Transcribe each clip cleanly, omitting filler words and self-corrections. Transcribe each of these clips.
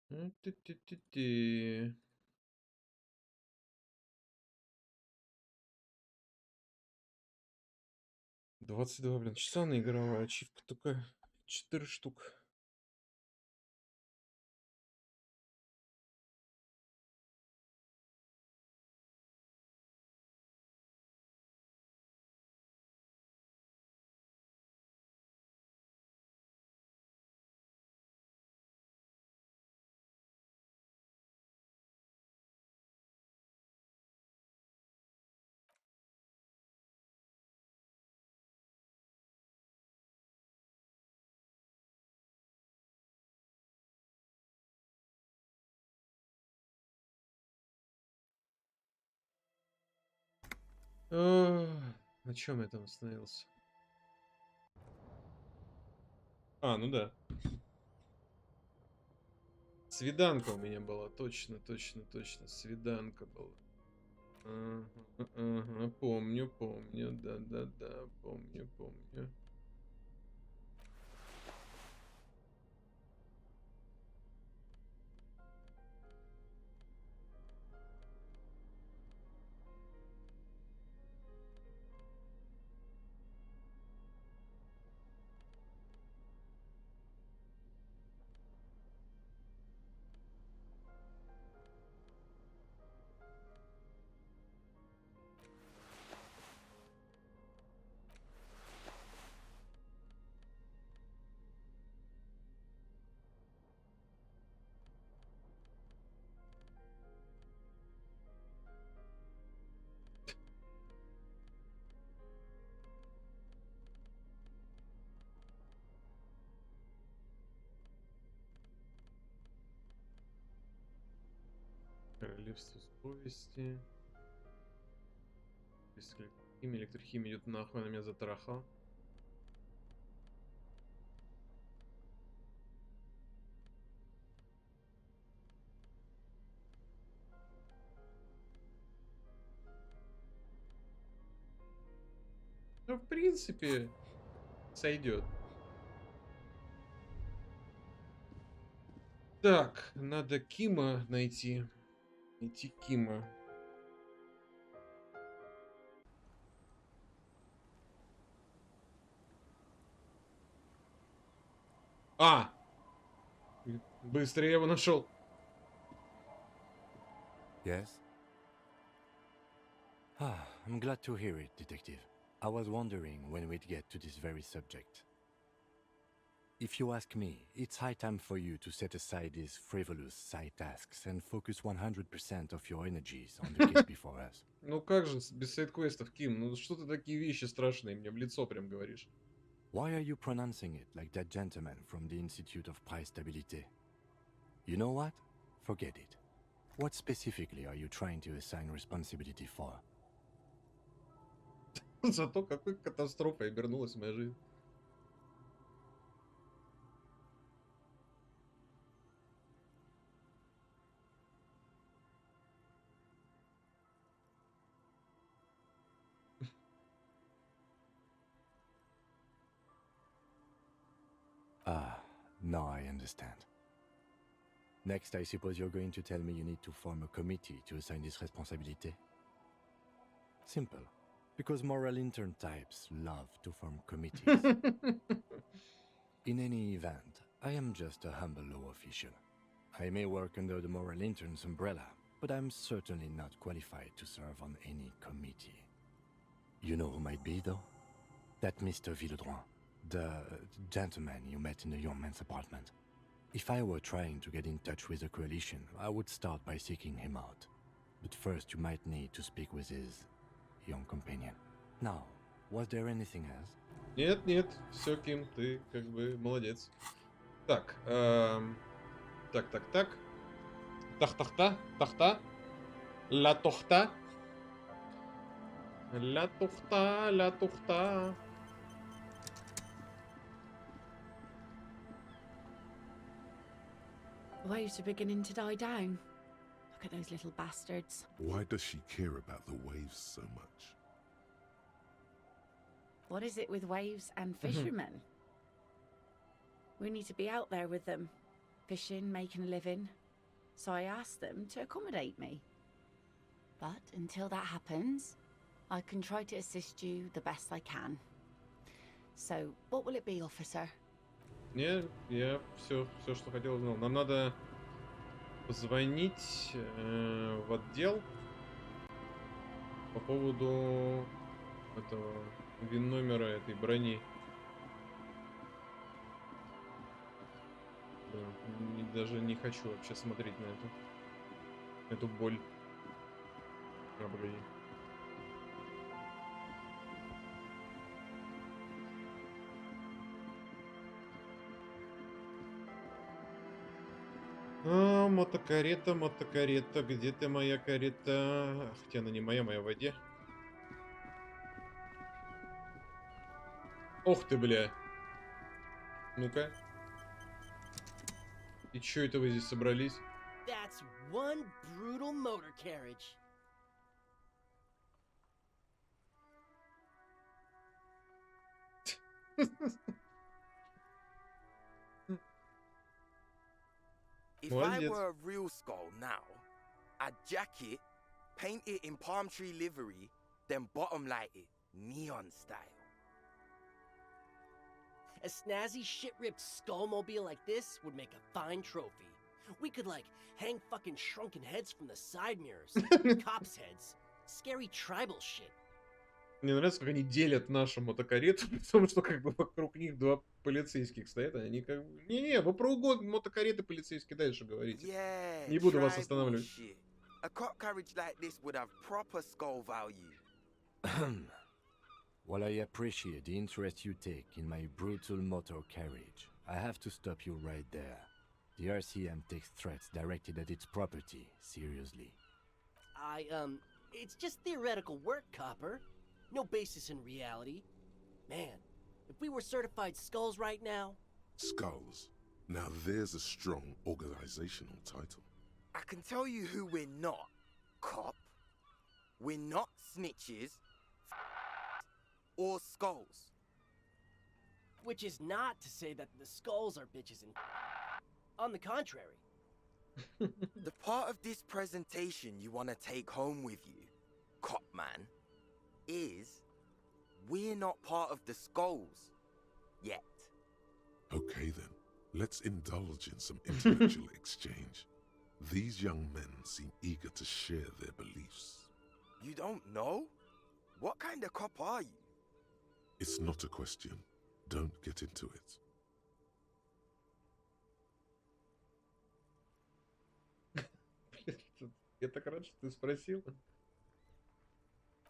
Ты-ты-ты-ты. 22, блин, часа на игровая ачивка только 4 штук. На чем я там остановился? Ну да. Свиданка у меня была, точно, точно, точно. Свиданка была. Ага, ага, помню, помню, да-да-да, помню, помню. Королевство совести. Электрохимия, электрохимия идет нахуй, на меня затрахал. Ну, в принципе, сойдет. Так, надо Кима найти. Найти Кима. Быстро я его нашел. Yes? I'm glad to hear it, Detective. I was wondering when we'd get to this very subject. If you ask me, it's high time for you to set aside these frivolous side tasks and focus 100% of your energies on the case before us. Ну как же без сайд-квестов, Ким? Ну что ты такие вещи страшные мне в лицо прям говоришь? Why are you pronouncing it like that gentleman from the Institute of Price Stability? You know what? Forget it. What specifically are you trying to assign responsibility for? Зато какой катастрофой обернулась моя жизнь. Now I understand. Next, I suppose you're going to tell me you need to form a committee to assign this responsibility? Simple. Because moral intern types love to form committees. In any event, I am just a humble law official. I may work under the moral intern's umbrella, but I'm certainly not qualified to serve on any committee. You know who might be, though? That Mr. Villodroit, the gentleman you met in the young man's apartment. If I were trying to get in touch with the coalition, I would start by seeking him out. But first you might need to speak with his young companion. Now, was there anything else? Нет, нет, все, Ким, ты как бы молодец. Так, так. Тах-тахта, тахта. Ла тухта. Ла тухта, ла тухта. The waves are beginning to die down. Look at those little bastards. Why does she care about the waves so much? What is it with waves and fishermen? We need to be out there with them, fishing, making a living. so I asked them to accommodate me. But until that happens, I can try to assist you the best I can. So, what will it be, officer? Не, я все, что хотел, узнал. Нам надо позвонить в отдел по поводу этого ВИН-номера этой брони. Блин, даже не хочу вообще смотреть на эту боль. А, погоди. Мотокарета, мотокарета, где ты, моя карета? Хотя она не моя, моя в воде. Ох ты, бля. Ну-ка. И чё это вы здесь собрались? That's one brutal motor carriage. If Well, I yes. were a real skull now, I'd jack it, paint it in palm tree livery, then bottom light it, neon style. A snazzy shit-ripped skullmobile like this would make a fine trophy. We could, like, hang fucking shrunken heads from the side mirrors. Cops' heads. Scary tribal shit. Мне нравится, как они делят нашу мотокарету, потому что как бы вокруг них два полицейских стоят, и они как бы... Не-не, вы про угон мотокареты полицейские дальше говорите. Yeah, Не буду вас tribal останавливать. shit. A cop carriage like this would have proper skull value. While I appreciate the interest you take in my brutal motor carriage, I have to stop you right there. The RCM takes threats directed at its property seriously. It's just theoretical work, Copper. No basis in reality. Man, if we were certified skulls right now... Skulls. Now there's a strong organizational title. I can tell you who we're not, cop. We're not snitches or skulls. Which is not to say that the skulls are bitches and... On the contrary. The part of this presentation you want to take home with you, cop man, is we're not part of the skulls yet. Okay then, let's indulge in some intellectual exchange. These young men seem eager to share their beliefs. You don't know? What kind of cop are you? It's not a question. Don't get into it. Я так рад, что ты спросил.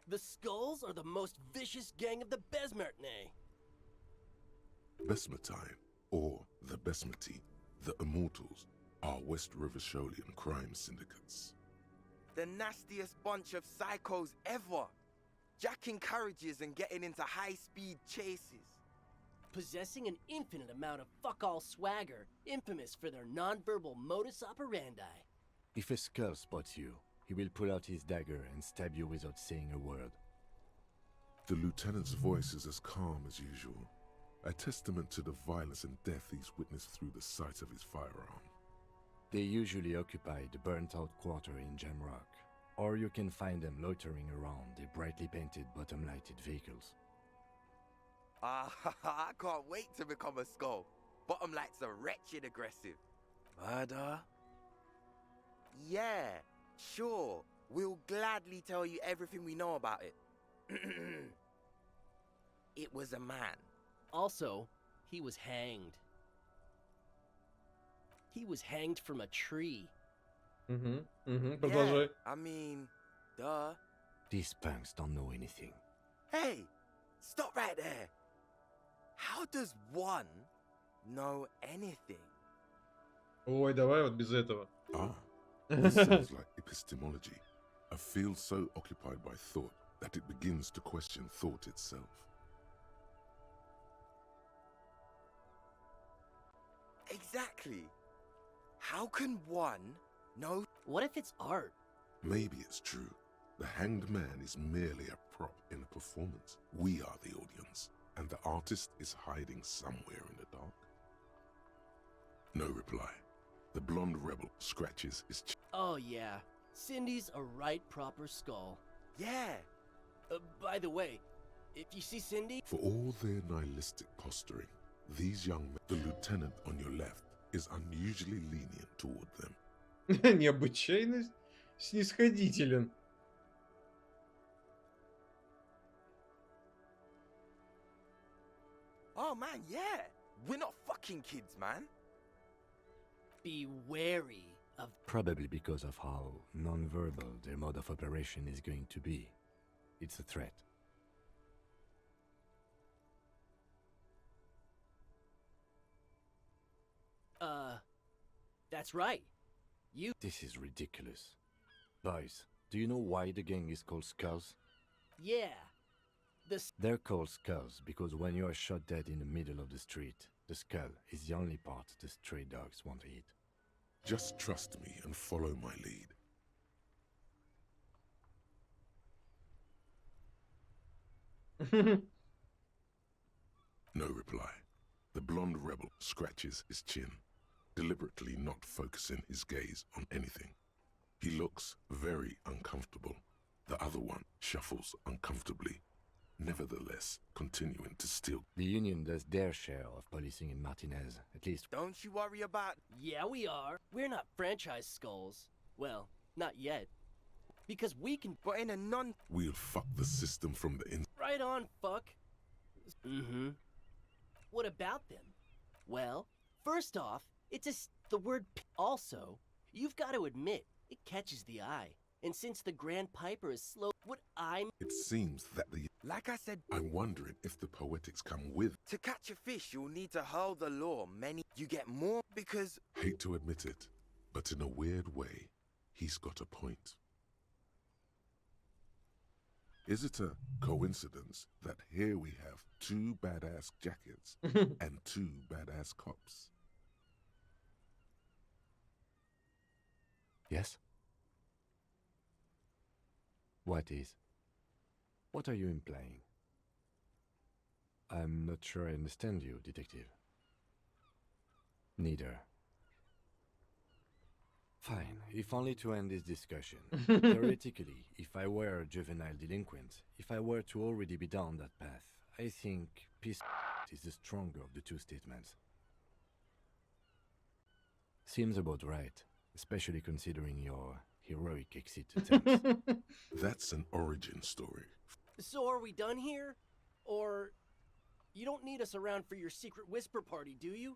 The skulls are the most vicious gang of the Besmertne. Besmatine, or the Besmati, the Immortals, are West Rivisholian crime syndicates. The nastiest bunch of psychos ever. Jacking carriages and getting into high-speed chases. Possessing an infinite amount of fuck-all swagger, infamous for their non-verbal modus operandi. If a skull spots you, he will pull out his dagger and stab you without saying a word. The lieutenant's voice is as calm as usual, a testament to the violence and death he's witnessed through the sight of his firearm. They usually occupy the burnt-out quarter in Jamrock, or you can find them loitering around the brightly painted bottom-lighted vehicles. I can't wait to become a skull. Bottom lights are wretched aggressive. Murder? Yeah, sure. We'll gladly tell you everything we know about it. It was a man. Also, he was hanged. He was hanged from a tree. Продолжай. Yeah, I mean, duh. These punks don't know anything. Hey, stop right there. How does one know anything? Ой, давай вот без этого. Ah, this sounds like epistemology, a field so occupied by thought that it begins to question thought itself. Exactly. How can one know? What if it's art? Maybe it's true. The hanged man is merely a prop in a performance. We are the audience, and the artist is hiding somewhere in the dark. No reply. The blonde rebel scratches his chin. Oh, yeah. Cindy's a right proper skull. Yeah. By the way, if you see Cindy... For all their nihilistic posturing, these young men, the lieutenant on your left, is unusually lenient toward them. Необычайно снисходителен. Oh man, yeah. We're not fucking kids, man. Be wary of... Probably because of how non-verbal their mode of operation is going to be. It's a threat. That's right. You... This is ridiculous. Boys, do you know why the gang is called Skulls? Yeah. They're called Skulls because when you are shot dead in the middle of the street, the skull is the only part the stray dogs want to eat. Just trust me and follow my lead. No reply. The blonde rebel scratches his chin, deliberately not focusing his gaze on anything. He looks very uncomfortable. The other one shuffles uncomfortably, nevertheless continuing to steal. The Union does their share of policing in Martinez, at least. Don't you worry about... Yeah, we are. We're not franchise skulls. Well, not yet. Because we can... But in a non... We'll fuck the system from the inside. Right on, fuck. Mm-hmm. What about them? Well, first off, the word also, you've got to admit, it catches the eye. And since the Grand Piper is slow, It seems that the... Like I said, I'm wondering if the poetics come with... to catch a fish, you'll need to hurl the law many... You get more because... Hate to admit it, but in a weird way, he's got a point. Is it a coincidence that here we have 2 badass jackets and 2 badass cops? Yes? What is? What are you implying? I'm not sure I understand you, detective. Neither. Fine, if only to end this discussion. Theoretically, if I were a juvenile delinquent, if I were to already be down that path, I think peace is the stronger of the 2 statements. Seems about right, especially considering your heroic exit attempts. That's an origin story. So are we done here? Or... You don't need us around for your secret whisper party, do you?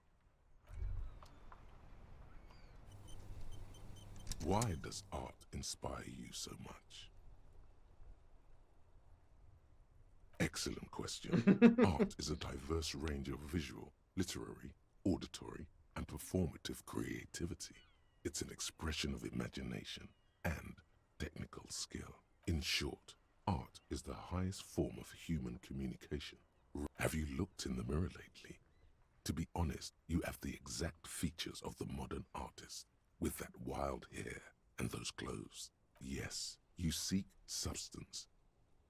Why does art inspire you so much? Excellent question. Art is a diverse range of visual, literary, auditory, and performative creativity. It's an expression of imagination and technical skill. In short, art is the highest form of human communication. Have you looked in the mirror lately? To be honest, you have the exact features of the modern artist, with that wild hair and those clothes. Yes, you seek substance.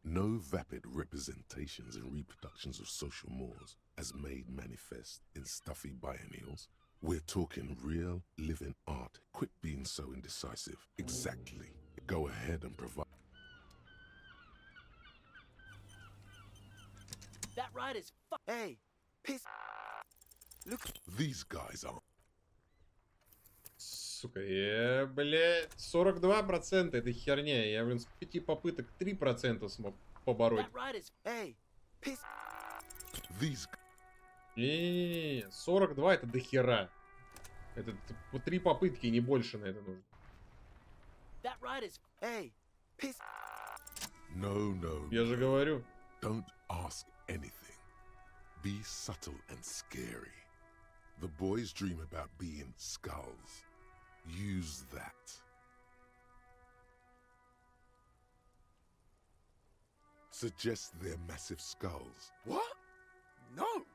No vapid representations and reproductions of social mores as made manifest in stuffy biennials. We're talking real, living art. Quit being so indecisive. Exactly. Go ahead and provide. That ride is Hey, piss... Look... These guys are... Сука, я, блядь, 42% это херня. Я, блин, с 5 попыток 3% смог побороть. That ride is... Hey, piss... These... Не-не-не, 42 это дохера. Это 3 попытки, не больше на это нужно. That ride is... Hey, piss... No, no. Я же говорю. Don't ask anything. Be subtle and scary. The boys dream about being skulls. Use that. Suggest they're massive skulls. What? No!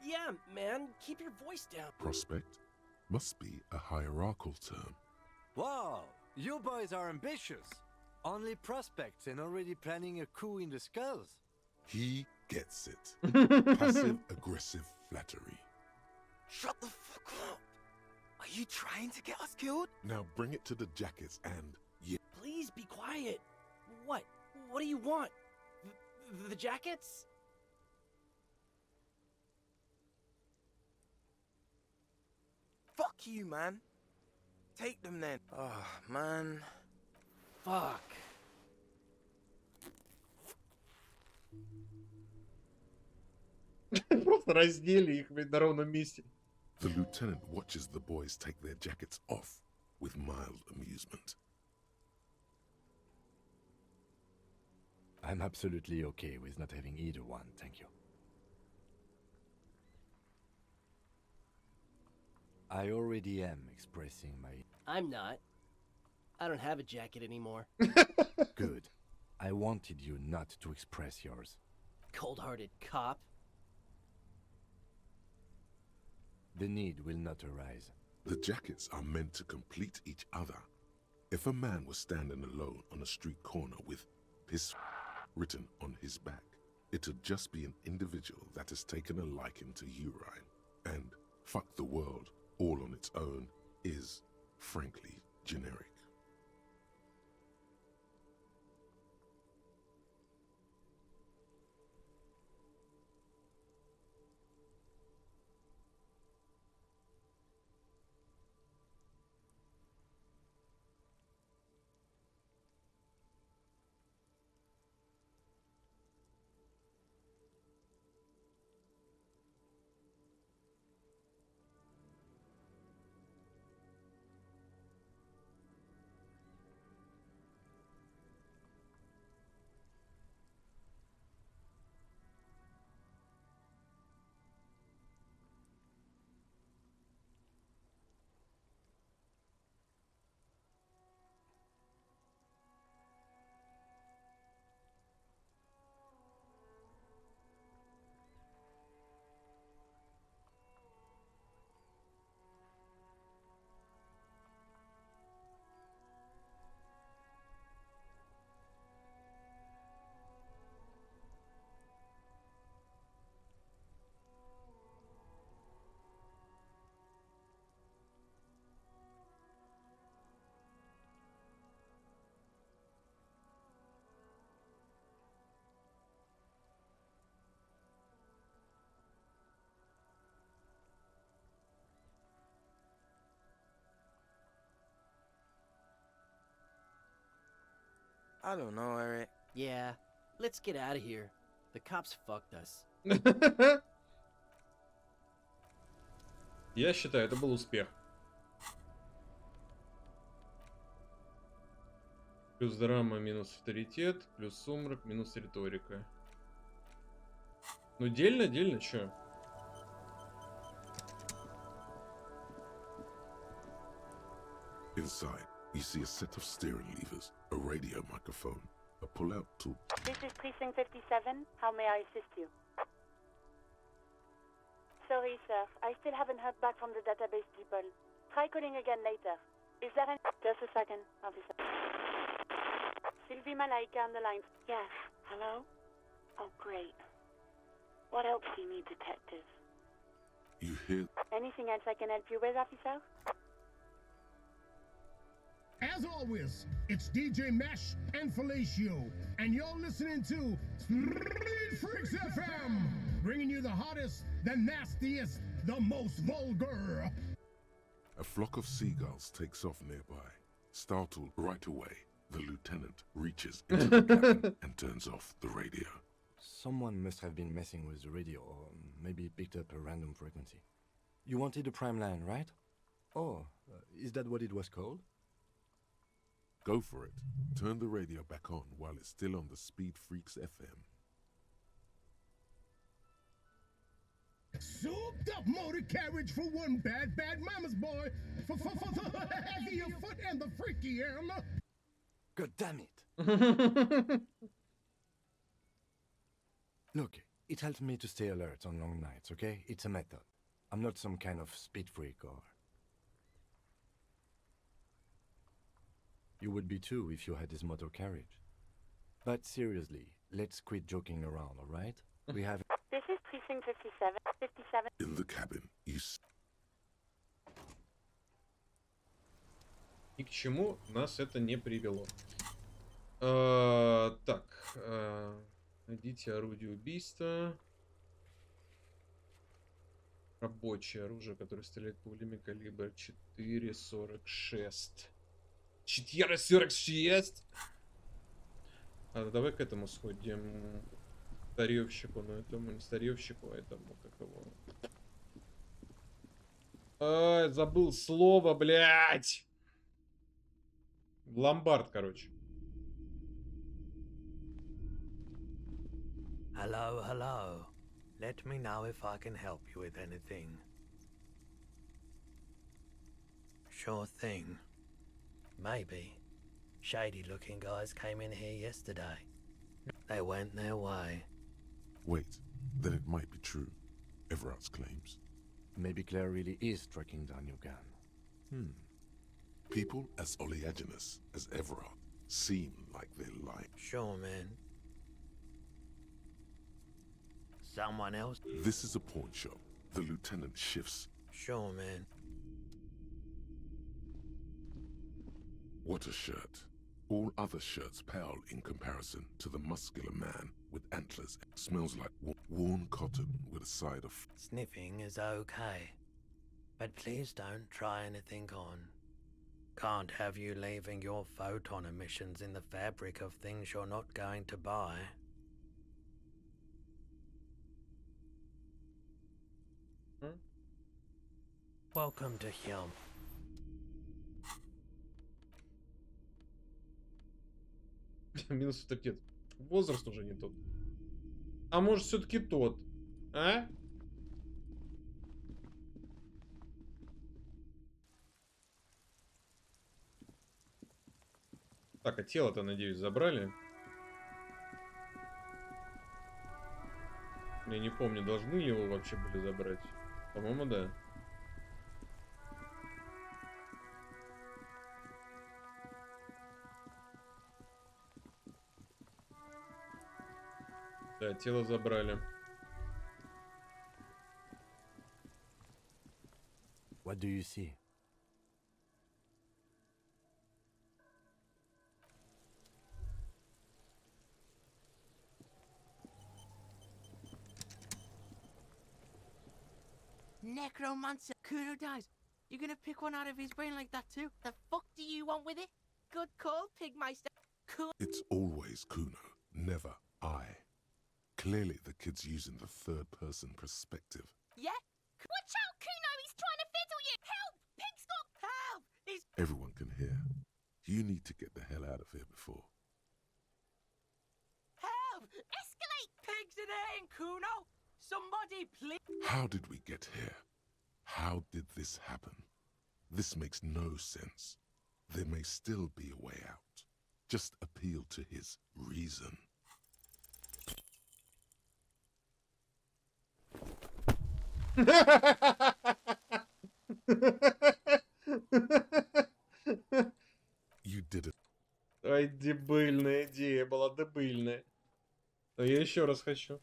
Yeah, man, keep your voice down. Prospect must be a hierarchical term. Wow, you boys are ambitious. Only prospects and already planning a coup in the Skulls. He gets it. Passive-aggressive flattery. Shut the fuck up! Are you trying to get us killed? Now bring it to the jackets and yeah. Please be quiet. What? What do you want? The jackets? Fuck you, man. Take them then. Oh, man. Fuck. Просто раздели их ведь на ровном месте. The lieutenant watches the boys take their jackets off with mild amusement. I'm absolutely okay with not having either one, thank you. I already am expressing my... I'm not. I don't have a jacket anymore. Good. I wanted you not to express yours. Cold-hearted cop. The need will not arise. The jackets are meant to complete each other. If a man was standing alone on a street corner with piss written on his back, it'd just be an individual that has taken a liking to urine. And fuck the world all on its own is, frankly, generic. I don't know, Eric. Yeah, let's get out of here. The cops fucked us. Я считаю, это был успех. Плюс драма, минус авторитет, плюс сумрак, минус риторика. Ну, дельно, чё? Inside, you see a set of steering levers, a radio microphone, a pull-out tool. This is Precinct 57. How may I assist you? Sorry, sir. I still haven't heard back from the database people. Try calling again later. Is there an... Just a second, officer. Sylvie Malaika on the line. Yes. Hello? Oh, great. What else do you need, detective? You hear... Anything else I can help you with, officer? As always, it's DJ Mesh and Felicio, and you're listening to Street Freaks FM, bringing you the hottest, the nastiest, the most vulgar. A flock of seagulls takes off nearby. Startled right away, the lieutenant reaches into the cabin and turns off the radio. Someone must have been messing with the radio, or maybe picked up a random frequency. You wanted a prime line, right? Oh, is that what it was called? Go for it. Turn the radio back on while it's still on the Speed Freaks FM. Souped up motor carriage for one bad mama's boy. For the heavier foot and the freaky end. God damn it! Look, it helps me to stay alert on long nights, okay? It's a method. I'm not some kind of speed freak or... You would be too if you had this motor carriage. But seriously, let's quit joking around, alright? We have... This is Precinct 57. 57. In the cabin, you Ни к чему нас это не привело. Так. Найдите орудие убийства. Рабочее оружие, которое стреляет пулями калибра 4,46. 4,46? Давай к этому сходим. Старьевщику, но этому не старьевщику, а этому, как его... Забыл слово, блядь! В ломбард, короче. Hello, hello. Let me know if I can help you with anything. Sure thing. Maybe. Shady-looking guys came in here yesterday. They went their way. Wait, then it might be true. Everard's claims. Maybe Claire really is tracking down your gun. People as oleaginous as Everard seem like they're lying. Sure, man. Someone else? This is a pawn shop. The lieutenant shifts. Sure, man. What a shirt. All other shirts pale in comparison to the muscular man with antlers. Smells like worn cotton with a side of... Sniffing is okay. But please don't try anything on. Can't have you leaving your photon emissions in the fabric of things you're not going to buy. Welcome to Hyum. Минус авторитет. Возраст уже не тот. А может, все-таки тот? А? Так, а тело-то, надеюсь, забрали? Я не помню, должны ли его вообще были забрать. По-моему, да. Да, тело забрали. What do you see? Necromancer, Kuno dies. You're gonna pick one out of his brain like that too? The fuck do you want with it? Good call, Pigmeister. Cool. It's always Kuno, never I. Clearly the kid's using the third-person perspective. Yeah? Watch out, Kuno! He's trying to fiddle you! Help! Pig's got... Help! He's... Everyone can hear. You need to get the hell out of here before. Help! Escalate! Pigs in here, Kuno! Somebody please... How did we get here? How did this happen? This makes no sense. There may still be a way out. Just appeal to his reason. You did it. Ай, дебильная идея была, дебильная. Но я еще раз хочу.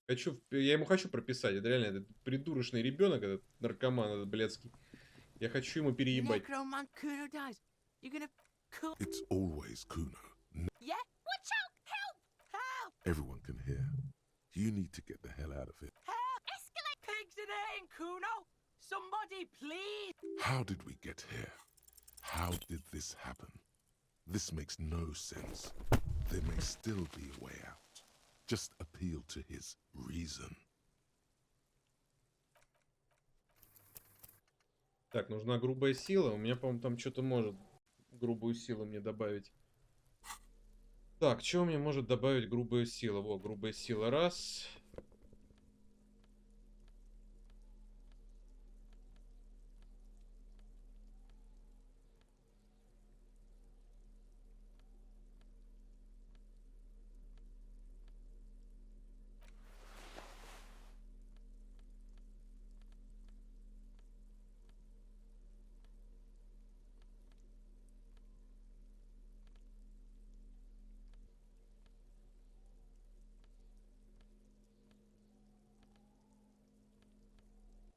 Я ему хочу прописать. Это реально этот придурочный ребенок, этот наркоман, этот блядский. Я хочу ему переебать. It's always Kuno. Yeah? Watch out! Help! Help! Everyone can hear. You need to get the hell out of here. Help! Escalate! Pigs in here, Kuno! Somebody please! How did we get here? How did this happen? This makes no sense. There may still be a way out. Just appeal to his reason. Так, нужна грубая сила. У меня, по-моему, там что-то может грубую силу мне добавить. Так, что мне может добавить грубая сила? Во, грубая сила раз.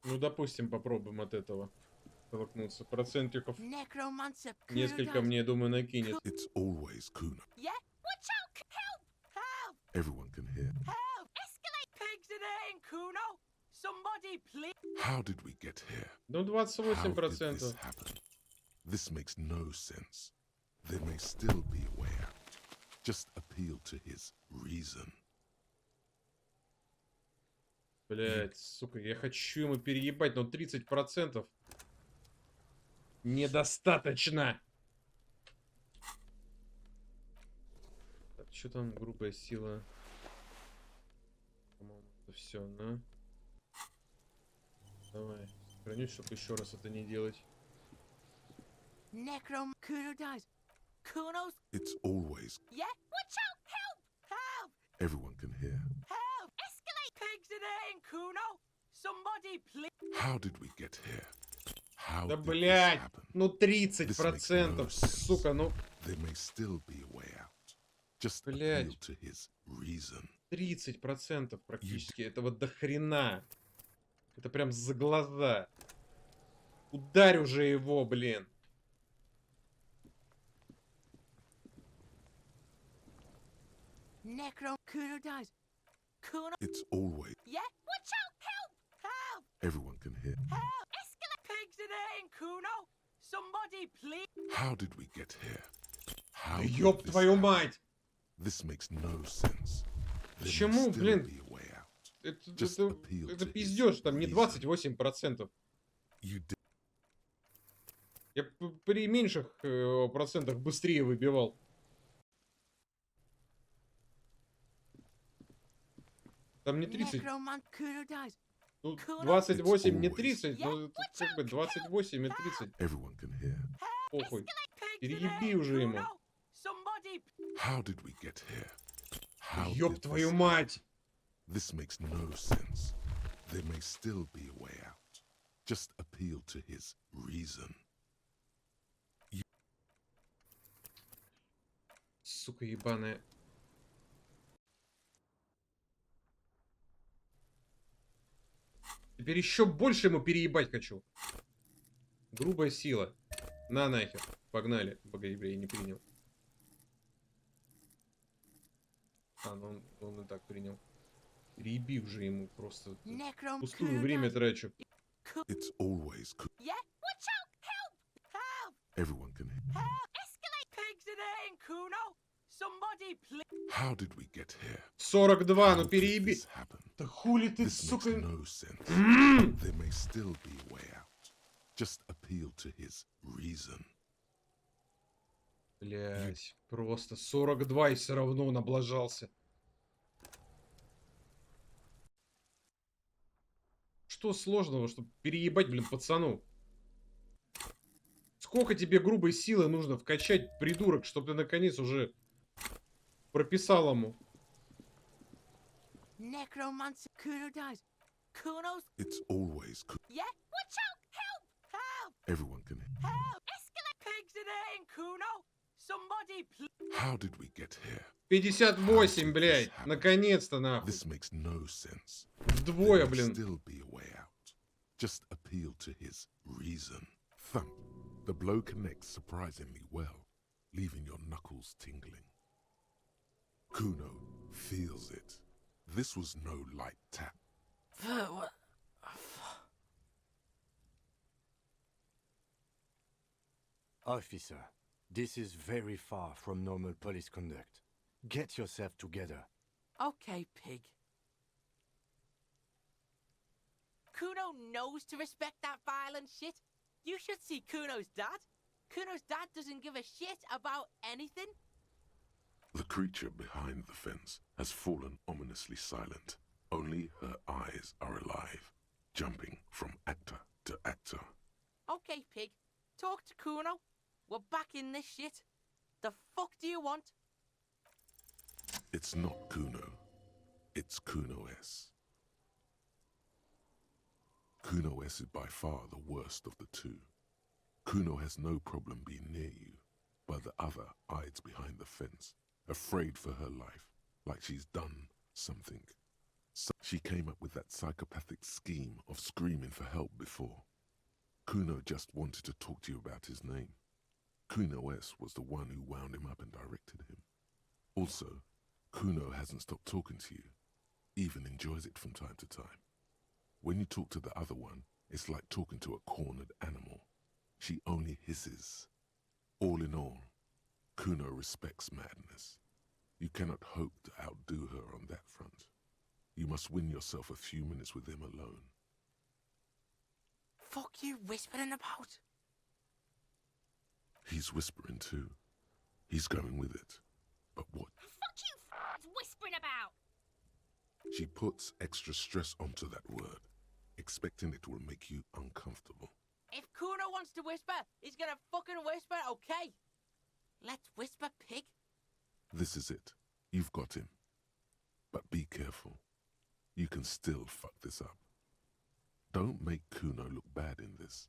Ну, допустим, попробуем от этого. Толкнуться. Процентиков Necromancer несколько Kuno мне, думаю, накинет. It's always Kuno. Yeah? Watch out! Help! Help! Everyone can hear. Help! Escalate! Pigs in here in Kuno! Somebody please! How did we get here? Ну, How did this 28%. happen? This makes no sense. There may still be a way out. Just appeal to his reason. Блять, сука, я хочу ему переебать, но 30% недостаточно. Так, что там, грубая сила? По-моему, это все, да? Давай, сохранюсь, чтобы еще раз это не делать. Necrom Kuno dies. Kuno's. It's always. Yeah? Watch out! Help! Help! Everyone can hear. Help! Escalate! Pigs in here in Kuno! Somebody please! How did we get here? How Да did this блять, happen? ну This makes 30%, no sense. сука, ну There may still be a way out. Just Блядь. appeal to his reason. 30% практически, это вот до хрена. Это прям за глаза. Ударь уже его, блин. Necrom Kuno dies. Kuno. It's always. Yeah? Watch out! Help! Help! Everyone can hear. Help! Escalate! Pigs in here in Kuno! Somebody please! How did we get here? How Да did ёб this твою happen? мать! This makes no sense. There may Почему, still блин? be a way out. Это Just appeal это to his пиздеж, там не reason. 28%. You did. Я при меньших процентах быстрее выбивал. Там не 30. Necroman Kuno dies. Ну, 28 не 30, Yeah, но тут как бы 28 и 30. Everyone can hear. Похуй. Pigs in Перееби here in уже ему. Kuno! Somebody How did we get here? How Ёб did твою this мать! This makes no sense. There may still be a way out. Just appeal to his reason. Сука ебаная. Теперь еще больше ему переебать хочу. Грубая сила. На нахер. Погнали. Богоявление я не принял. А, ну он и так принял. Перееби уже ему просто. Necrom Пустую Kuno время dies. трачу. It's always good. Yeah? Watch out! Help! Help! Everyone can hear. Help! Escalate! Pigs in here in Kuno! Somebody please! How did we get here? 42, How ну did перееби. this happen? Да хули ты, This makes сука. no sense. There may still be a way out. Just appeal to his reason. Блять, просто 42 и все равно он облажался. Что сложного, чтобы переебать, блин, пацану? Сколько тебе грубой силы нужно вкачать, придурок, чтобы ты наконец уже прописал ему? Necromancer Kuno dies. Kuno's. It's always good. Yeah? Watch out! Help! Help! Everyone can hear. Help! Escalate! Pigs in here in Kuno! Somebody please! How did we get here? 58, блядь. Наконец-то, нахуй. This makes no sense. Вдвое, There may блин. still be a way out. Just appeal to his reason. Thump. The blow connects surprisingly well, leaving your knuckles tingling. Kuno feels it. This was no light tap. What? Officer, this is very far from normal police conduct. Get yourself together. Okay, pig. Kuno knows to respect that violent shit. You should see Kuno's dad. Kuno's dad doesn't give a shit about anything. The creature behind the fence has fallen ominously silent. Only her eyes are alive, jumping from actor to actor. Okay, pig. Talk to Kuno. We're back in this shit. The fuck do you want? It's not Kuno. It's Kuno S. Kuno S is by far the worst of the two. Kuno has no problem being near you, but the other hides behind the fence, afraid for her life, like she's done something. So she came up with that psychopathic scheme of screaming for help before. Kuno just wanted to talk to you about his name. Kuno S was the one who wound him up and directed him. Also, Kuno hasn't stopped talking to you, even enjoys it from time to time. When you talk to the other one, it's like talking to a cornered animal. She only hisses. All in all, Kuno respects madness. You cannot hope to outdo her on that front. You must win yourself a few minutes with him alone. Fuck you whispering about? He's whispering too. He's going with it. But what? Fuck you whispering about! She puts extra stress onto that word, expecting it will make you uncomfortable. If Kuno wants to whisper, he's gonna fucking whisper, okay? Let's whisper, pig. This is it. You've got him. But be careful. You can still fuck this up. Don't make Kuno look bad in this.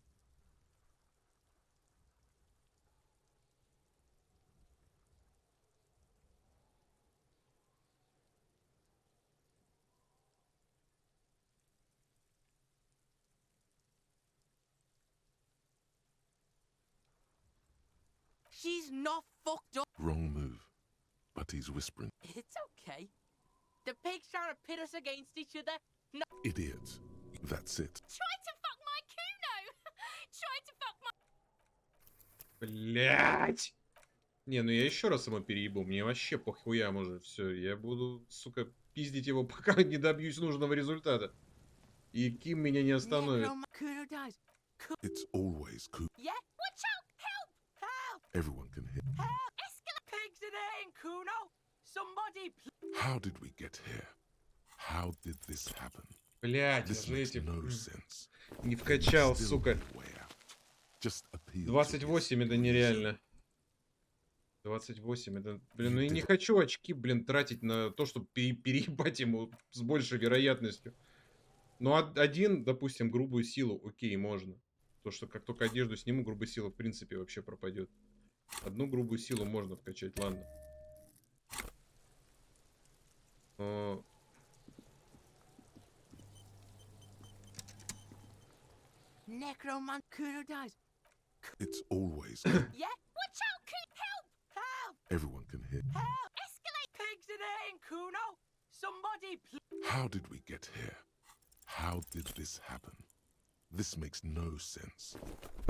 She's not fucked up. Wrong move. But he's whispering. It's okay. The pig's trying to pit us against each other. No. Idiot. That's it. Try to fuck my Kuno! Try to fuck my... Блять! Не, ну я еще раз ему переебу. Мне вообще похуя может. Все, я буду, сука, пиздить его, пока не добьюсь нужного результата. И Ким меня не остановит. Kuno dies. It's always Kuno. Yeah? Watch out! Help! Help! Everyone can hear. Help! Pigs in here, Kuno! Somebody How did we get here? How did this happen? Блять, This я же makes эти... no sense. Не вкачал, Still сука. way out. Just appeal to 28 his это reason. нереально. 28 это... Блин, ну я не хочу очки, блин, тратить на то, чтобы переебать ему с большей вероятностью. Ну, один, допустим, грубую силу, окей, можно. То, что как только одежду сниму, грубая сила, в принципе, вообще пропадет. Одну грубую силу можно вкачать, ладно. Necroman Kuno dies. It's always Yeah? Watch out, Kuno! Help! Help! everyone can hear. Help! Escalate! Pigs in here, Kuno! Somebody How did we get here? How did this happen? This makes no sense.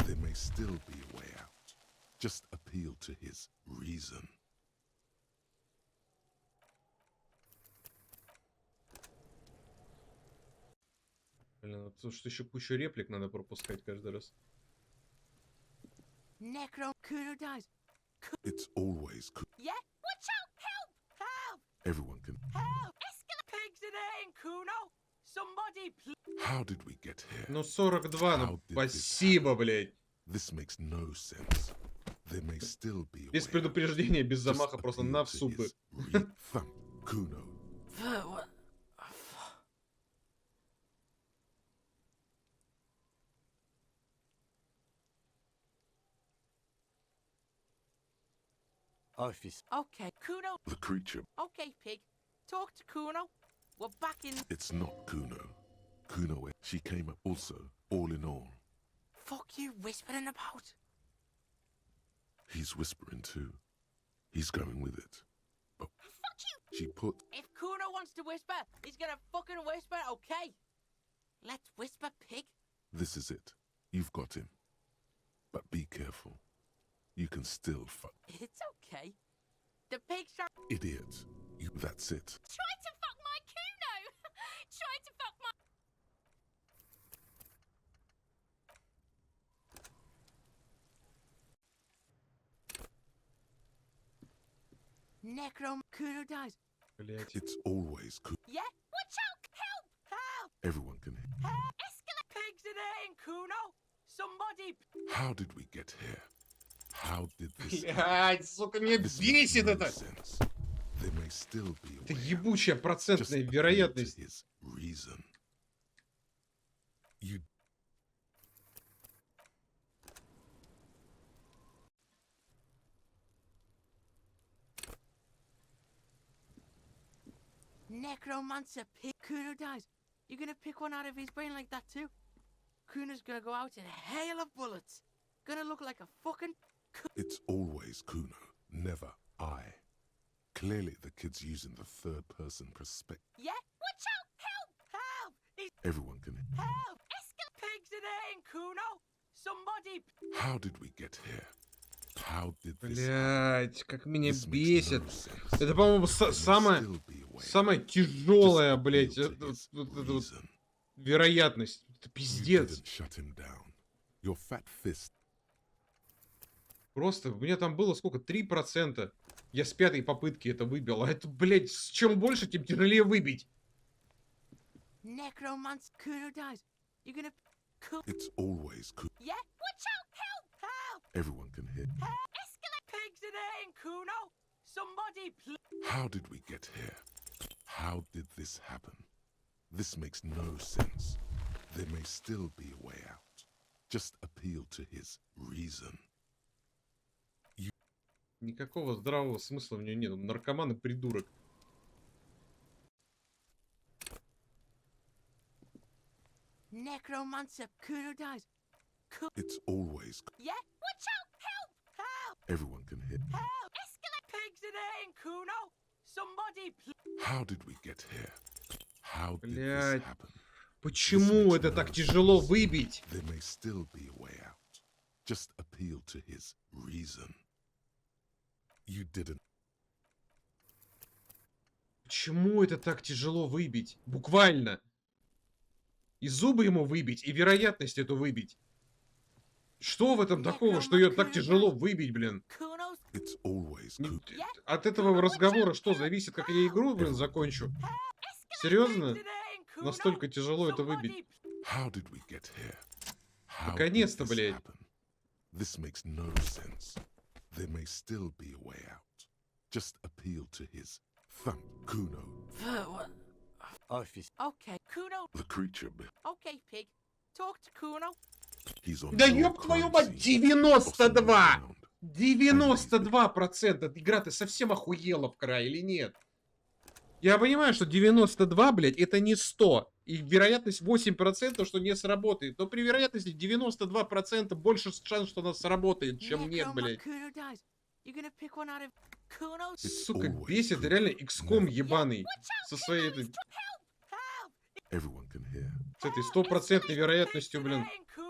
There may still be a way out. Just appeal to his reason. Блин, потому что еще кучу реплик надо пропускать каждый раз. Necro Kuno dies. It's always Yeah? Watch out! Help! Help! everyone can. Help! Escalate! Pigs in here, Kuno! Somebody How did we get here? Ну, 42, How ну, did this спасибо, happen? блядь. This makes no sense. There may still be a Без way out. предупреждения, без Just замаха, просто appeal на to в супы. his Thump, Kuno. What? Office. Okay, Kuno. The creature. Okay, pig. Talk to Kuno. We're back in. It's not Kuno. Kuno, she came up also, all in all. Fuck you whispering about? He's whispering too. He's going with it. But Fuck you! she put If Kuno wants to whisper, he's gonna fucking whisper, okay? Let's whisper, pig. this is it. You've got him. But be careful. You can still fuck. It's okay. The pig's trying. Idiot. That's it. Try to fuck my Kuno! Try to fuck my... Necro Kuno dies. Блять. It's always Kuno. Yeah? Watch out! Help! Help! Everyone can hear. Help! Escalate! Pigs in here, Kuno! Somebody How did we get here? How did this Блять, сука, меня This makes бесит no это. sense. There may still be a Это way out. ебучая Just процентная appeal to вероятность. his reason. You Necromancer pig. Kuno dies. You're gonna pick one out of his brain like that too? Kuno's gonna go out in a hail of bullets. Gonna look like a fucking... It's always Kuno, never I. Clearly the kid's using the third-person perspective. Yeah? Watch out! Help! Help! He's... Everyone can... Help! Pigs in there in Kuno! Somebody... How did we get here? How did this Блять, как меня This makes бесит. no sense. Это, по-моему, There may самое still be a way. самая Just тяжелая, appeal блять, to his reason. вероятность. Это You пиздец. didn't shut him down. Your fat fist. Просто у меня там было сколько? 3%. Я с 5-й попытки это выбил. А это, блять, с чем больше, тем тяжелее выбить. Necromancer Kuno dies. You're gonna... It's always Kuno. Yeah? Watch out! Help! Help! Everyone can hear. Help! Pigs in there in Kuno! Somebody please... How did we get here? How did this happen? This makes no sense. There may still be a way out. Just appeal to his reason. Никакого здравого смысла в нее нет. Он наркоман и придурок. Necromancer Kuno dies. It's always... Yeah? Watch out! Help! Help! Everyone can hear. Help! Pigs in there in Kuno! Somebody please... How did we get here? How did Блядь. this happen? Почему это так тяжело выбить? There may still be a way out. Just appeal to his reason. You didn't. Почему это так тяжело выбить? Буквально. И зубы ему выбить, и вероятность эту выбить. Что в этом такого, что ее так тяжело выбить, блин? Kuno's... It's always Kuno. От этого разговора что зависит, как я игру, блин, закончу? Серьезно? Настолько тяжело это выбить. How did we get here? How Наконец-то, did this блядь. happen? This makes no sense. There may still be a way out. Just appeal to his thumb. Kuno, Office. Okay, Kuno... the creature. Okay, pig. Talk to Kuno. He's on Да your ёб твою crime мать, scene, 92! bossing around. 92%! Игра, ты совсем охуела в край или нет? Я понимаю, что 92, блядь, это не 100. И вероятность 8%, что не сработает. Но при вероятности 92% больше шанс, что она сработает, чем нет, блядь. Kuno dies. You're gonna pick one out of Kuno's... It's Сука, always бесит Kuno, реально XCOM never. ебаный. Со своей этой, Help! Everyone can hear. с этой стопроцентной вероятностью, блин,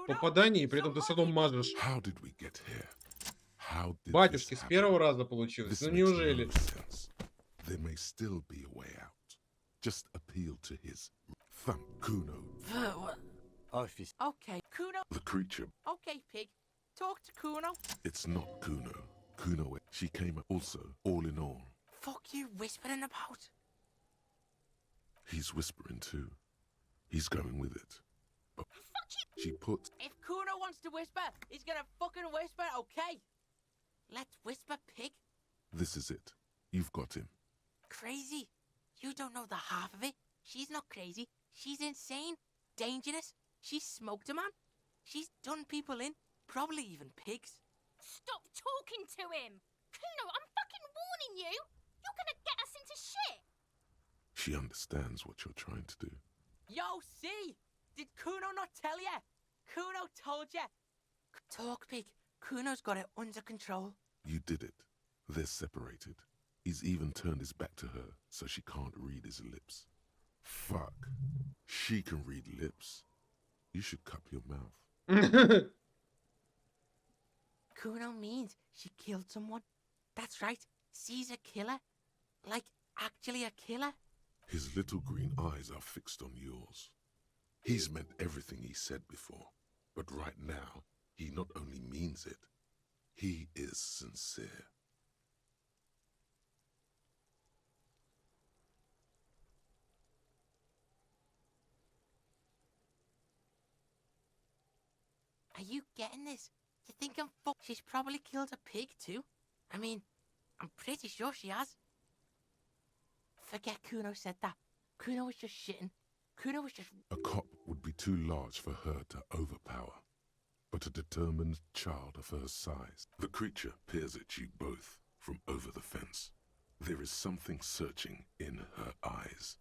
попадания, и при этом ты с одном мажешь. How did we get here? How did Батюшки, this с happen? первого раза получилось. This Ну makes неужели? no sense. There may still be a way out. Just appeal to his thumb. Kuno, Office. Okay, Kuno... the creature. Okay, pig. Talk to Kuno. It's not Kuno. Kuno, she came also, all in all. Fuck you whispering about? He's whispering too. He's going with it. But she put... If Kuno wants to whisper, he's gonna fucking whisper, okay? Let's whisper, pig. This is it. You've got him. Crazy? You don't know the half of it. She's not crazy. She's insane. Dangerous. She's smoked a man. She's done people in. Probably even pigs. Stop talking to him! Kuno, I'm fucking warning you! You're gonna get us into shit! She understands what you're trying to do. Yo, see? Did Kuno not tell ya? Kuno told ya. Talk, pig. Kuno's got it under control. You did it. They're separated. He's even turned his back to her, so she can't read his lips. Fuck. She can read lips. You should cup your mouth. Kuno means she killed someone. That's right. She's a killer. Like, actually a killer. His little green eyes are fixed on yours. He's meant everything he said before, but right now, he not only means it, he is sincere. Are you getting this? You think I'm fuck? She's probably killed a pig too. I mean, I'm pretty sure she has. Forget Kuno said that. Kuno was just shitting. Kuno was just... A cop would be too large for her to overpower, but a determined child of her size. The creature peers at you both from over the fence. There is something searching in her eyes.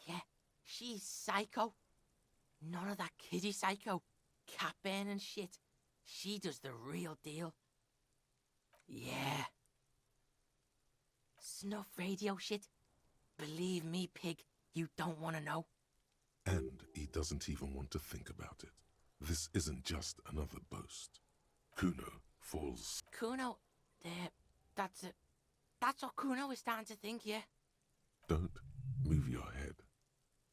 Yeah, She's psycho. None of that kiddie psycho. Cat burning shit. She does the real deal. Yeah. Snuff radio shit. Believe me, pig, you don't want to know. And he doesn't even want to think about it. This isn't just another boast. Kuno falls. Kuno, that's it. That's what Kuno is starting to think, yeah? Don't move your head.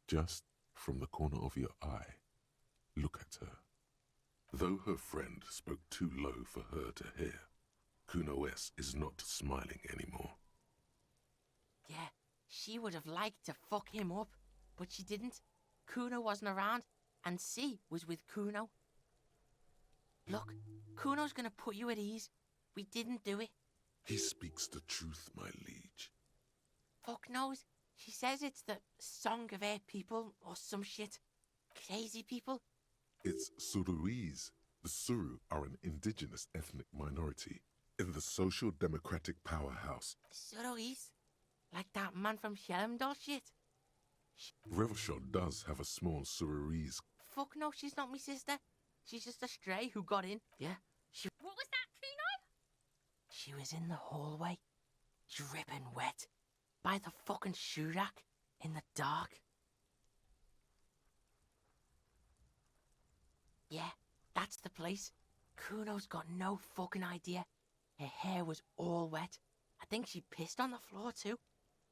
Just from the corner of your eye, look at her. Though her friend spoke too low for her to hear, Kuno S is not smiling anymore. Yeah, she would have liked to fuck him up, but she didn't. Kuno wasn't around, and C was with Kuno. Look, Kuno's gonna put you at ease. We didn't do it. He speaks the truth, my liege. Fuck knows. She says it's the song of her people or some shit. Crazy people. It's Suruese. The Suru are an indigenous ethnic minority in the social democratic powerhouse. Suruese? Like that man from Shelmdall shit? Revelshot does have a small Suruese. Fuck no, she's not my sister. She's just a stray who got in. Yeah. What was that, Kuno? She was in the hallway, dripping wet, by the fucking shoe rack, in the dark. Yeah, that's the place. Kuno's got no fucking idea. Her hair was all wet. I think she pissed on the floor too.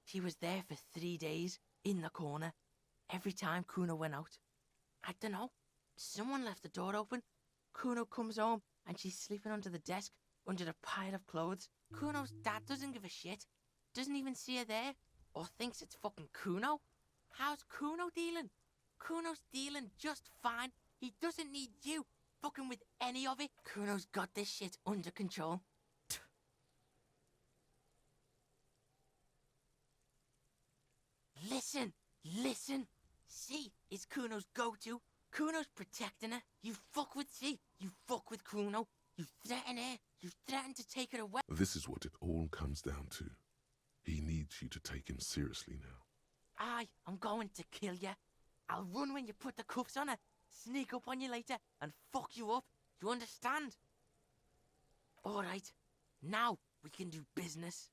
She was there for 3 days, in the corner, every time Kuno went out. I dunno. Someone left the door open. Kuno comes home and she's sleeping under the desk, under a pile of clothes. Kuno's dad doesn't give a shit. Doesn't even see her there. Or thinks it's fucking Kuno. How's Kuno dealing? Kuno's dealing just fine. He doesn't need you fucking with any of it. Kuno's got this shit under control. Listen, listen. C is Kuno's go-to. Kuno's protecting her. You fuck with C, you fuck with Kuno. You threaten her. You threaten to take her away. This is what it all comes down to. He needs you to take him seriously now. I'm going to kill you. I'll run when you put the cuffs on her, sneak up on you later, and fuck you up. You understand? All right. Now we can do business.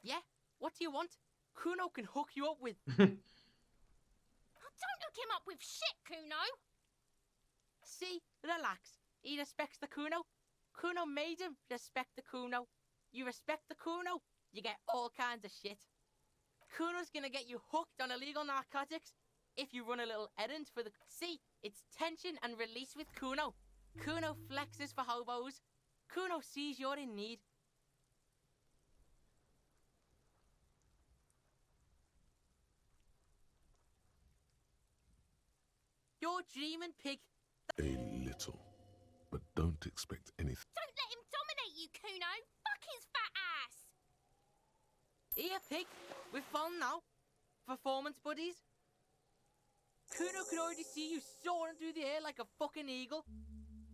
Yeah? What do you want? Kuno can hook you up with... Oh, don't hook him up with shit, Kuno. See? Relax. He respects the Kuno. Kuno made him respect the Kuno. You respect the Kuno, you get all kinds of shit. Kuno's gonna get you hooked on illegal narcotics if you run a little errand for the... See, it's tension and release with Kuno. Kuno flexes for hobos. Kuno sees you're in need. You're dreaming, pig. A little. But don't expect anything. Don't let him dominate you, Kuno. Fuck his fat ass. Here, pig. We're fun now. Performance buddies. Kuno can already see you soaring through the air like a fucking eagle.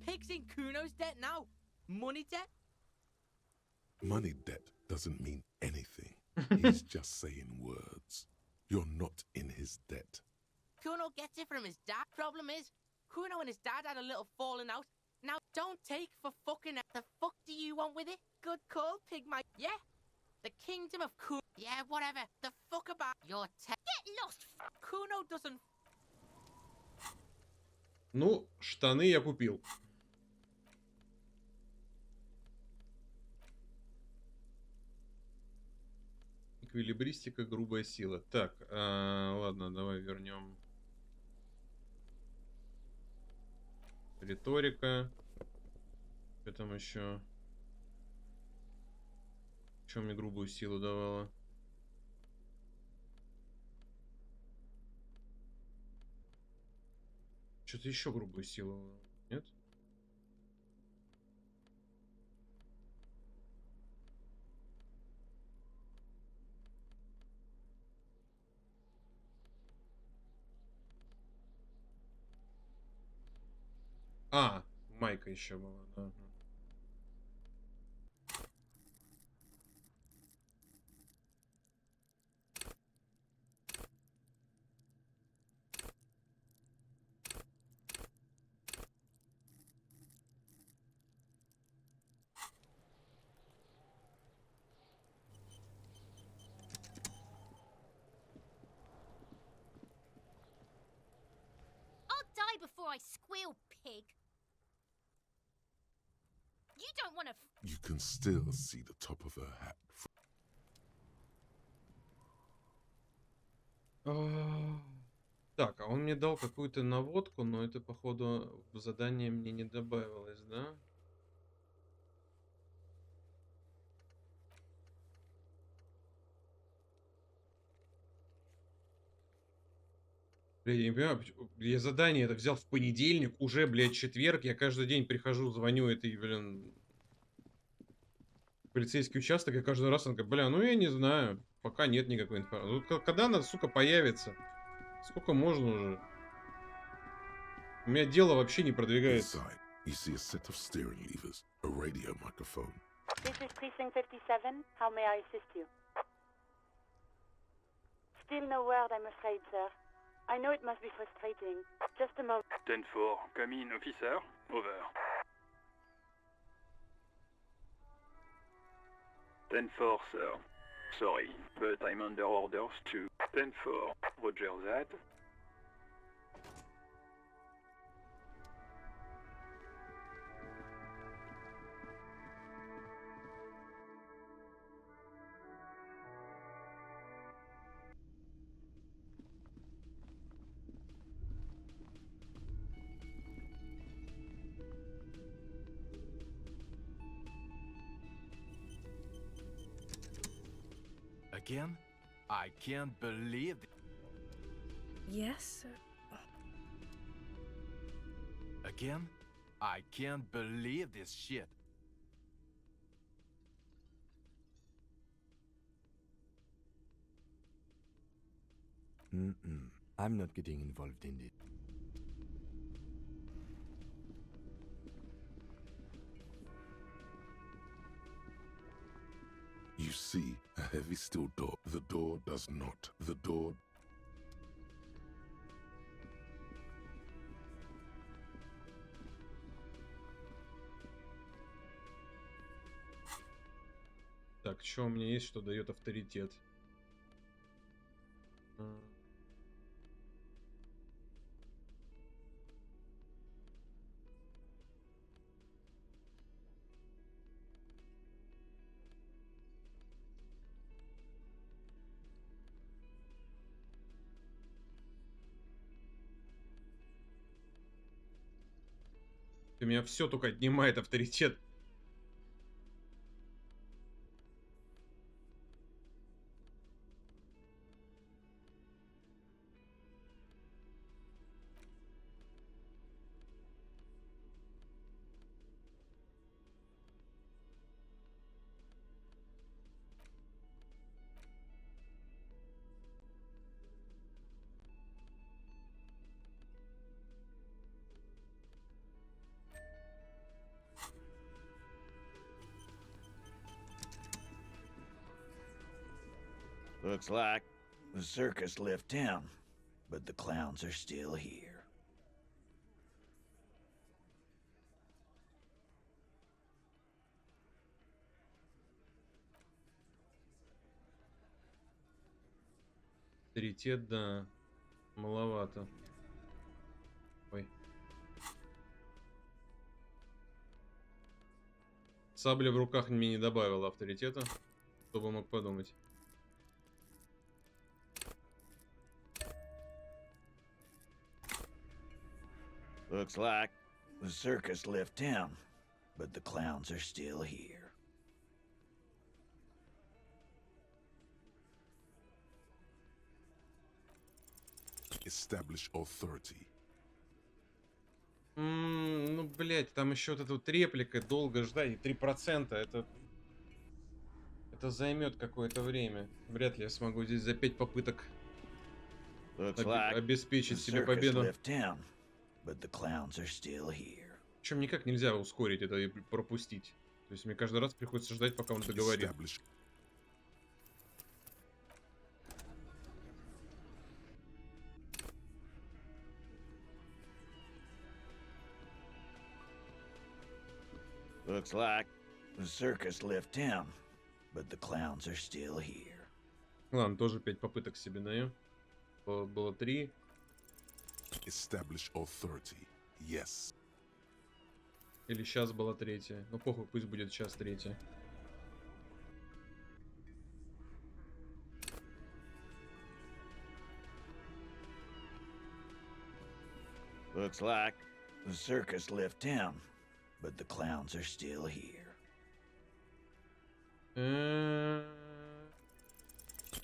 Pig's in Kuno's debt now. Money debt. Money debt doesn't mean anything. He's just saying words. You're not in his debt. Kuno gets it from his dad. Problem is, Kuno and his dad had a little falling out. Now, don't take for fucking... The fuck do you want with it? Good call, pig, my... Yeah? The kingdom of Kuno... Yeah, whatever. The fuck about your Get lost. Kuno doesn't... Ну, штаны я купил. Эквилибристика, грубая сила. Так, ладно, давай вернем. Риторика. Что там еще? Что мне грубую силу давала? Что-то еще грубую силу. Нет? А, майка еще была, да. die before I squeal, pig. You don't want to. You can still see the top of her hat. Так, а он мне дал какую-то наводку, но это, походу, в задание мне не добавилось, да? Бля, я не понимаю, я задание это взял в понедельник, уже, блядь, четверг, я каждый день прихожу, звоню этой, блин, полицейский участок, и каждый раз он говорит, бля, ну я не знаю, пока нет никакой информации. Ну, когда она, сука, появится? Сколько можно уже? У меня дело вообще не продвигается. Inside, you see a set of steering levers, a radio microphone. This is Precinct 57. How may I assist you? Still no word, I'm afraid, sir. I know it must be frustrating. Just a moment. 10-4, come in, officer. Over. 10-4, sir. Sorry, but I'm under orders to... 10-4, roger that. Again? I can't believe it. Yes, sir. Again? I can't believe this shit. I'm not getting involved in it. You see a heavy steel door. The door does not. The door. Так, что у меня есть, что дает авторитет? У меня все только отнимает авторитет. Looks like the circus left town, but the clowns are still here. Авторитет, да, маловато. Ой. Сабля в руках мне не добавила авторитета, кто бы мог подумать. Looks like the circus left town, but the clowns are still here. Establish authority. Ну, блять, там еще вот эта вот реплика, долго ждать, и 3%, это займет какое-то время. Вряд ли я смогу здесь за 5 попыток обеспечить себе победу. Причем никак нельзя ускорить это и пропустить. То есть мне каждый раз приходится ждать, пока он договорит. Looks like the circus left town, but the clowns are still here. Ладно, тоже 5 попыток себе даю. Было 3. Establish authority. Yes. Или сейчас была третья. Ну похуй, пусть будет сейчас третья. Looks like the circus left town, but the clowns are still here.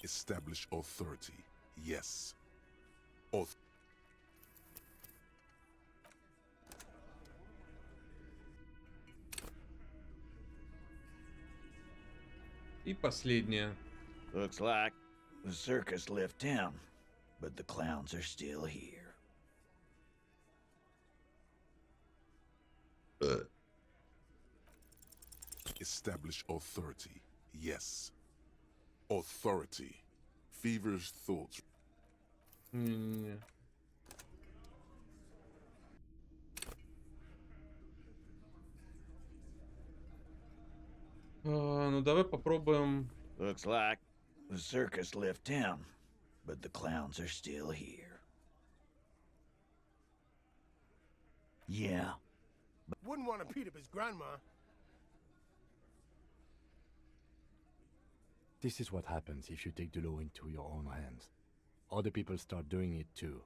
Establish authority. Yes. И последняя. Looks like the circus left town, but the clowns are still here. Establish authority. Yes. Authority. Feverish thoughts. Не-не-не. Ну давай попробуем. Looks like the circus left town, but the clowns are still here. Yeah. Wouldn't want to beat up his grandma. This is what happens if you take the law into your own hands. Other people start doing it too.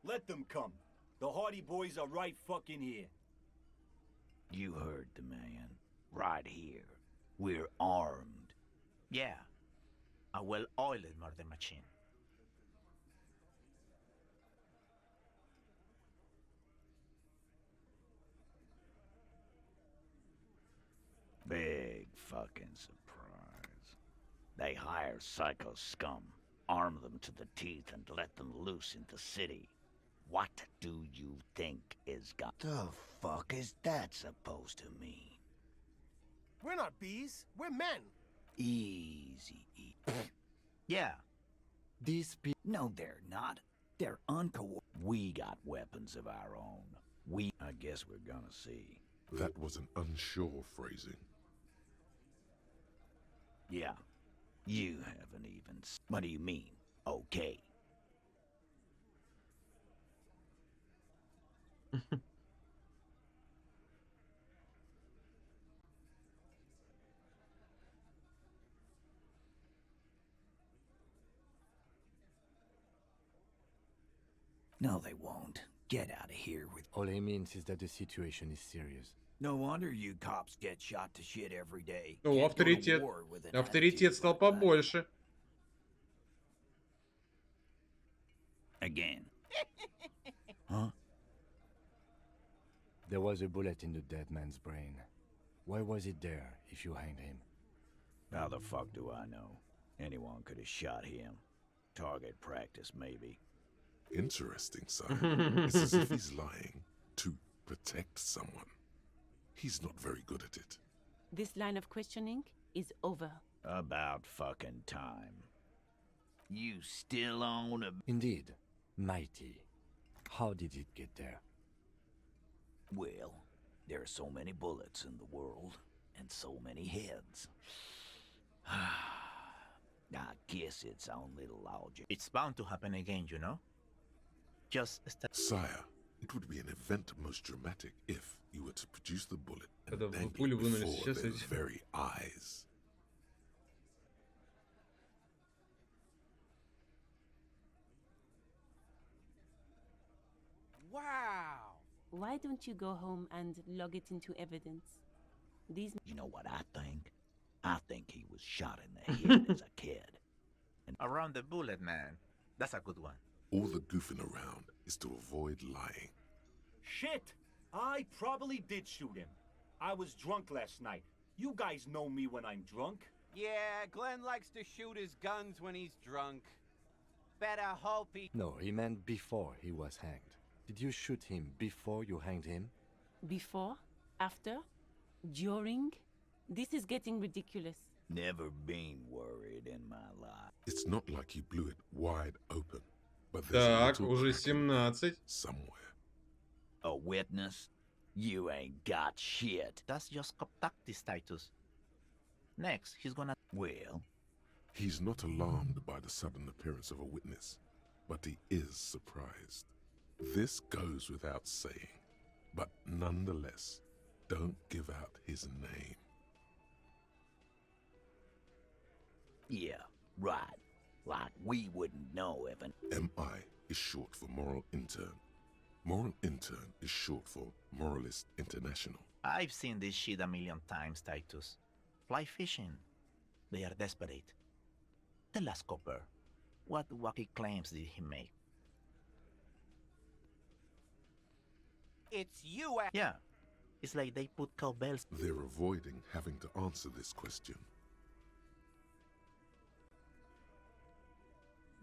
Let them come. The Hardy Boys are right fucking here. You heard the man. Right here. We're armed. Yeah. A well-oiled murder machine. Big fucking surprise. They hire psycho scum, arm them to the teeth, and let them loose in the city. What do you think is got? The fuck is that supposed to mean? We're not bees. We're men. Easy. Yeah. These people... No, they're not. They're uncoordinated. We got weapons of our own. I guess we're gonna see. That was an unsure phrasing. Yeah. You haven't even... What do you mean? Okay. No, they won't. Get out of here with... All he means is that the situation is serious. No wonder you cops get shot to shit every day. О, авторитет. Авторитет стал побольше. Again. Huh? There was a bullet in the dead man's brain. Why was it there if you hanged him? How the fuck do I know? Anyone could have shot him. Target practice, maybe. Interesting, son. It's as if he's lying to protect someone. He's not very good at it. This line of questioning is over. About fucking time. You still own a... Indeed. Mighty. How did it get there? Well, there are so many bullets in the world, and so many heads. I guess its own little logic. It's bound to happen again, you know? Just... Sire, it would be an event most dramatic if you were to produce the bullet and Когда bang пулю it вынули before сейчас their эти. very eyes. Wow! Why don't you go home and log it into evidence? These... You know what I think? I think he was shot in the head as a kid. And Around the bullet, man. That's a good one. All the goofing around is to avoid lying. Shit! I probably did shoot him. I was drunk last night. You guys know me when I'm drunk. Yeah, Glenn likes to shoot his guns when he's drunk. Better hope he... No, he meant before he was hanged. Did you shoot him before you hanged him? Before? After? During? This is getting ridiculous. never been worried in my life. It's not like he blew it wide open, but there's a Так, little уже crack in 17. it somewhere. A witness? You ain't got shit. That's just contactee status. Next, he's gonna... Well? He's not alarmed by the sudden appearance of a witness, but he is surprised. This goes without saying, but nonetheless, don't give out his name. Yeah, right. Like we wouldn't know if an MI is short for Moral Intern. Moral Intern is short for Moralist International. I've seen this shit a million times, Titus. Fly fishing. They are desperate. The last copper. What wacky claims did he make? It's you, Yeah. It's like they put cowbells. They're avoiding having to answer this question.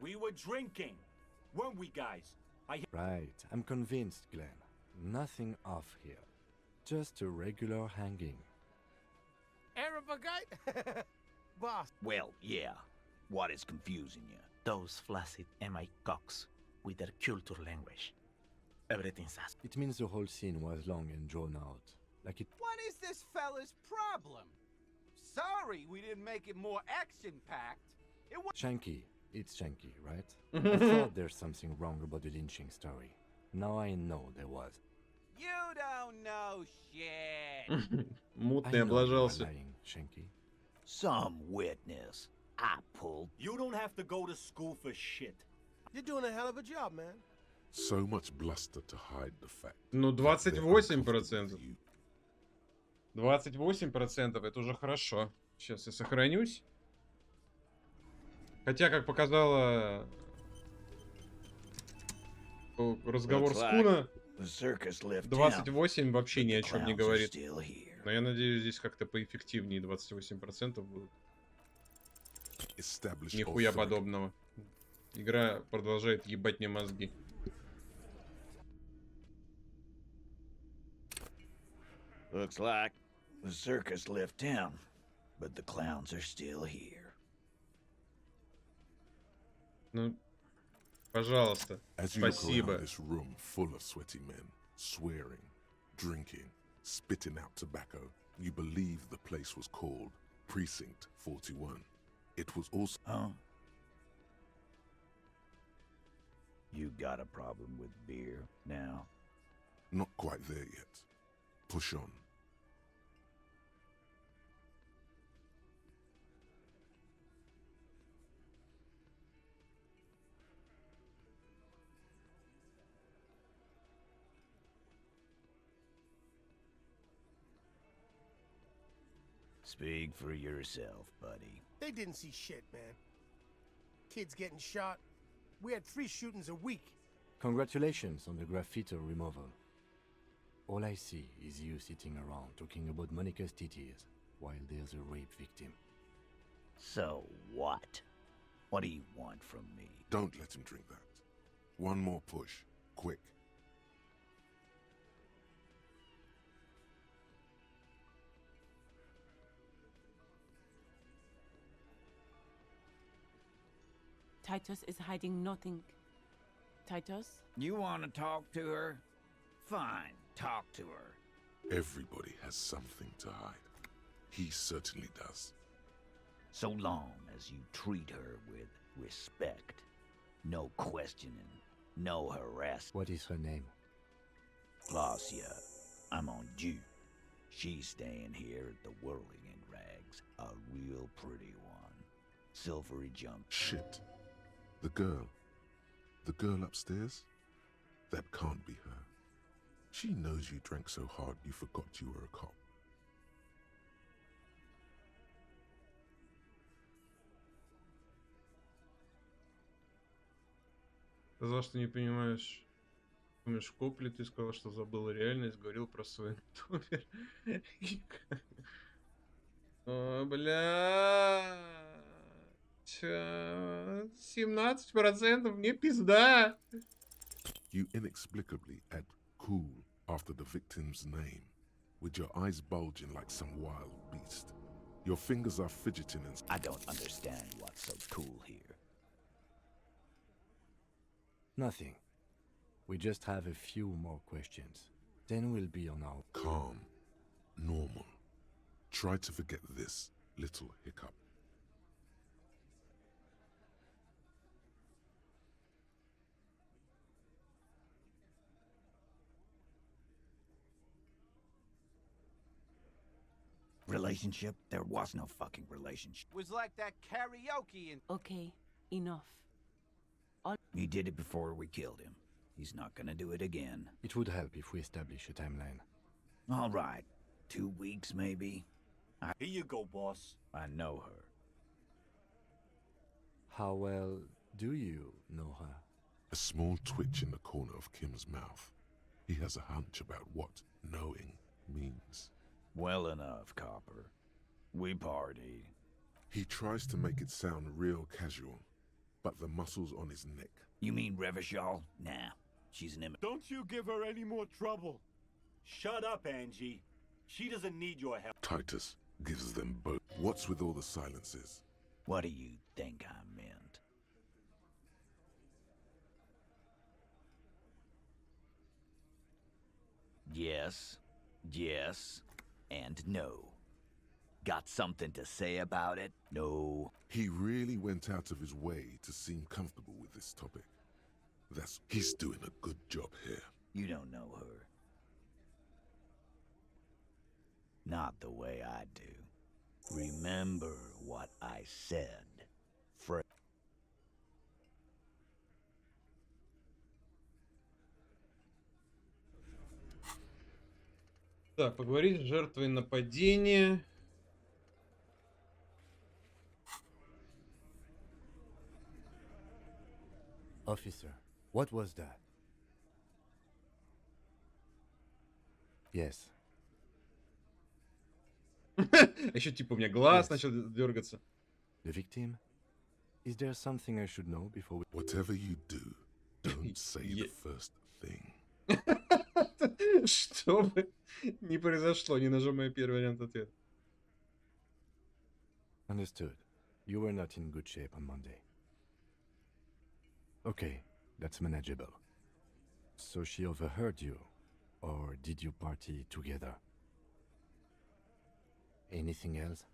We were drinking, weren't we, guys? Right, I'm convinced, Glenn. Nothing off here. Just a regular hanging. Arabagite? Boss. Well, yeah. What is confusing you? Those flaccid MI cocks with their culture language. Everything's ass. It means the whole scene was long and drawn out. Like it. What is this fella's problem? Sorry we didn't make it more action-packed. It was... Shanky. It's Shanky, right? I thought there's something wrong about the lynching story. Now I know there was. You don't know shit. Мутный облажался. Shanky. Some witness. I pulled. You don't have to go to school for shit. You're doing a hell of a job, man. So much bluster to hide the fact. Ну, 28%. 28% это уже хорошо. Сейчас я сохранюсь. Хотя, как показала разговор с Куна, 28 вообще ни о чем не говорит. Но я надеюсь, здесь как-то поэффективнее 28% будут. Нихуя подобного. Игра продолжает ебать мне мозги. Looks like the circus left town, but the clowns are still here. Ну, пожалуйста, спасибо. This room full of sweaty men, swearing, drinking, spitting out tobacco. You believe the place was called Precinct 41. It was also... Huh? You got a problem with beer now? Not quite there yet. Push on. Speak for yourself, buddy. They didn't see shit, man. Kids getting shot. We had 3 shootings a week. Congratulations on the graffiti removal. All I see is you sitting around talking about Monica's titties while there's a rape victim. So what? What do you want from me? Don't let him drink that. One more push. Quick. Titus is hiding nothing. Titus? You want to talk to her? Fine, talk to her. Everybody has something to hide. He certainly does. So long as you treat her with respect. No questioning, no harassment. What is her name? Glacia. I'm on due. She's staying here at the Whirling in Rags. A real pretty one. Silvery jump. Shit. The girl upstairs? That can't be her. She knows you drank so hard you forgot you were a cop. Сказал, что не понимаешь. Помнишь, Копли, ты сказал, что забыл реальность, говорил про свой номер. О, бля. 17% мне пизда. You inexplicably add cool after the victim's name, with your eyes bulging like some wild beast. Your fingers are fidgeting and... I don't understand what's so cool here. Nothing. We just have a few more questions. Then we'll be on our... Calm. Normal. Try to forget this little hiccup. Relationship? There was no fucking relationship. Was like that karaoke and Okay, enough. He did it before we killed him. He's not gonna do it again. It would help if we establish a timeline. All right. 2 weeks, maybe? Here you go, boss. I know her. How well do you know her? A small twitch in the corner of Kim's mouth. He has a hunch about what knowing means. Well enough, Copper. We party. He tries to make it sound real casual, but the muscles on his neck. You mean Revachol? Nah, she's an image. Don't you give her any more trouble. Shut up, Angie. She doesn't need your help. Titus gives them both. What's with all the silences? What do you think I meant? Yes, yes, and no. Got something to say about it? No. He really went out of his way to seem comfortable with this topic. He's doing a good job here. You don't know her. Not the way I do. Remember what I said. Так, поговорить с жертвой нападения. Officer, what was that? Yes. Еще типа у меня глаз начал дергаться. The victim? Is there something I should know before we... Whatever you do, don't say the first thing. Что бы не произошло, не нажимая первый вариант ответа. Understood. You were not in good shape on Monday. Okay, that's manageable. So she overheard you, or did you party together? Anything else?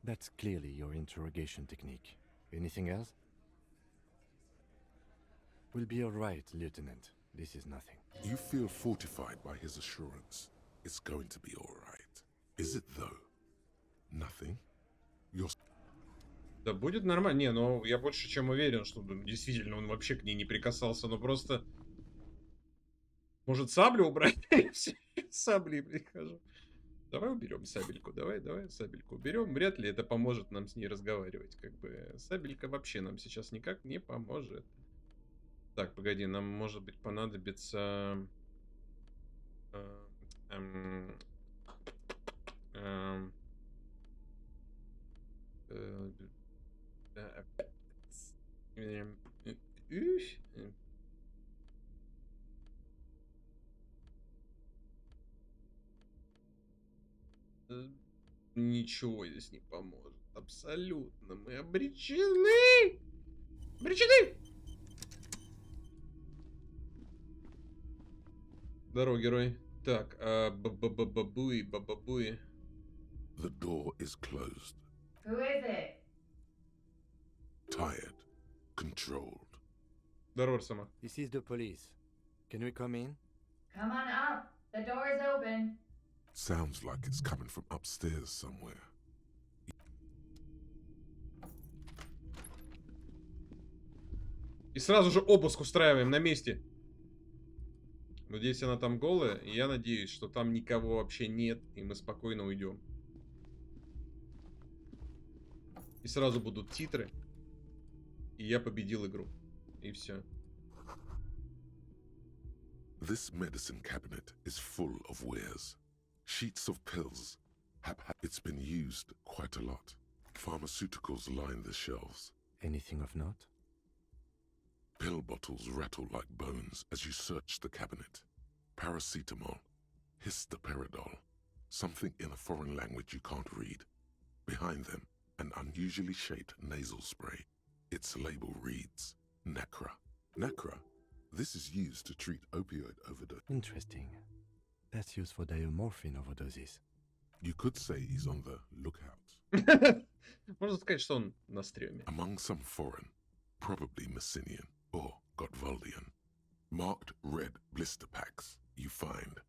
That's clearly your interrogation technique. Anything else? We'll be all right, Lieutenant. This is nothing. You feel fortified by his assurance. It's going to be all right. Is it though? Nothing? You're... Да будет нормально. Не, ну я больше чем уверен, что действительно он вообще к ней не прикасался. Но просто... Может саблю убрать? Сабли прихожу. Давай уберем сабельку. Давай сабельку уберем. Вряд ли это поможет нам с ней разговаривать. Как бы сабелька вообще нам сейчас никак не поможет. Так, погоди, нам может быть понадобится... Ничего здесь не поможет. Абсолютно. Мы обречены! Обречены! Здорово, герой. Так, бабабуи. The door is closed. Who is it? Tired. Controlled. Здорово, сама. This is the police. Can we come in? Come on up. The door is open. Sounds like it's coming from upstairs somewhere. И сразу же обыск устраиваем на месте. Надеюсь, она там голая. И я надеюсь, что там никого вообще нет. И мы спокойно уйдем. И сразу будут титры. И я победил игру. И все. This medicine cabinet is full of wares. Sheets of pills. It's been used quite a lot. Pharmaceuticals line the shelves. Anything of note? Pill bottles rattle like bones as you search the cabinet. Paracetamol, histoperidol, something in a foreign language you can't read. Behind them, an unusually shaped nasal spray. Its label reads Nacra. Nacra? This is used to treat opioid overdose. Interesting. That's used for diamorphine overdoses. You could say he's on the lookout. Можно сказать, что он на стреме. Among some foreign, probably Messinian or Gotvaldian, marked red blister packs you find.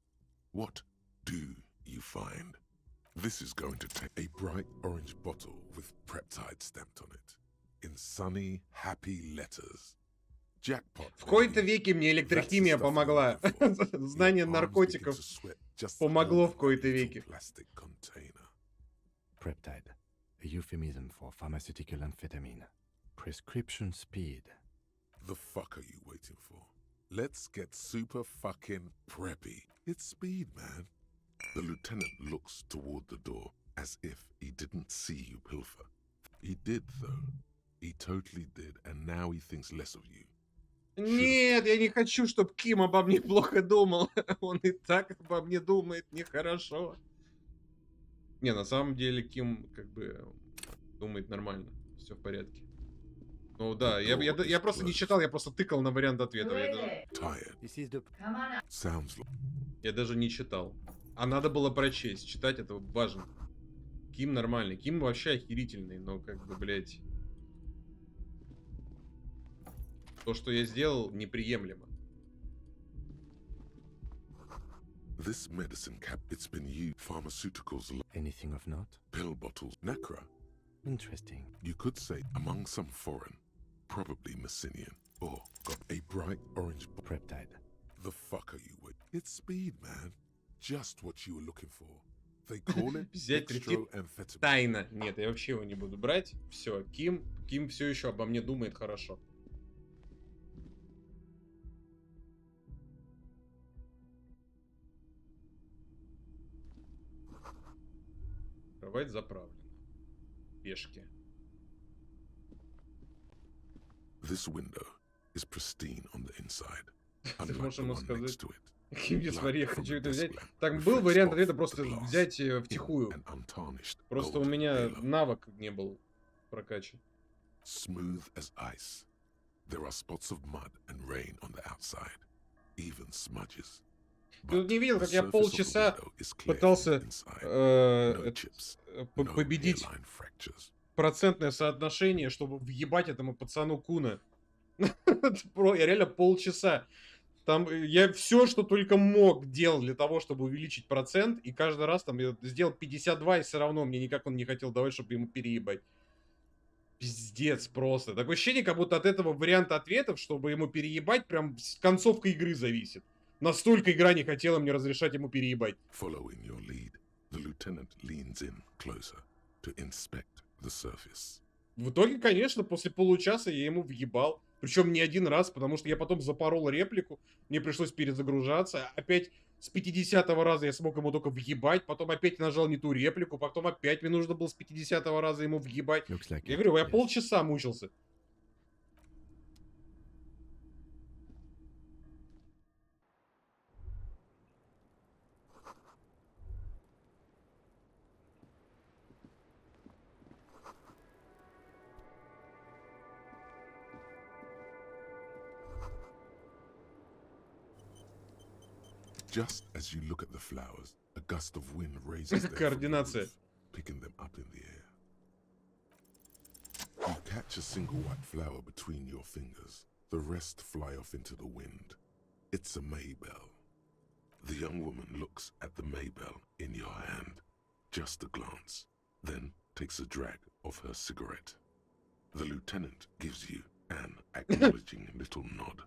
What do find. This is going to take a bright orange bottle with Preptide stamped on it. In sunny, happy letters. Jackpot. В кои-то веки мне электрохимия помогла. Знание наркотиков помогло в кои-то веки. Preptide, a euphemism for pharmaceutical amphetamine. Prescription speed. The fuck are you waiting for? Let's get super fucking preppy. It's speed, man. The lieutenant looks toward the door as if he didn't see you pilfer. He did, though. He totally did, and now he thinks less of you. Нет, я не хочу, чтобы Ким обо мне плохо думал. Он и так обо мне думает нехорошо. Не, на самом деле Ким как бы думает нормально. Все в порядке. Ну да, я просто не читал, я просто тыкал на вариант ответа. Я даже не читал. А надо было прочесть. Читать это важно. Ким нормальный. Ким вообще охерительный, но как бы, блядь... То, что я сделал, неприемлемо. This medicine cap, it's been used. Pharmaceuticals. Anything of note? Pill bottles. Necra. Interesting. You could say among some foreign, probably Messinian, or got a bright orange. Preptide. The fuck are you with? It's speed, man. Just what you were looking for. They call it extroamphetamine. Тайна. Нет, я вообще его не буду брать. Все, Ким все еще обо мне думает хорошо. Кровать заправлена. Пешки. This window is pristine on the inside. Ты можешь ему сказать, Ким, не смотри, я хочу это взять. Так, был вариант ответа просто взять втихую. Просто у меня навык не был прокачан. Smooth as ice. There are spots of mud and rain on the outside. Even smudges. Ты тут не видел, как я полчаса пытался победить процентное соотношение, чтобы въебать этому пацану Куна. Я реально полчаса. Там я все, что только мог, делал для того, чтобы увеличить процент. И каждый раз там я сделал 52, и все равно мне никак он не хотел давать, чтобы ему переебать. Пиздец просто. Такое ощущение, как будто от этого варианта ответов, чтобы ему переебать, прям концовка игры зависит. Настолько игра не хотела мне разрешать ему переебать. Following your lead, the lieutenant leans in closer to inspect the surface. В итоге, конечно, после получаса я ему въебал. Причем не один раз, потому что я потом запорол реплику, мне пришлось перезагружаться. Опять с 50-го раза я смог ему только въебать, потом опять нажал не ту реплику, потом опять мне нужно было с 50-го раза ему въебать. Я говорю, я полчаса мучился. Just as you look at the flowers, a gust of wind raises them from the roof, picking them up in the air. You catch a single white flower between your fingers. The rest fly off into the wind. It's a Maybell. The young woman looks at the Maybell in your hand. Just a glance, then takes a drag of her cigarette. The lieutenant gives you an acknowledging little nod.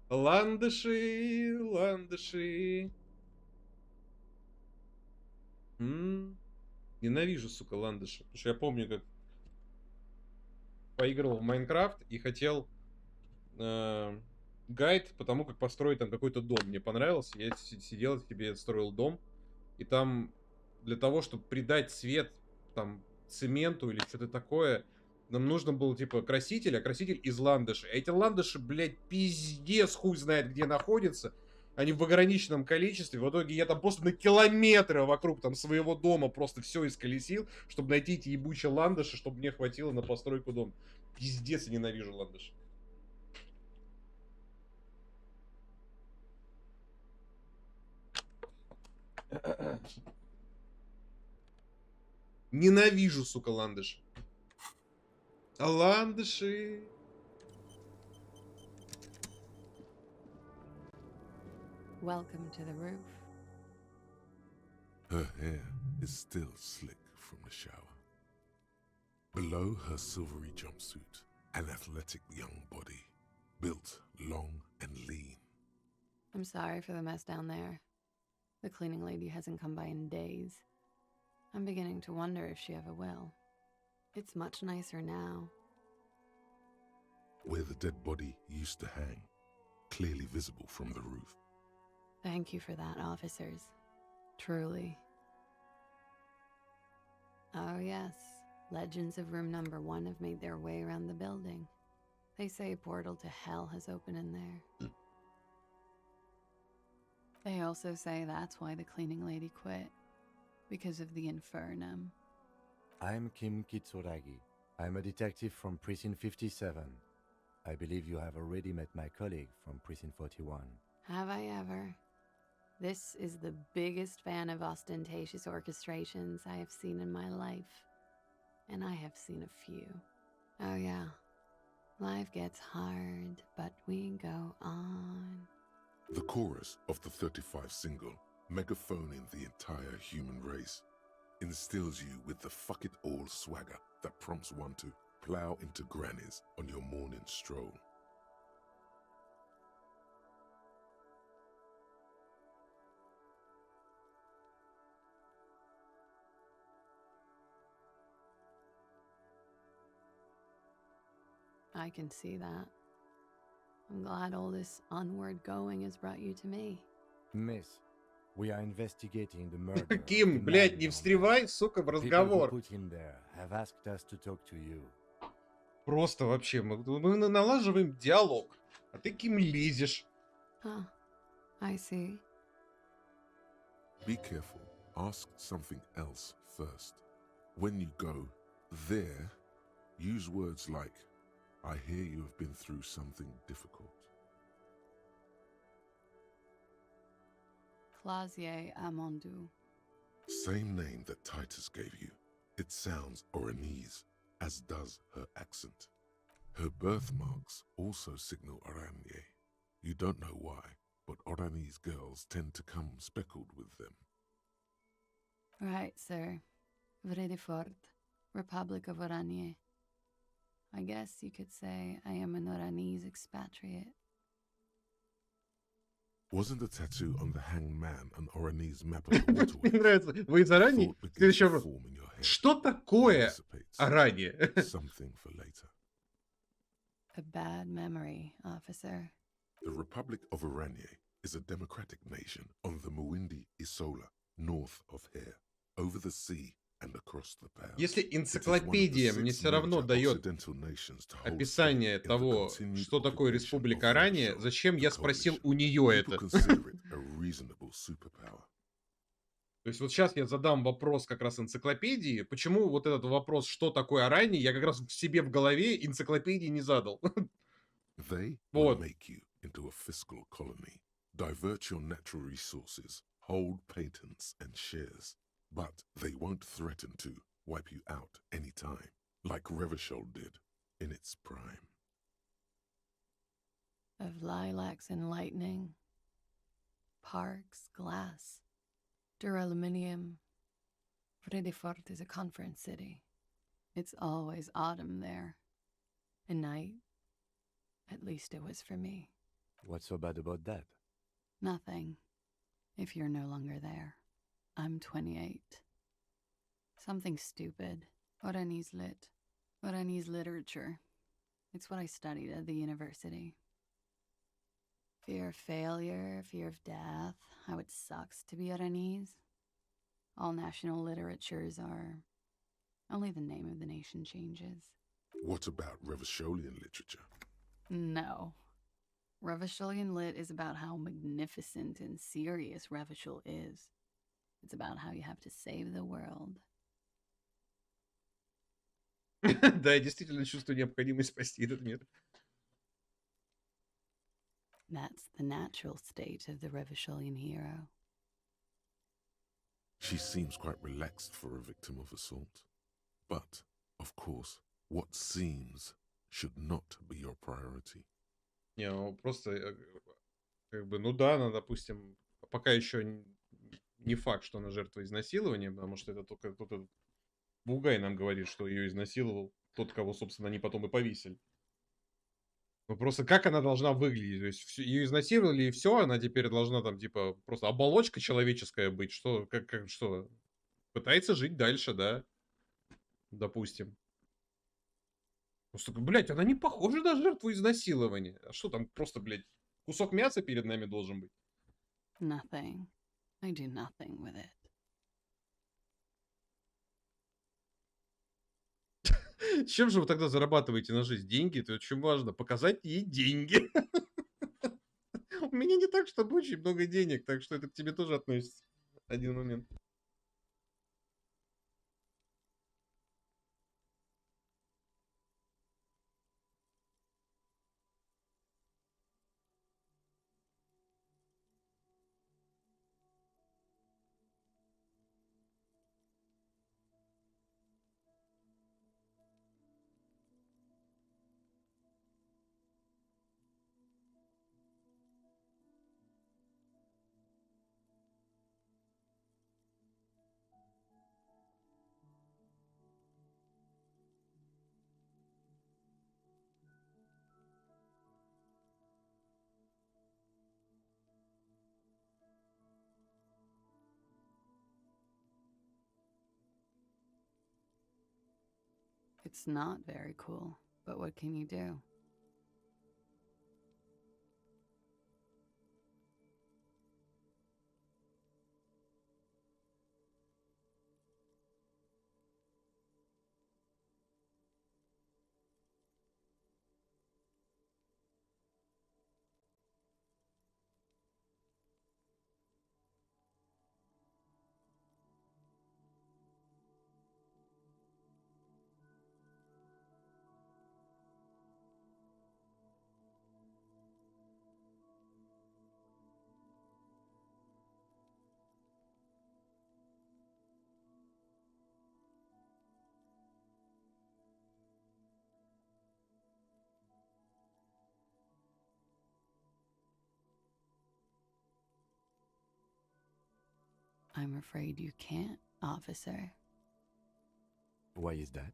Ландыши, ландыши. Ненавижу, сука, ландыши. Потому что я помню, как поигрывал в Майнкрафт и хотел гайд по тому, как построить там какой-то дом. Мне понравился. Я сидел себе, строил дом. И там для того, чтобы придать цвет там цементу или что-то такое, нам нужно было, типа, краситель, а краситель из ландышей. А эти ландыши, блядь, пиздец, хуй знает, где находятся. Они в ограниченном количестве. В итоге я там просто на километры вокруг там своего дома просто все исколесил, чтобы найти эти ебучие ландыши, чтобы мне хватило на постройку дома. Пиздец, я ненавижу ландыши. Ненавижу, сука, ландыши. Ландыши. Welcome to the roof. Her hair is still slick from the shower. Below her silvery jumpsuit, an athletic young body, built long and lean. I'm sorry for the mess down there. The cleaning lady hasn't come by in days. I'm beginning to wonder if she ever will. It's much nicer now. Where the dead body used to hang, clearly visible from the roof. Thank you for that, officers. Truly. Oh yes, legends of room number 1 have made their way around the building. They say a portal to hell has opened in there. They also say that's why the cleaning lady quit. Because of the infernum. I'm Kim Kitsuragi. I'm a detective from Precinct 57. I believe you have already met my colleague from Precinct 41. Have I ever? This is the biggest fan of ostentatious orchestrations I have seen in my life. And I have seen a few. Oh yeah. Life gets hard, but we go on. The chorus of the 35 single, megaphoning the entire human race, instills you with the fuck it all swagger that prompts one to plow into grannies on your morning stroll. I can see that. I'm glad all this onward going has brought you to me. Miss, we are investigating the murder of the Ким, man блядь, не down встревай, сука, в there. People who разговор. put him there have asked us to talk to you. Просто вообще, мы налаживаем диалог, а ты, Ким, лезешь. Huh. I see. Be careful. Ask something else first. When you go there, use words like, I hear you have been through something difficult. Clasier Amondu. Same name that Titus gave you. It sounds Oranese, as does her accent. Her birthmarks also signal Oranje. You don't know why, but Oranese girls tend to come speckled with them. Right, sir. Vredefort, Republic of Oranje. I guess you could say I am an Oranese expatriate. Wasn't the tattoo on the hanged man an Oranese map of the waterway? Мне нравится. Вы заранее? Следующий вопрос. Что такое Орanje? Something for later. A bad memory, officer. The Republic of Oranje is a democratic nation on the Muindi Isola, north of here, over the sea and across the Pale. Если энциклопедия мне все равно дает описание того, что такое Республика Орanje, зачем я спросил у нее это? То есть вот сейчас я задам вопрос как раз энциклопедии. Почему вот этот вопрос, что такое Орanje, я как раз себе в голове энциклопедии не задал. They will make you into a fiscal colony, divert your natural resources, hold patents and shares, but they won't threaten to wipe you out anytime, like Revachol did in its prime. Of lilacs and lightning, parks, glass, duraluminum. Vredefort is a conference city. It's always autumn there. And night. At least it was for me. What's so bad about that? Nothing. If you're no longer there. I'm 28. Something stupid. Oranese lit. Oranese literature. It's what I studied at the university. Fear of failure, fear of death, how it sucks to be Oranese. All national literatures are... Only the name of the nation changes. What about Revacholian literature? No. Revacholian lit is about how magnificent and serious Revachol is. It's about how you have to save the world. Да, я действительно чувствую необходимость спасти этот мир. That's the natural state of the Revacholian hero. She seems quite relaxed for a victim of assault. But, of course, what seems should not be your priority. Не, ну просто Как бы, ну да, она, допустим, пока еще не факт, что она жертва изнасилования, потому что это только тут этот Бугай нам говорит, что ее изнасиловал тот, кого, собственно, они потом и повесили. Ну просто как она должна выглядеть? То есть ее изнасиловали и все, она теперь должна там типа просто оболочка человеческая быть, что как что пытается жить дальше, да, допустим. Просто, блядь, она не похожа на жертву изнасилования. А что там просто, блядь, кусок мяса перед нами должен быть? Nothing. I do nothing with it. Чем же вы тогда зарабатываете на жизнь? Деньги? Это очень важно. Показать ей деньги. У меня не так, чтобы очень много денег, так что это к тебе тоже относится. Один момент. It's not very cool, but what can you do? I'm afraid you can't, officer. Why is that?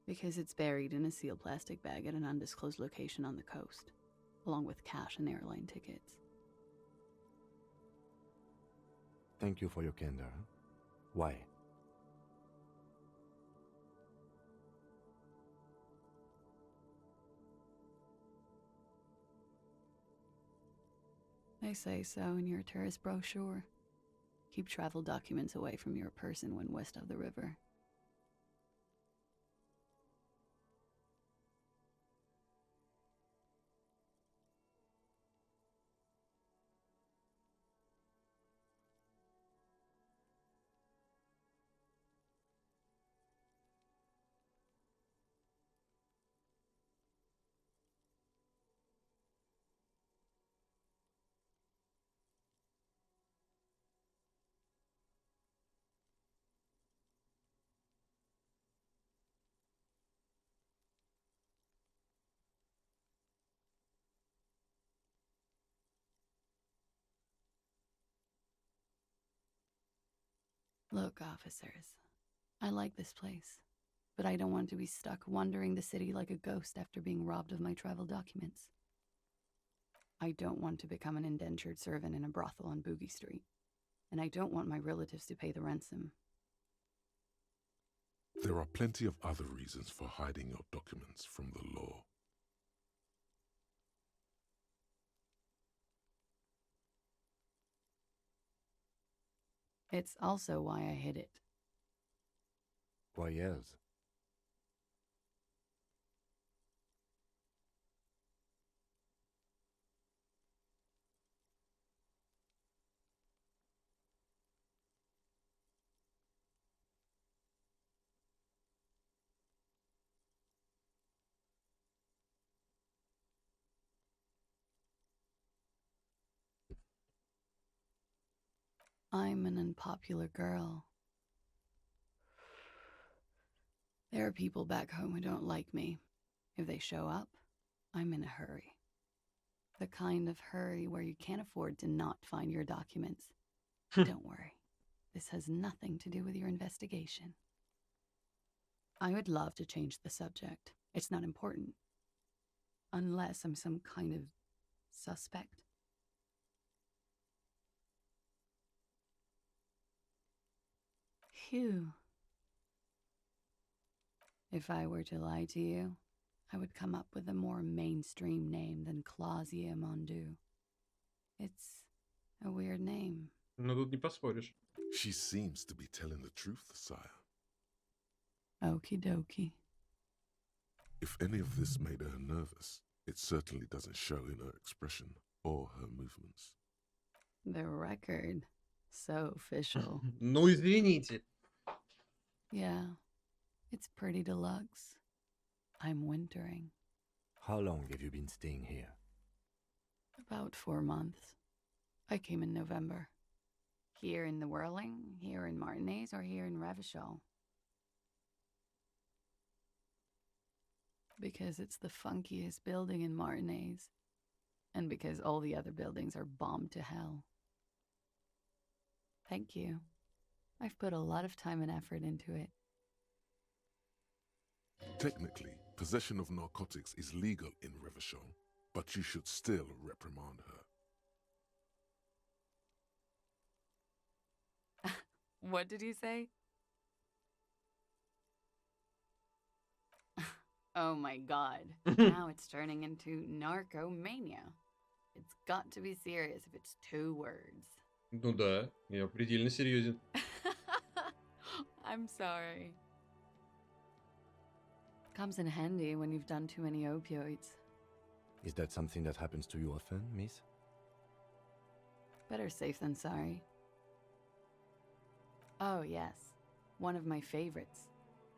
Because it's buried in a sealed plastic bag at an undisclosed location on the coast, along with cash and airline tickets. Thank you for your candor. Why? They say so in your tourist brochure. Keep travel documents away from your person when west of the river. Look, officers, I like this place, but I don't want to be stuck wandering the city like a ghost after being robbed of my travel documents. I don't want to become an indentured servant in a brothel on Boogie Street, and I don't want my relatives to pay the ransom. There are plenty of other reasons for hiding your documents from the law. It's also why I hid it. Why else? I'm an unpopular girl. There are people back home who don't like me. If they show up, I'm in a hurry. The kind of hurry where you can't afford to not find your documents. Don't worry. This has nothing to do with your investigation. I would love to change the subject. It's not important. Unless I'm some kind of suspect. Phew. If I were to lie to you, I would come up with a more mainstream name than Clausia Mondu. It's a weird name. Ну тут не поспоришь. She seems to be telling the truth, sire. Okie dokie. If any of this made her nervous, it certainly doesn't show in her expression or her movements. The record. So official. Ну извините. Yeah, it's pretty deluxe. I'm wintering. How long have you been staying here? About 4 months. I came in November. Here in the Whirling, here in Martinez, or here in Revachol. Because it's the funkiest building in Martinez. And because all the other buildings are bombed to hell. Thank you. I've put a lot of time and effort into it. Technically, possession of narcotics is legal in Revachol, but you should still reprimand her. What did you say? Oh my god. Now it's turning into narcomania. It's got to be serious if it's 2 words. Ну да, я предельно серьезен. I'm sorry. Comes in handy when you've done too many opioids. Is that something that happens to you often, miss? Better safe than sorry. Oh, yes. One of my favorites.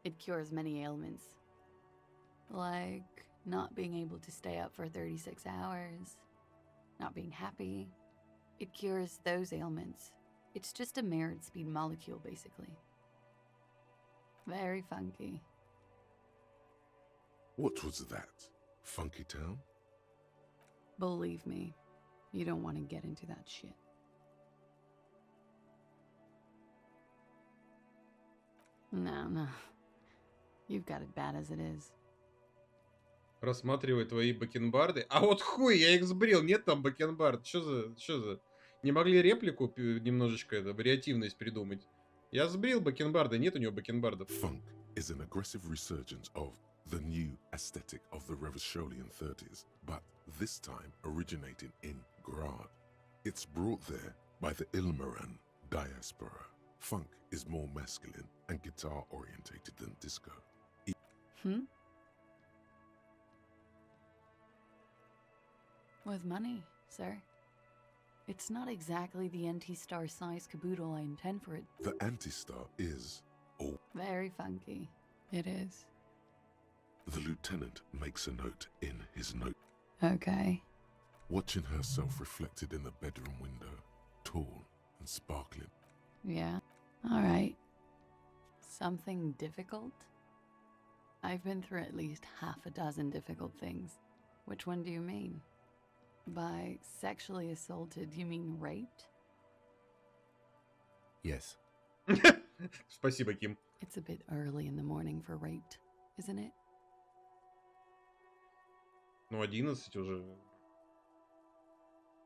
It cures many ailments. Like not being able to stay up for 36 hours, not being happy. It cures those ailments. It's just a mirrored speed molecule, basically. Very funky. What was that? Funky Town? Believe me, you don't want to get into that shit. No. You've got it bad as it is. Рассматривай твои бакенбарды. А вот хуй, я их сбрил, нет там бакенбард. Что за... Не могли реплику немножечко, вариативность придумать? Я сбрил бакенбарды, нет у него бакенбардов. Funk is an aggressive resurgence of the new aesthetic of the Revacholian 30s, but this time originating in Grad. It's brought there by the Ilmaran diaspora. Funk is more masculine and guitar-orientated than disco. With money, sir. It's not exactly the anti-star size caboodle I intend for it. The anti-star is... Oh. Very funky. It is. The lieutenant makes a note in his note. Okay. Watching herself reflected in the bedroom window, tall and sparkling. Yeah. All right. Something difficult? I've been through at least half a dozen difficult things. Which one do you mean? By sexually assaulted, you mean raped? Yes. Спасибо, Ким. It's a bit early in the morning for raped, isn't it? Ну, 11 уже.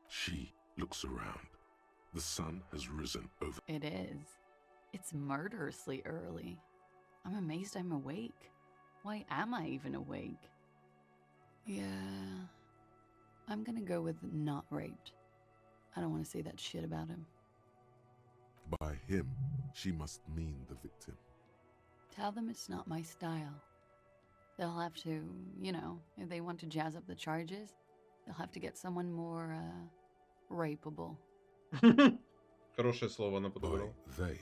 She looks around. The sun has risen over... It is. It's murderously early. I'm amazed I'm awake. Why am I even awake? Yeah... I'm gonna go with not raped. I don't want to say that shit about him. By him, she must mean the victim. Tell them it's not my style. They'll have to, you know, if they want to jazz up the charges, they'll have to get someone more, rapeable. Хорошее слово она подобрала. By they,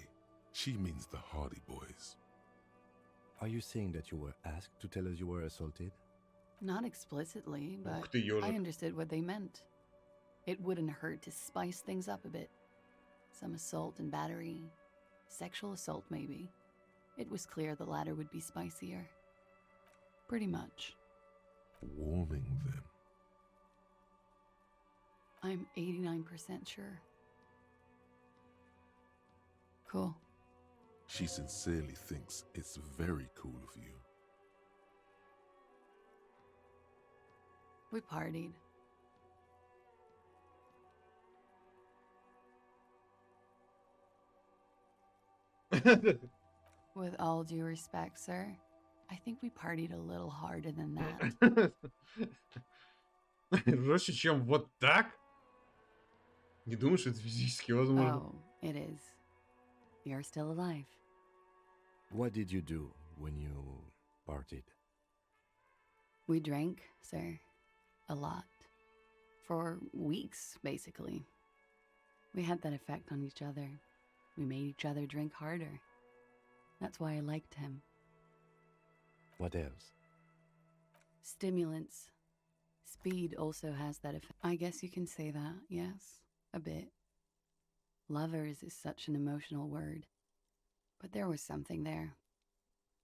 she means the Hardy Boys. Are you saying that you were asked to tell us you were assaulted? Not explicitly, but Ух ты, ёжик. I understood what they meant. It wouldn't hurt to spice things up a bit. Some assault and battery. Sexual assault, maybe. It was clear the latter would be spicier. Pretty much. warming them. I'm 89% sure. Cool. She sincerely thinks it's very cool of you. We partied. With all due respect, sir, I think we partied a little harder than that. Жестче, чем вот так? Не думаю, что это физически возможно. Oh, it is. You're still alive. What did you do when you partied? We drank, sir. A lot. For weeks, basically. We had that effect on each other. We made each other drink harder. That's why I liked him. What else? Stimulants. Speed also has that effect. I guess you can say that, yes. A bit. Lovers is such an emotional word. But there was something there.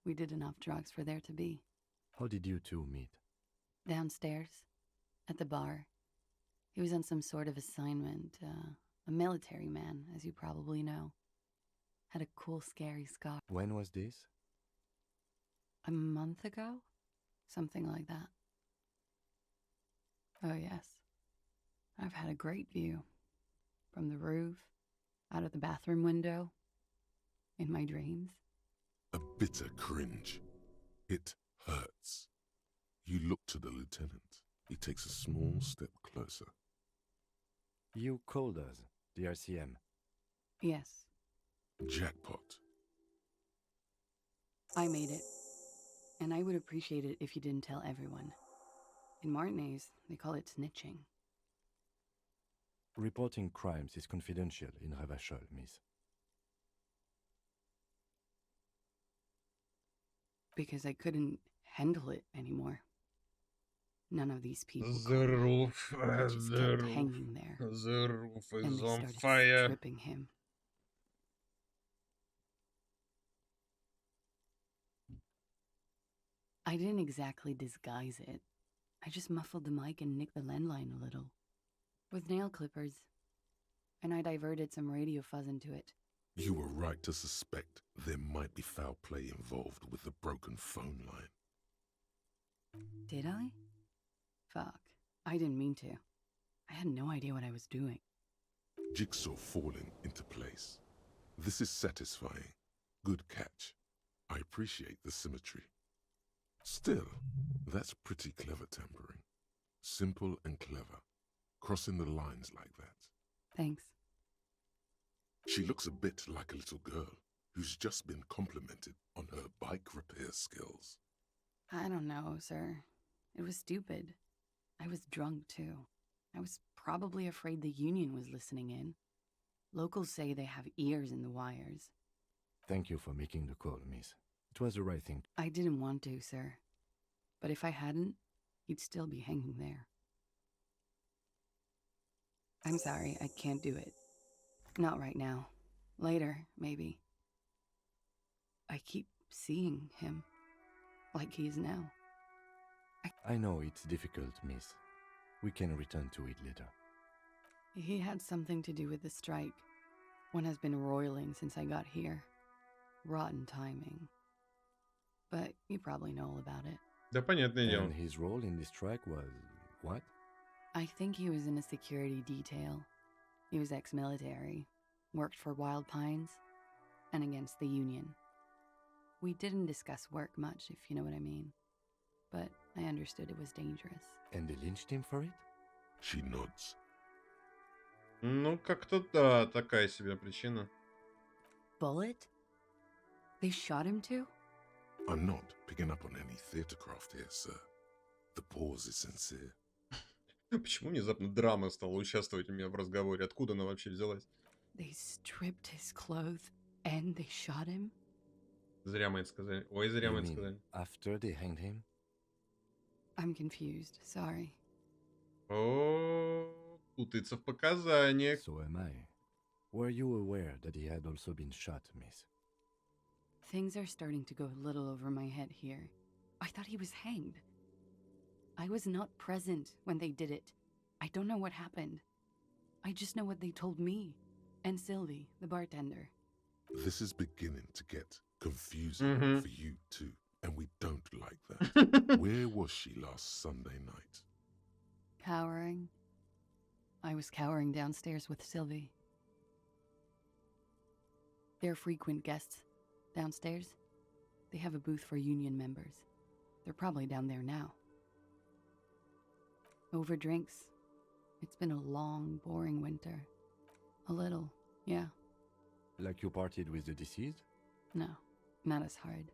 We did enough drugs for there to be. How did you two meet? Downstairs. At the bar. He was on some sort of assignment. A military man, as you probably know. Had a cool, scary scar. When was this? A month ago? Something like that. Oh, yes. I've had a great view. From the roof, out of the bathroom window, in my dreams. A bitter cringe. It hurts. You look to the lieutenant. He takes a small step closer. You called us, the RCM. Yes. Jackpot. I made it. And I would appreciate it if you didn't tell everyone. In Martinez, they call it snitching. Reporting crimes is confidential in Revachol, miss. Because I couldn't handle it anymore. None of these people. The roof, just the kept roof, hanging there. the roof And is they on started fire. stripping him. I didn't exactly disguise it. I just muffled the mic and nicked the landline a little. With nail clippers. And I diverted some radio fuzz into it. You were right to suspect there might be foul play involved with the broken phone line. Did I? Fuck. I didn't mean to. I had no idea what I was doing. Jigsaw falling into place. This is satisfying. Good catch. I appreciate the symmetry. Still, that's pretty clever tampering. Simple and clever. Crossing the lines like that. Thanks. She looks a bit like a little girl who's just been complimented on her bike repair skills. I don't know, sir. It was stupid. I was drunk, too. I was probably afraid the union was listening in. Locals say they have ears in the wires. Thank you for making the call, miss. It was the right thing. I didn't want to, sir. But if I hadn't, he'd still be hanging there. I'm sorry, I can't do it. Not right now. Later, maybe. I keep seeing him. Like he is now. I know it's difficult, miss. We can return to it later. He had something to do with the strike. One has been roiling since I got here. Rotten timing. But you probably know all about it. Да, понятное дело. And his role in the strike was what? I think he was in a security detail. He was ex-military, worked for Wild Pines, and against the Union. We didn't discuss work much, if you know what I mean. But I understood it was dangerous. And they lynched him for it? She nods. Ну, как-то да, такая себе причина. Bullet? They shot him too? I'm not picking up on any theatre craft here, sir. The pause is sincere. Почему внезапно драма стала участвовать у меня в разговоре? Откуда она вообще взялась? They stripped his clothes and they shot him? Зря мы это сказали. Ой, зря You мы это mean сказали. after they hanged him? I'm confused, sorry. О, путается в показаниях. So am I. Were you aware that he had also been shot, miss? Things are starting to go a little over my head here. I thought he was hanged. I was not present when they did it. I don't know what happened. I just know what they told me. And Sylvie, the bartender. This is beginning to get confusing for you too, and we don't like that. Where was she last Sunday night? Cowering. I was cowering downstairs with Sylvie. They're frequent guests downstairs. They have a booth for union members. They're probably down there now. Over drinks. It's been a long, boring winter. A little, yeah. Like you partied with the deceased? No, not as hard.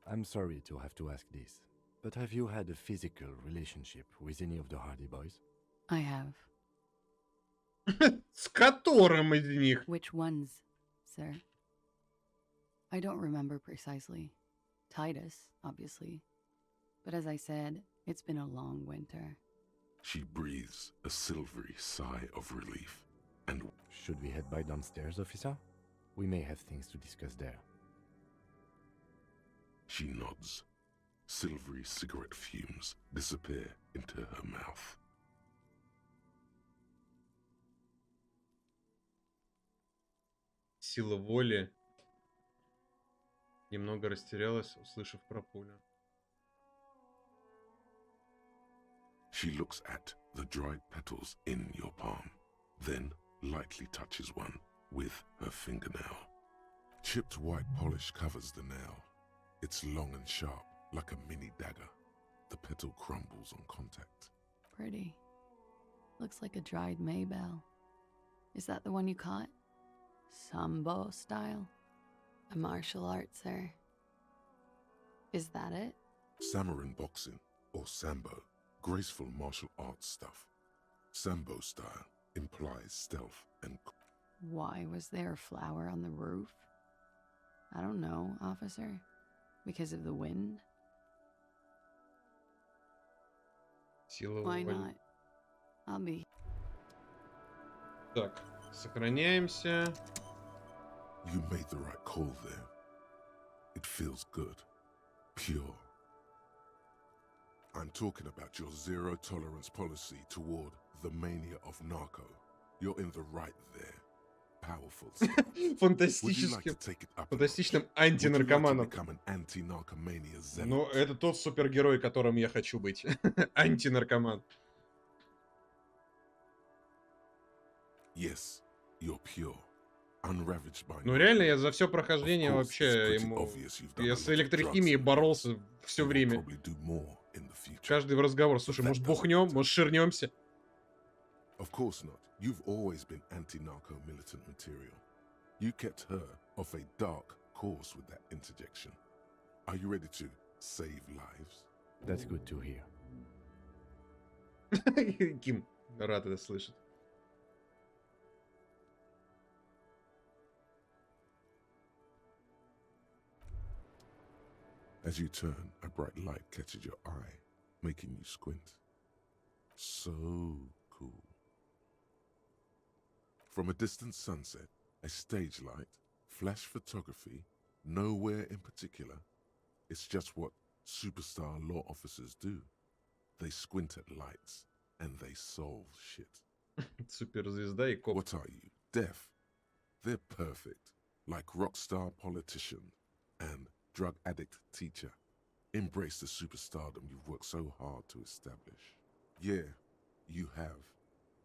I'm sorry to have to ask this, but have you had a physical relationship with any of the Hardy Boys? I have. С которым из них? Which ones, sir? I don't remember precisely. Titus, obviously. But as I said, it's been a long winter. She breathes a silvery sigh of relief. And should we head by downstairs, officer? We may have things to discuss there. She nods. Silvery cigarette fumes disappear into her mouth. Сила воли немного растерялась, услышав про пулю. She looks at the dried petals in your palm, then lightly touches one with her fingernail. Chipped white polish covers the nail. It's long and sharp, like a mini dagger. The petal crumbles on contact. Pretty. Looks like a dried maybell. Is that the one you caught? Sambo style? A martial art, sir. Is that it? Samurai boxing, or sambo, graceful martial arts stuff. Sambo style implies stealth and... Why was there a flower on the roof? I don't know, officer. Because of the wind? Сила Why воли. not? I'll be... Так, сохраняемся. You made the right call there. It feels good. Pure. I'm talking about your zero tolerance policy toward the mania of narco. You're in the right there. Powerful stuff. Фантастичным антинаркоманом. Ну, это тот супергерой, которым я хочу быть. Антинаркоман. Yes, you're pure. Unravaged by... Ну реально, я за все прохождение вообще ему... Я с электрохимией боролся все время. Каждый разговор. Слушай, может бухнем, может ширнемся? Of course not. You've always been anti-narco militant material. You kept her off a dark course with that interjection. Are you ready to save lives? That's good to hear. Ким рад это слышать. As you turn, a bright light catches your eye, making you squint. So cool. From a distant sunset, a stage light, flash photography, nowhere in particular. It's just what superstar law officers do. They squint at lights and they solve shit. Суперзвезда и коп. What are you, deaf? They're perfect, like rock star politician and drug addict teacher. Embrace the superstardom you've worked so hard to establish. Yeah, you have.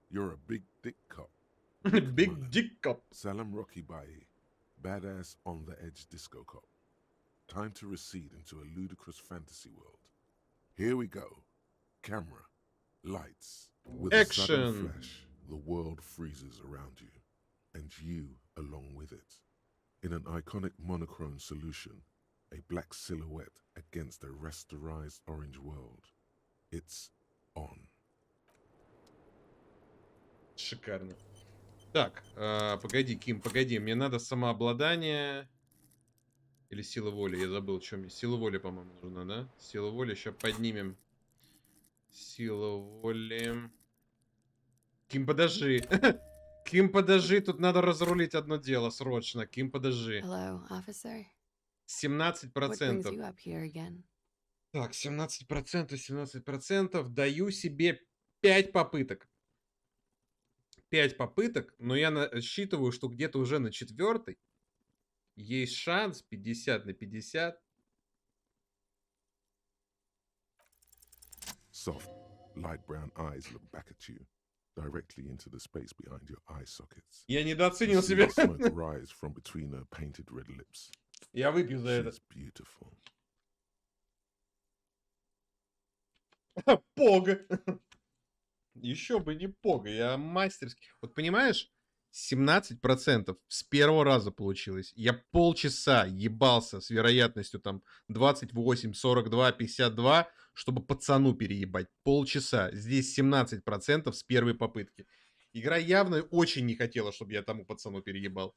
You're a big dick cop. Big dick cop. Salam Rocky Baye, badass on the edge disco cop. Time to recede into a ludicrous fantasy world. Here we go. Camera, lights. With Action. a sudden flash, the world freezes around you, and you along with it. In an iconic monochrome solution, a black silhouette against a rasterized orange world. It's on. Шикарно. Так, погоди, Ким, погоди. Мне надо самообладание. Или сила воли, я забыл, что мне. Сила воли, по-моему, нужна, да? Сила воли, сейчас поднимем. Сила воли. Ким, подожди. Ким, подожди, тут надо разрулить одно дело срочно. Ким, подожди. Hello, officer. 17%. What brings you up here again? Так, 17%, 17%. Даю себе 5 попыток. 5 попыток, но я рассчитываю, что где-то уже на 4-й есть шанс 50 на 50. Soft, light brown eyes look back at you, directly into the space behind your eye sockets. Я недооценил You see себя. the smoke rise from between her painted red lips. Я выпью за это. She's beautiful. Пога. Еще бы не пога, я мастерский. Вот понимаешь, 17% с первого раза получилось. Я полчаса ебался с вероятностью там 28, 42, 52, чтобы пацану переебать. Полчаса. Здесь 17% с первой попытки. Игра явно очень не хотела, чтобы я тому пацану переебал.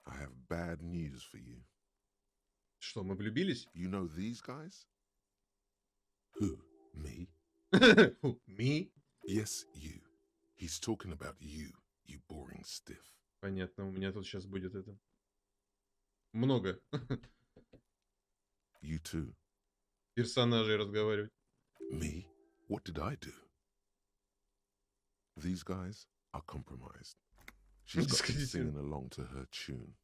I have bad news for you. Что, мы влюбились? You know these guys? Who? Me? Who? Me? Yes, you. He's talking about you, you boring stiff. Понятно, у меня тут сейчас будет это. Много. You too. Персонажей разговаривать. Me? What did I do? These guys are compromised. She's got them singing along to her tune.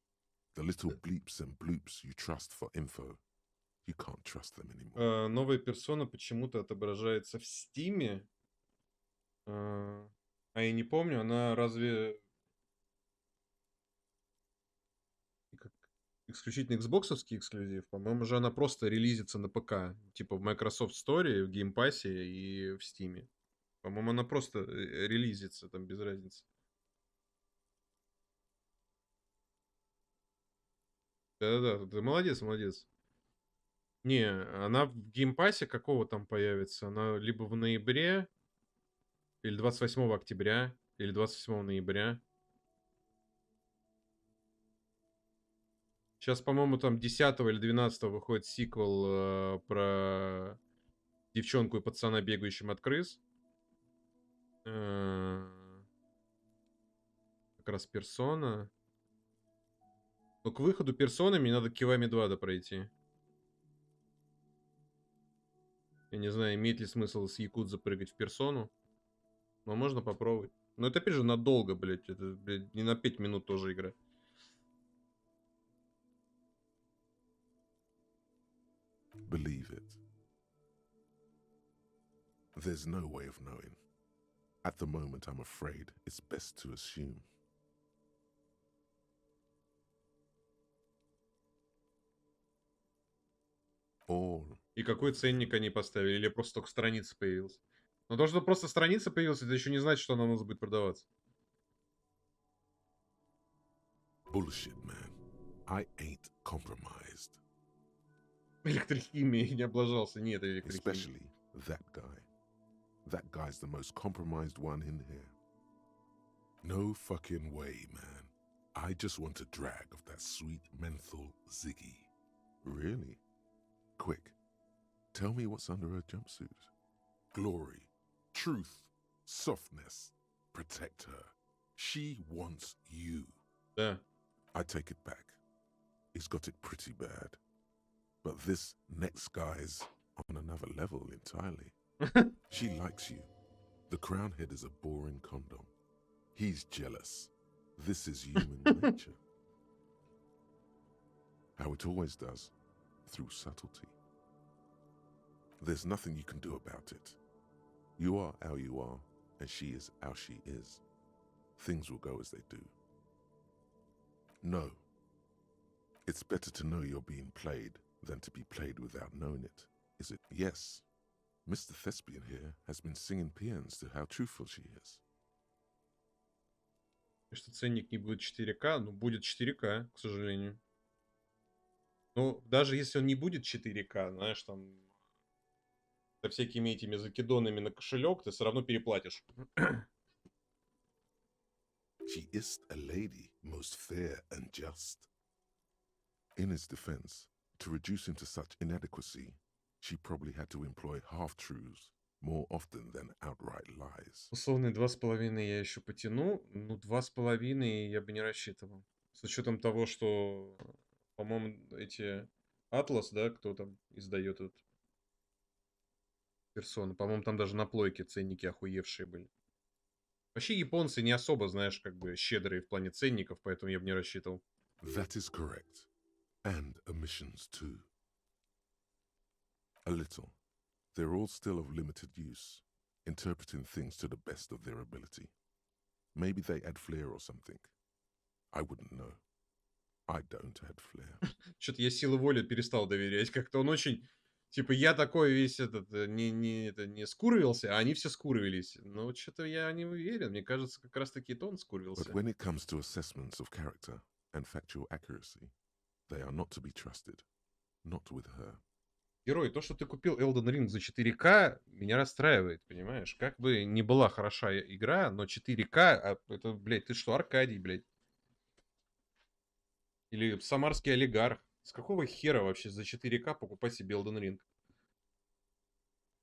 The little bleeps and bloops you trust for info. You can't trust them anymore. Новая персона почему-то отображается в Стиме. Я не помню, она разве как исключительно Xbox-овский эксклюзив? По-моему же она просто релизится на ПК. Типа в Microsoft Store, в Game Pass и в Стиме. По-моему, она просто релизится, там без разницы. Да-да-да, ты молодец, молодец. Не, она в геймпассе какого там появится? Она либо в ноябре, или 28 октября, или 28 ноября. Сейчас, по-моему, там 10 или 12 выходит сиквел про девчонку и пацана, бегающим от крыс. Как раз персона. Но к выходу персоны мне надо Кивами 2 пройти. Я не знаю, имеет ли смысл с Якудза прыгать в персону. Но можно попробовать. Но это, опять же, надолго, блядь. Это, блядь, не на 5 минут тоже игра. Believe it. There's no way of knowing. At the moment, I'm afraid it's best to assume. All. И какой ценник они поставили? Или просто только страница появилась? Но то, что просто страница появилась, это еще не значит, что она у нас будет продаваться. Bullshit, man. I ain't compromised. Электрохимией не облажался. Нет, электрохимией. Especially that guy. That guy's the most compromised one in here. No fucking way, man. I just want a drag of that sweet menthol Ziggy. Really? Quick. Tell me what's under her jumpsuit. Glory, truth, softness. Protect her. She wants you. Yeah. I take it back. He's got it pretty bad. But this next guy's on another level entirely. She likes you. The crown head is a boring condom. He's jealous. This is human nature. How it always does, through subtlety. There's nothing you can do about it. You are how you are, and she is how she is. Things will go as they do. No. It's better to know you're being played than to be played without knowing it, is it? Yes. Mr. Thespian here has been singing paeans to how truthful she is. Что ценник не будет 4К, ну будет 4К, к сожалению. Ну, даже если он не будет 4К, знаешь, там со всякими этими закидонами на кошелек, ты все равно переплатишь. She is a lady, most fair and just. In his defense, to reduce him to such inadequacy, she probably had to employ half-truths more often than outright lies. Условные 2,5 я еще потяну. Ну, 2,5 я бы не рассчитывал. С учетом того, что, по-моему, эти Атлас, да, кто там издает эту персону. По-моему, там даже на плойке ценники охуевшие были. Вообще японцы не особо, знаешь, как бы щедрые в плане ценников, поэтому я бы не рассчитывал. That is correct. And omissions too. A little. They're all still of limited use, interpreting things to the best of their ability. Maybe they add flair or something. I wouldn't know. I don't add flair. Что-то я силы воли перестал доверять. Как-то он очень... Типа, я такой весь этот... Не скурвился, а они все скурвились. Но что-то я не уверен. Мне кажется, как раз-таки это он скурвился. But when it comes to assessments of character and factual accuracy, they are not to be trusted. Not with her. Герой, то, что ты купил Elden Ring за 4К, меня расстраивает, понимаешь? Как бы не была хороша игра, но 4К, а это, блядь, ты что, Аркадий, блядь? Или самарский олигарх? С какого хера вообще за 4К покупать себе Elden Ring?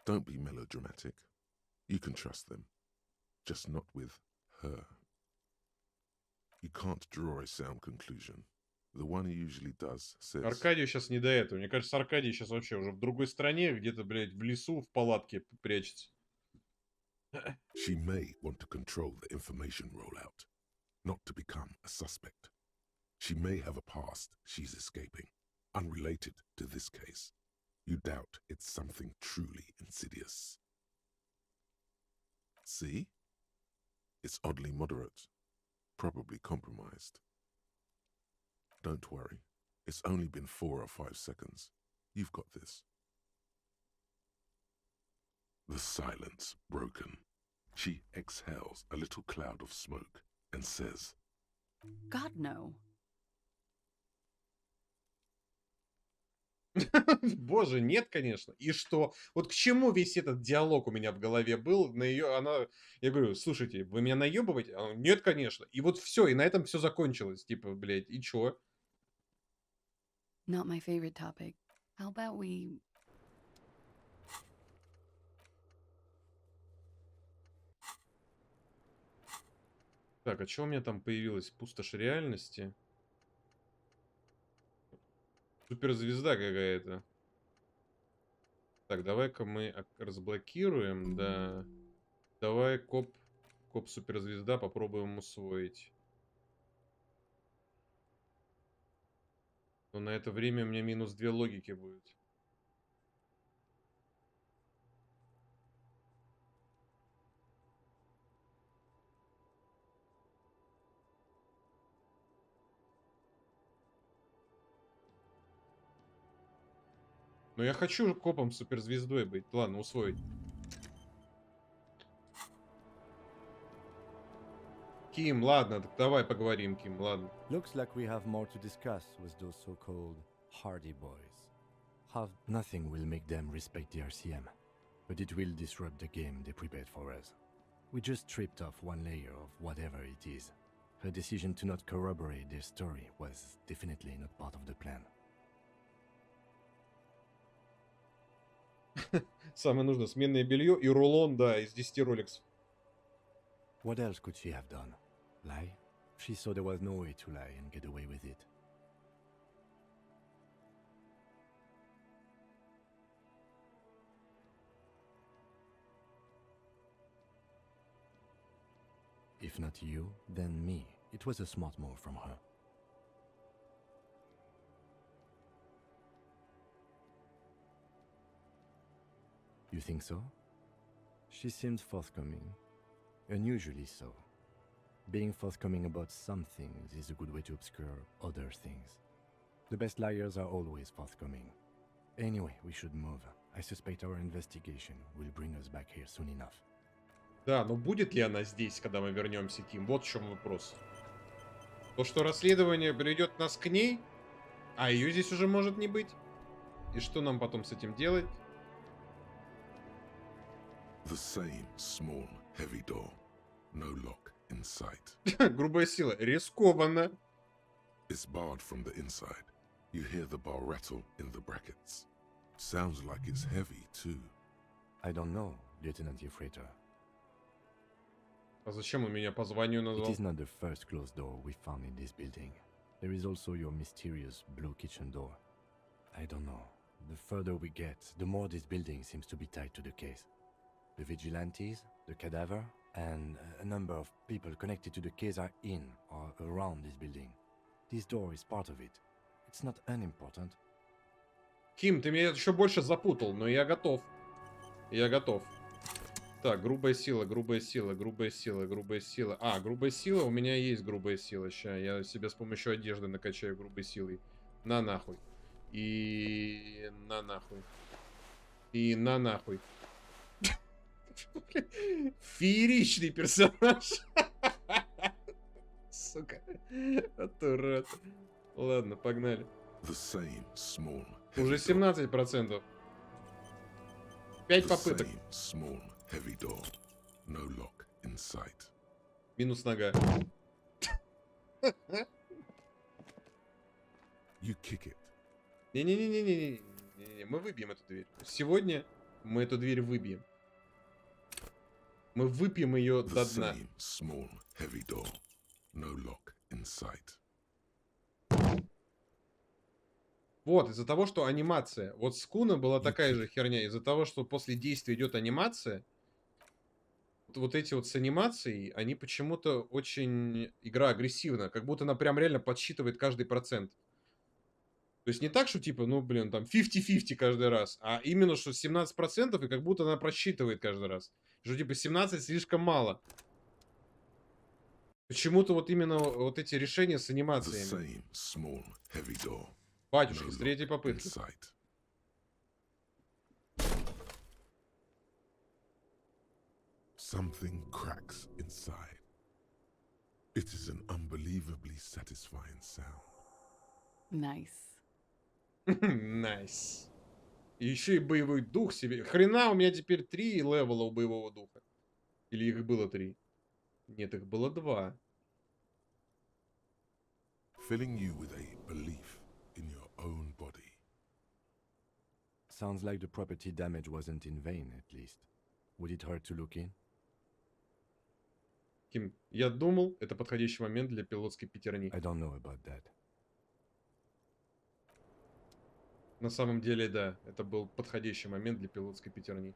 Don't be melodramatic. You can trust them. Just not with her. You can't draw a sound conclusion. The one who usually does says... Аркадию сейчас не до этого. Мне кажется, Аркадий сейчас вообще уже в другой стране, где-то, блядь, в лесу, в палатке прячется. She may want to control the information rollout, not to become a suspect. She may have a past she's escaping, unrelated to this case. You doubt it's something truly insidious. See? It's oddly moderate, probably compromised. Don't worry. It's only been 4 or 5 seconds. You've got this. The silence broken. She exhales a little cloud of smoke and says, God, no. Боже, нет, конечно. И что? Вот к чему весь этот диалог у меня в голове был? Я говорю, слушайте, вы меня наебываете? Она, нет, конечно. И вот все, и на этом все закончилось. Типа, блядь, и чё? Not my favorite topic. How about we... Так, а что у меня там появилась? Пустошь реальности? Суперзвезда какая-то. Так, давай-ка мы разблокируем, да. Давай коп суперзвезда попробуем усвоить. Но на это время у меня минус 2 логики будет. Но я хочу копом суперзвездой быть. Ладно, усвоить. Ким, ладно, давай поговорим, Ким, ладно. Looks like we have more to discuss with those so-called hardy boys. Nothing will make them respect the RCM, but it will disrupt the game they prepared for us. We just stripped off one layer of whatever it is. Her decision to not corroborate their story was definitely not part of the plan. Самое нужно сменное белье и рулон, да, из 10 роликсов. What else could she have done? Lie? She saw there was no way to lie and get away with it. If not you, then me. It was a smart move from her. You think so? She seemed forthcoming. Unusually so. Being forthcoming about some things is a good way to obscure other things. The best liars are always forthcoming. Anyway, we should move. I suspect our investigation will bring us back here soon enough. Да, но будет ли она здесь, когда мы вернемся, Ким? Вот в чем вопрос. То, что расследование приведет нас к ней, а ее здесь уже может не быть. И что нам потом с этим делать? The same small, heavy door. No lock in sight. Грубая сила. Рискованно. It's barred from the inside. You hear the bar rattle in the brackets. Sounds like it's heavy, too. I don't know, Lieutenant Ефрейтор. А зачем он меня по званию назвал? It is not the first closed door we found in this building. There is also your mysterious blue kitchen door. I don't know. The further we get, the more this building seems to be tied to the case. The vigilantes, the cadaver, and a number of people connected to the case are in or around this building. This door is part of it. It's not unimportant. Ким, ты меня еще больше запутал, но я готов. Я готов. Так, грубая сила, грубая сила, грубая сила, грубая сила. А, грубая сила, у меня есть грубая сила. Сейчас я себе с помощью одежды накачаю грубой силой. На нахуй. И на нахуй. И на нахуй. Фееричный персонаж. Сука. Атурат. Ладно, погнали. Уже 17%. 5 попыток. Минус нога. Не-не-не-не-не-не. Мы выбьем эту дверь. Сегодня мы эту дверь выбьем. Мы выпьем ее до дна. Вот, из-за того, что анимация. Вот с Куна была такая же херня. Из-за того, что после действия идет анимация, вот эти вот с анимацией, они почему-то очень... Игра агрессивна. Как будто она прям реально подсчитывает каждый процент. То есть не так, что типа, ну, блин, там 50-50 каждый раз, а именно, что 17%, и как будто она просчитывает каждый раз. Что типа 17 слишком мало. Почему-то вот именно вот эти решения с анимациями. Батюшка, с третьей попытки. Something cracks inside. It is an unbelievably satisfying sound. Nice. Найс. И еще и боевой дух себе. Хрена, у меня теперь 3 левела у боевого духа. Или их было 3? Нет, их было 2. Filling you with a belief in your own body. Sounds like the property damage wasn't in vain, at least. Would it hurt to look in? Ким, я думал, это подходящий момент для пилотской пятерни. I don't know about that. На самом деле, да, это был подходящий момент для пилотской пятерни.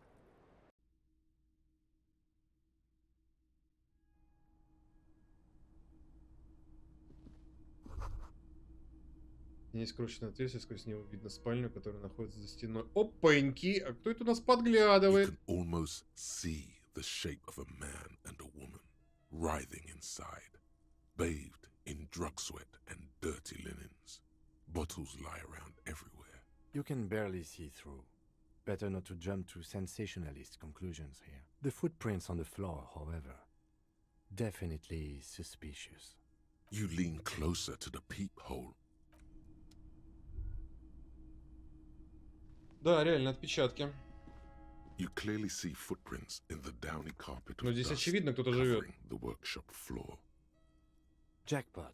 Есть скрученное отверстие, сквозь него видно спальню, которая находится за стеной. Опаньки! А кто это у нас подглядывает? You can almost see the shape of a man and a woman writhing inside, bathed in drug sweat and dirty linens. Bottles lie around everywhere. You can barely see through. Better not to jump to sensationalist conclusions here. The footprints on the floor, however, definitely suspicious. You lean closer to the peephole. Да, реально, отпечатки. You clearly see footprints in the downy carpet Но of здесь dust очевидно, кто-то живет. covering the workshop floor. Jackpot.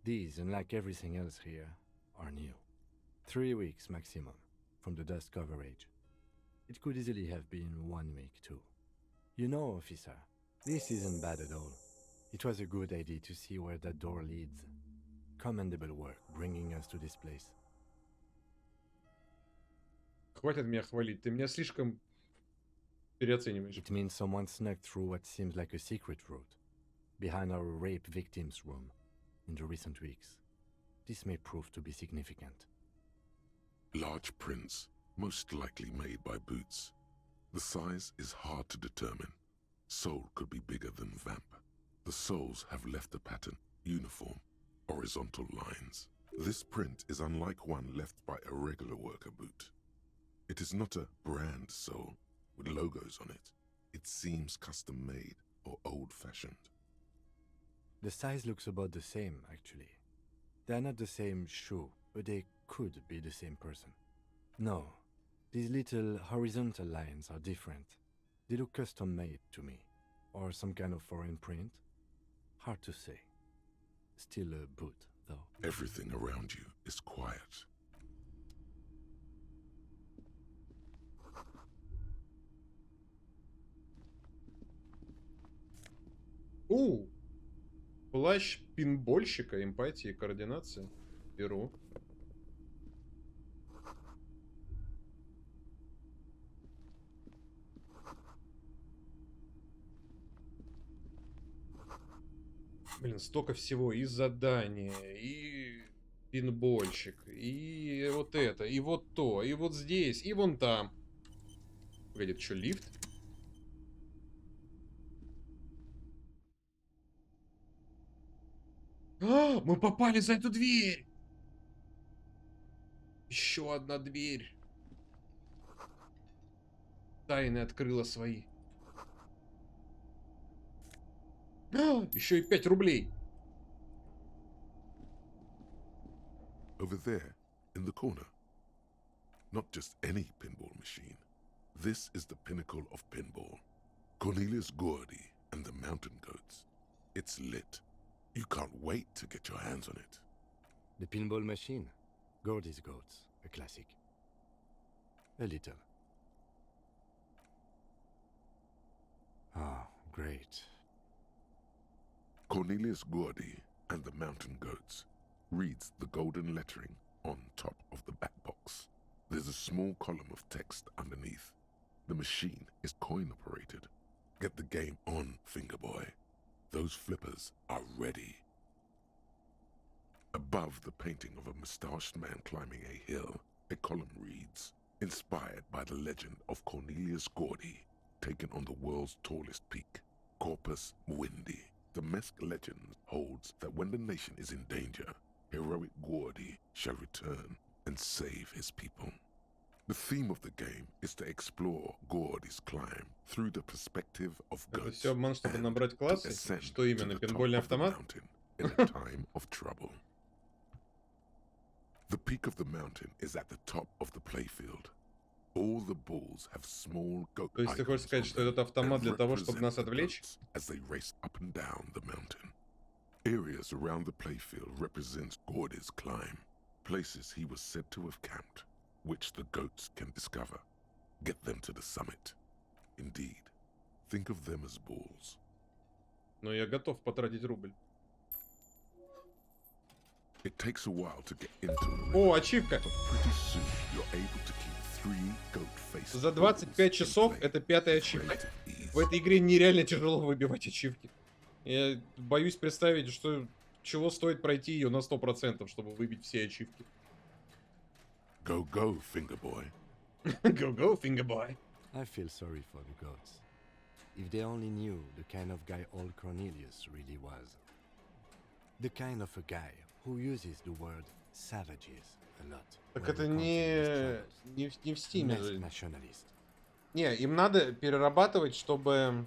These, unlike everything else here, are new. 3 weeks maximum from the dust coverage. It could easily have been 1 week too. You know, officer, this isn't bad at all. It was a good idea to see where that door leads. Commendable work bringing us to this place. Хватит меня хвалить, ты меня слишком переоцениваешь. It means someone snuck through what seems like a secret route, behind our rape victim's room, in the recent weeks. This may prove to be significant. Large prints, most likely made by boots. The size is hard to determine. Sole could be bigger than vamp. The soles have left the pattern, uniform, horizontal lines. This print is unlike one left by a regular worker boot. It is not a brand sole with logos on it. It seems custom made or old-fashioned. The size looks about the same, actually. They're not the same shoe, but they could be the same person. No, these little horizontal lines are different. They look custom-made to me. Or some kind of foreign print. Hard to say. Still a boot, though. Everything around you is quiet. Плащ пинбольщика, эмпатия и координация. Беру. Блин, столько всего. И задания, и пинбольщик, и вот это, и вот то, и вот здесь, и вон там. Погоди, это что, лифт? А, мы попали за эту дверь! Еще одна дверь. Тайны открыла свои. А, еще и 5 рублей. Over there, in the corner. Not just any pinball machine. This is the pinnacle of pinball. Cornelius Gordy and the Mountain Goats. It's lit. You can't wait to get your hands on it. The pinball machine. Gordy's Goats. A classic. A little. Ah, great. Cornelius Gordy and the Mountain Goats reads the golden lettering on top of the back box. There's a small column of text underneath. The machine is coin-operated. Get the game on, Fingerboy. Those flippers are ready. Above the painting of a mustached man climbing a hill, a column reads, inspired by the legend of Cornelius Gordy, taken on the world's tallest peak, Corpus Muindi. The Mesk legend holds that when the nation is in danger, heroic Gordy shall return and save his people. The theme of the game is to explore Gordy's climb through the perspective of Это goats все обман, чтобы набрать and to классы? ascend Что to именно? the top Пинбольный of the автомат? mountain in a time of trouble. The peak of the mountain is at the top of the playfield. All the balls have small goat То есть ты хочешь icons сказать, on что them этот автомат and для того, чтобы represent нас the отвлечь? goats as they race up and down the mountain. Areas around the playfield represents Gordy's climb, places he was said to have camped, which the goats can discover. Get them to the summit. Indeed, think of them as balls. Но я готов потратить рубль. It takes a while to get into the О, river, ачивка! but pretty soon you're able to keep 3 goat-faced За 25 часов это 5-я ачивка. В этой игре нереально тяжело выбивать ачивки. Я боюсь представить, что чего стоит пройти ее на 100%, чтобы выбить все ачивки. Go, go, Fingerboy. Go, go, Fingerboy. I feel sorry for the goats. If they only knew the kind of guy old Cornelius really was. The kind of a guy who uses the word savages a lot. Так это не в Стиме же. Nationalist. Не, им надо перерабатывать, чтобы...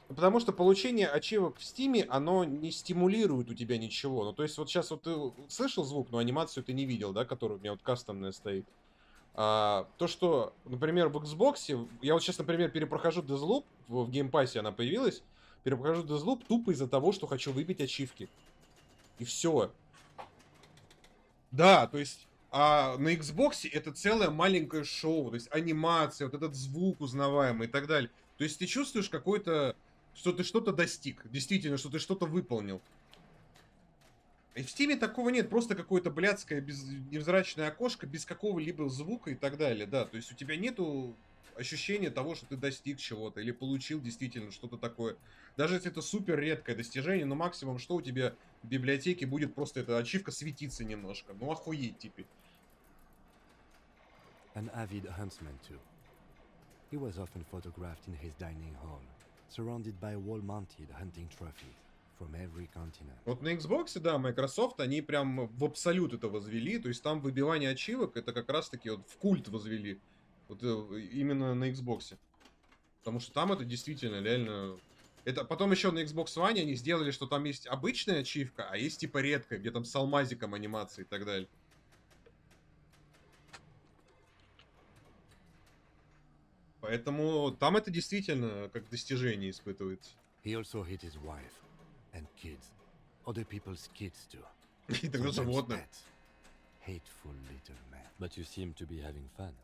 Ну, потому что получение ачивок в Стиме, оно не стимулирует у тебя ничего. Ну, то есть вот сейчас вот ты слышал звук, но анимацию ты не видел, да, которая у меня вот кастомная стоит. То, что, например, в Xbox, я вот сейчас, например, перепрохожу Deathloop, в геймпассе она появилась, перепрохожу Deathloop тупо из-за того, что хочу выбить ачивки. И все. Да, то есть... А на Xbox это целое маленькое шоу, то есть анимация, вот этот звук узнаваемый и так далее. То есть ты чувствуешь какой-то, что ты что-то достиг, действительно, что ты что-то выполнил. И в Steam такого нет, просто какое-то блядское невзрачное окошко без какого-либо звука и так далее, да. То есть у тебя нету ощущения того, что ты достиг чего-то или получил действительно что-то такое. Даже если это супер редкое достижение, но максимум, что у тебя в библиотеке будет просто эта ачивка светиться немножко. Ну охуеть теперь. An avid huntsman too. He was often photographed in his dining hall, surrounded by wall-mounted hunting trophies from every continent. Вот на Xbox, да, Microsoft, они прям в абсолют это возвели, то есть там выбивание ачивок, это как раз-таки вот в культ возвели, вот именно на Xbox. Потому что там это действительно реально... Это потом еще на Xbox One они сделали, что там есть обычная ачивка, а есть типа редкая, где там с алмазиком анимации и так далее. Поэтому там это действительно как достижение испытывается. He also hit his wife and kids, other people's kids too. И тогда животных. Hateful little man. But you seem to be having fun.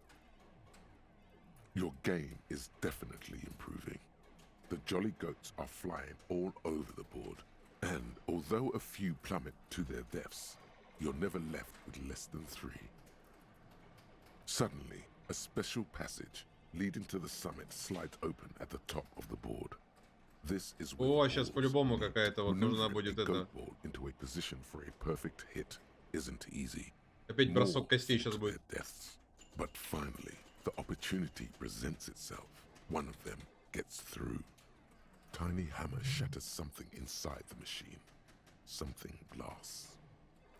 Your game is definitely improving. The jolly goats are flying all over the board, and although a few plummet to their deaths, you're never left with less than 3. Suddenly, a special passage leading to the summit slides open at the top of the board. This is О, сейчас по-любому какая-то вот нужна будет это. Into a position for a perfect hit isn't easy. Опять бросок костей сейчас будет. But finally, the opportunity presents itself. One of them gets through. Tiny hammer shatters something inside the machine. Something glass.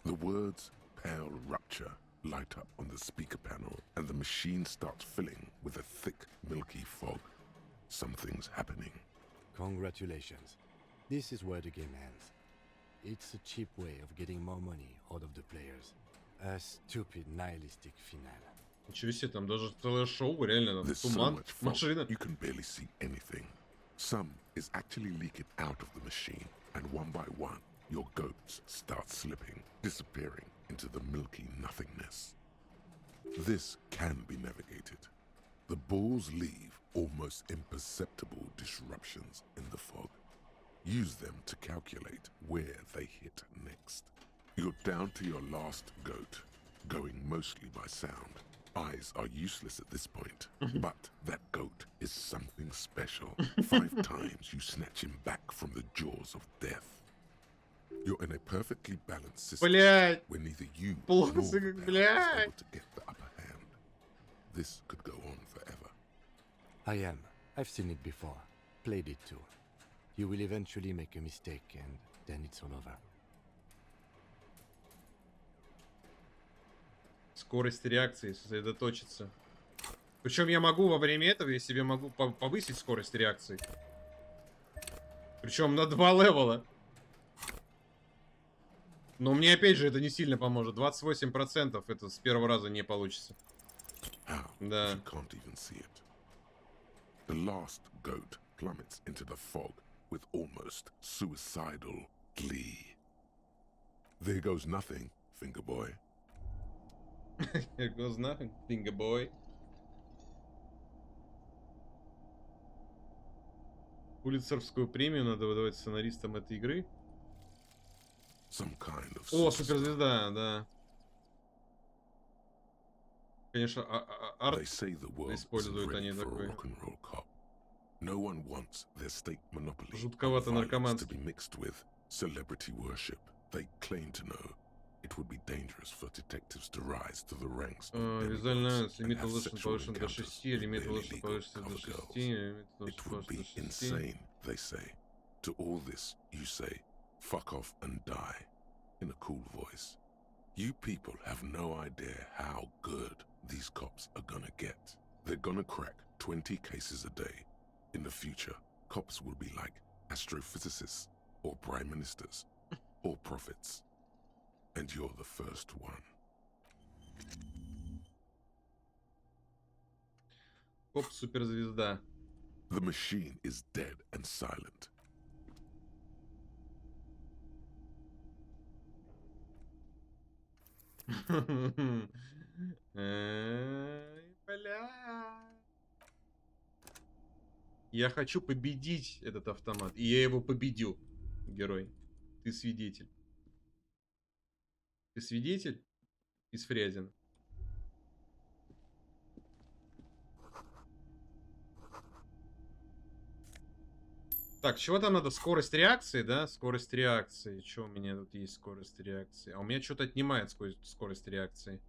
The words "pale rupture" light up on the speaker panel, and the machine starts filling with a thick, milky fog. Something's happening. Congratulations. This is where the game ends. It's a cheap way of getting more money out of the players. A stupid nihilistic finale. Ничего себе, там даже целое шоу, реально, там туман, машина. You can barely see anything. Some is actually leaking out of the machine, and one by one, your goats start slipping, disappearing into the milky nothingness. This can be navigated. The balls leave almost imperceptible disruptions in the fog. Use them to calculate where they hit next. You're down to your last goat, going mostly by sound. Eyes are useless at this point, but that goat is something special. 5 times you snatch him back from the jaws of death. You're in a perfectly balanced system where neither you nor the is able to get the upper hand. This could go on forever. I am. I've seen it before. Played it too. You will eventually make a mistake and then it's all over. Скорость реакции, сосредоточиться. Причем я могу во время этого, я себе могу повысить скорость реакции. Причем на 2 левела. Но мне опять же это не сильно поможет. 28% это с первого раза не получится. Да. The last goat plummets into the fog with almost suicidal glee. There goes nothing, finger boy. There goes nothing, finger boy. Пулитцеровскую премию надо выдавать сценаристам этой игры. О, суперзвезда, да. Конечно, арт используют они такой. Жутковато наркоманский. It would be dangerous for detectives to rise to the ranks of визуально лимит улучшен повышен до 6, лимит улучшен повышен до 6, It would be insane, they say. To all this, you say, fuck off and die, in a cool voice. You people have no idea how good these cops are gonna get. They're gonna crack 20 cases a day. In the future, cops will be like astrophysicists, or prime ministers, or prophets. And you're the first one. Коп суперзвезда. The machine is dead and silent. Бля. Я хочу победить этот автомат. И я его победю, герой. Ты свидетель. Ты свидетель из Фрязина? Так, чего там надо? Скорость реакции, да? Скорость реакции. Что у меня тут есть скорость реакции? А у меня что-то отнимает скорость реакции.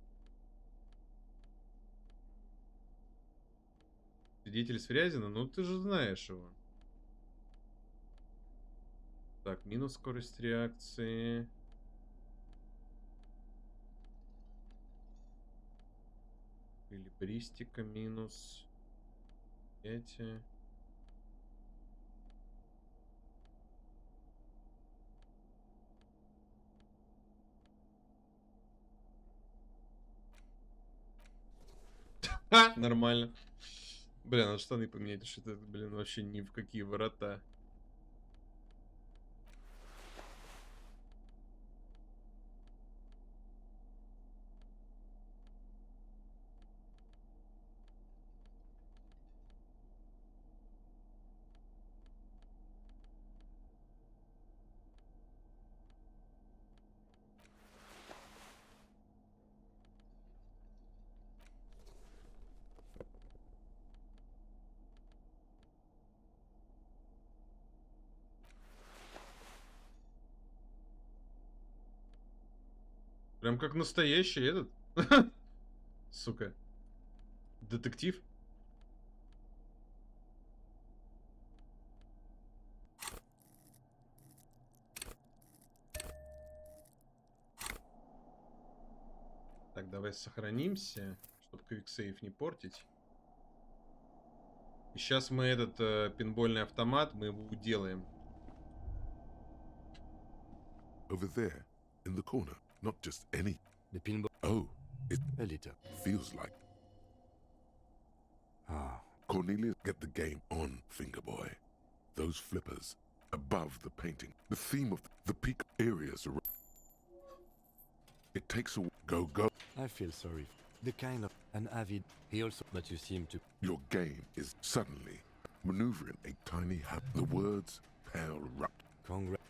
Свидетель из Фрязина? Ну, ты же знаешь его. Так, минус скорость реакции. Эквилибристика минус. Эти. Нормально. Бля, надо штаны поменять, что это, блин, вообще ни в какие ворота. Прям как настоящий этот. Сука. Детектив. Так, давай сохранимся, чтобы квиксейв не портить. И сейчас мы этот пинбольный автомат, мы его уделаем. Over there, in the corner, not just any. The pinball. Oh, it A little. feels like. Ah. Cornelius, get the game on, finger boy. Those flippers above the painting. The theme of the peak areas around. It takes a go. I feel sorry. The kind of an avid. He also, but you seem to. Your game is suddenly maneuvering a tiny hat. The words pale rupt. Congrats.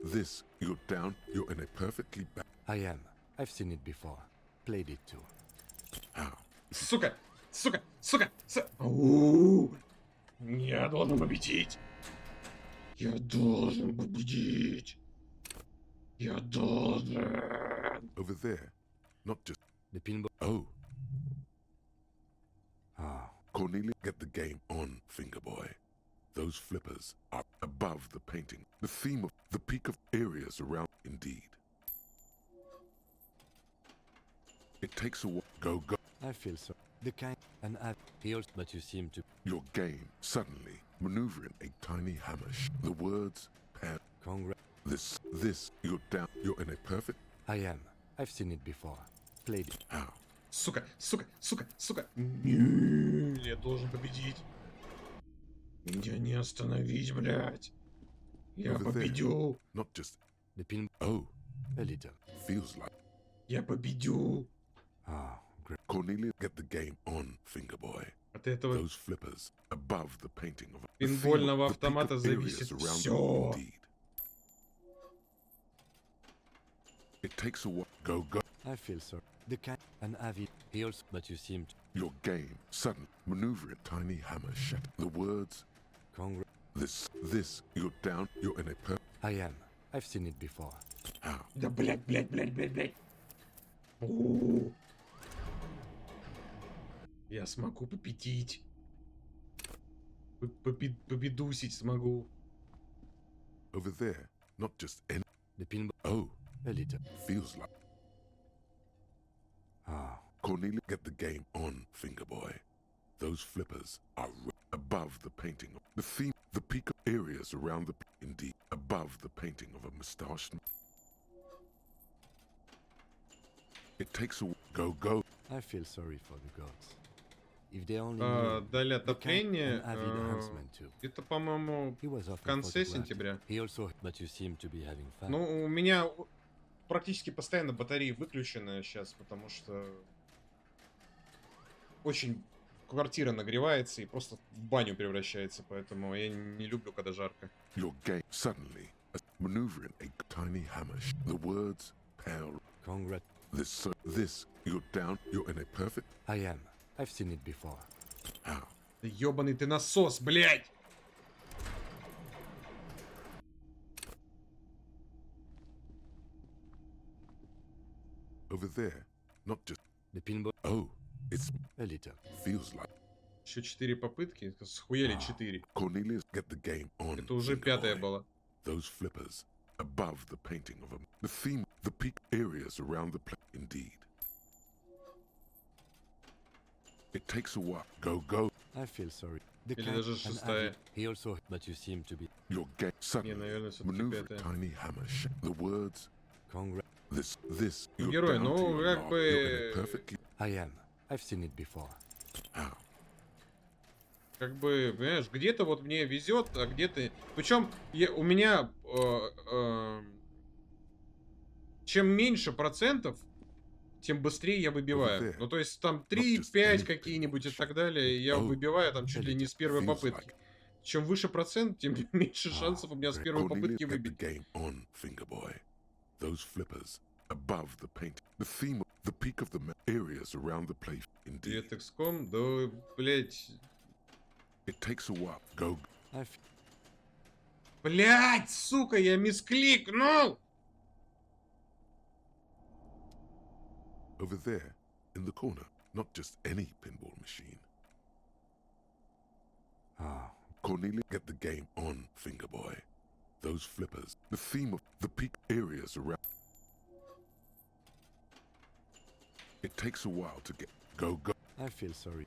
This, you're down. You're in a perfectly bad. I am. I've seen it before. Played it too. How? Сука! Сука! Я должен победить! Я должен победить! Я должен! Over there, not just. The pinball. Oh. Ah. Cornelia, get the game on, finger boy. Those flippers are above the painting. The theme of the peak of areas around. Indeed. It takes a go. I feel so. The kind an avid. He also, but you seem to. Your game suddenly maneuvering a tiny hammer. The words pair. Congrats. This, you're down. You're in a perfect. I am. I've seen it before. Played it. How? Сука! Я должен победить. Меня не остановить, блядь. Я Over there, победю. not just. The pin. Oh. A little. Feels like. Я победю. Ah. Great. Cornelia, get the game on, finger boy. От этого Those flippers above the painting of. пинбольного автомата зависит все. It takes a go. I feel sorry. The kind an avid. He also, but you seem to. Your game sudden maneuvering tiny hammer shat. The words. Congrats. This, you're down. You're in a I am. I've seen it before. How? Да блядь. Я смогу победить. Победусить смогу. Over there, not just any. The pinball. Oh. A little. Feels like. Ah. Cornelia, get the game on, finger boy. Those flippers are above the painting of the theme, the peak of areas around the. Indeed, above the painting of a moustache. It takes a go. I feel sorry for the gods. If they only дали отопление. Это, по-моему, в конце сентября. But you seem to be having fun. Ну, у меня практически постоянно батареи выключены сейчас, потому что очень квартира нагревается и просто в баню превращается, поэтому я не люблю, когда жарко. Your game suddenly maneuvering a tiny hammer. The words pale. Congrats. This, you're down. You're in a perfect. I am. I've seen it before. How? Да ёбаный ты насос, блядь! Over there, not just. The pinball. Oh, it's a little. Feels like. Еще 4 попытки, схуяли 4. Cornelius, get the game on. Это уже пятая была. Those flippers above the painting of them. The theme, the peak areas around the place. Indeed. It takes a while. Go. I feel sorry. The Или даже шестая. He also, but you seem to be. Your game suddenly наверное, maneuver tiny hammer. The words. Congrats. This. You're Герой, down ну to your как mark. бы. You're in a perfectly. I am. I've seen it before. How? Как бы, понимаешь, где-то вот мне везет, а где-то. Причем у меня чем меньше процентов, тем быстрее я выбиваю. Ну, то есть там 3-5 какие-нибудь и так далее, я выбиваю там чуть ли не с первой попытки. Чем выше процент, тем меньше шансов у меня с первой попытки выбить. Those flippers above the paint. The theme, the peak of the areas around the place. Indeed. XCOM, да, блять. It takes a while. Go. Блять, сука, я мискликнул! Over there, in the corner. Not just any pinball machine. Ah. Cornelia, get the game on, finger boy. Those flippers. The theme of the peak areas around. It takes a while to get go. I feel sorry.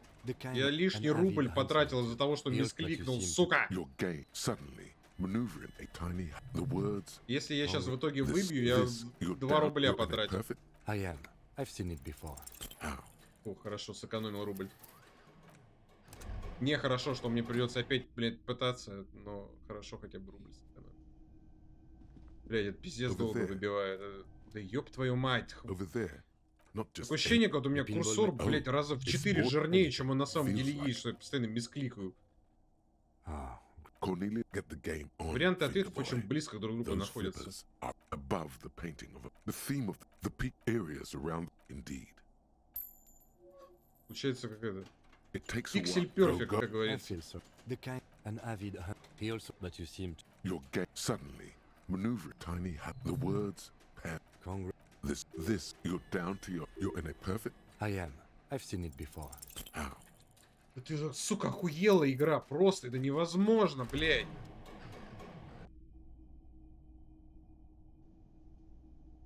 Я лишний рубль потратил из-за того, что мискликнул, сука! Your game suddenly maneuvering a tiny. The words. Если я сейчас в итоге выбью, я 2 рубля потратил. I am. I've seen it before. О, хорошо, сэкономил рубль. Не хорошо, что мне придется опять, блядь, пытаться, но хорошо хотя бы рубль сэкономил. Блядь, это пиздец долго выбивает. Да ёб твою мать. Такое ощущение, как у меня курсор, блядь, раза в 4 жирнее, чем он на самом деле есть, что я постоянно мискликаю. Варианты ответов очень близко друг к другу находятся. Получается, как это... Пиксель перфект, как говорится. Your game suddenly maneuver tiny the words this you're down to you're in a perfect. I am. I've seen it before. How? Это же, сука, охуела игра, просто это невозможно, блядь.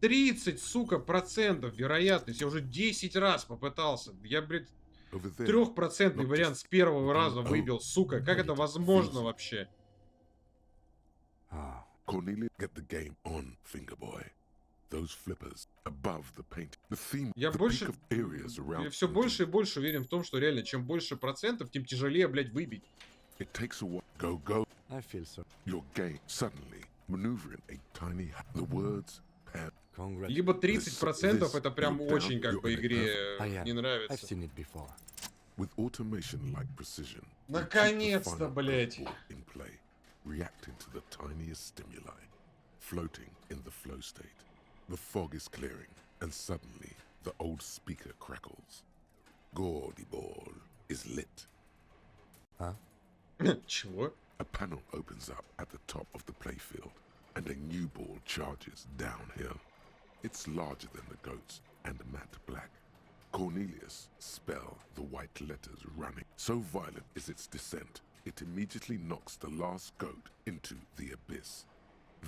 30, сука, процентов вероятность. Я уже 10 раз попытался. Я, блядь, 3% вариант с первого раза выбил, сука. Как это возможно вообще? Cornelia, get the game on, finger boy. Those flippers above the paint. The theme. Я все больше и больше уверен в том, что реально, чем больше процентов, тем тяжелее, блядь, выбить. It takes a while. Go. I feel so. Your game suddenly maneuvering a tiny the words. Либо 30% это прям очень как бы игре не нравится. I've seen it before. With automation like precision. Наконец-то, блядь. In play, reacting to the tiniest stimuli, floating in the flow state. The fog is clearing, and suddenly the old speaker crackles. Gordy ball is lit. Huh? Чего? A panel opens up at the top of the playfield, and a new ball charges downhill. It's larger than the goats and matte black. Cornelius spell the white letters running. So violent is its descent, it immediately knocks the last goat into the abyss.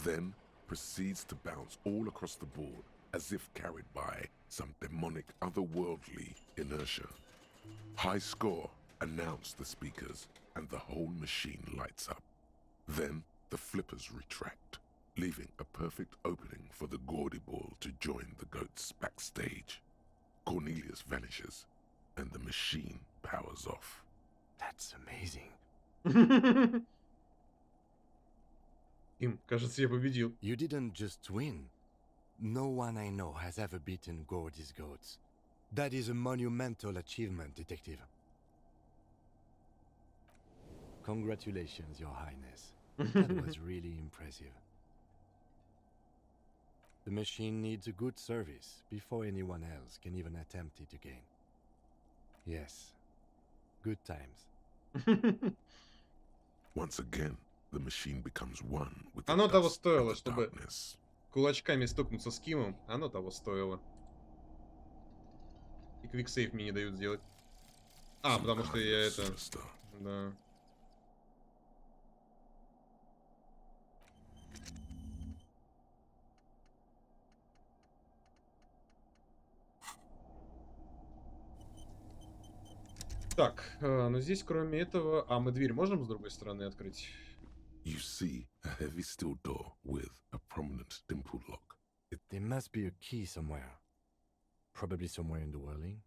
Then proceeds to bounce all across the board as if carried by some demonic otherworldly inertia. High score, announce the speakers, and the whole machine lights up. Then the flippers retract, leaving a perfect opening for the Gordy ball to join the goats backstage. Cornelius vanishes, and the machine powers off. That's amazing. Им, кажется, я победил. You didn't just win. No one I know has ever beaten Gordy's goats. That is a monumental achievement, Detective. Congratulations, Your Highness. That was really impressive. The machine needs a good service before anyone else can even attempt it again. Yes. Good times. Once again, the machine becomes one with Оно того стоило, чтобы кулачками стукнуться с Кимом. Оно того стоило. И квиксейв мне не дают сделать. А, потому что я это... Да. Так, но здесь кроме этого... А, мы дверь можем с другой стороны открыть? You see a heavy steel door with a prominent dimple lock. There must be a key somewhere. Probably somewhere in the whirling.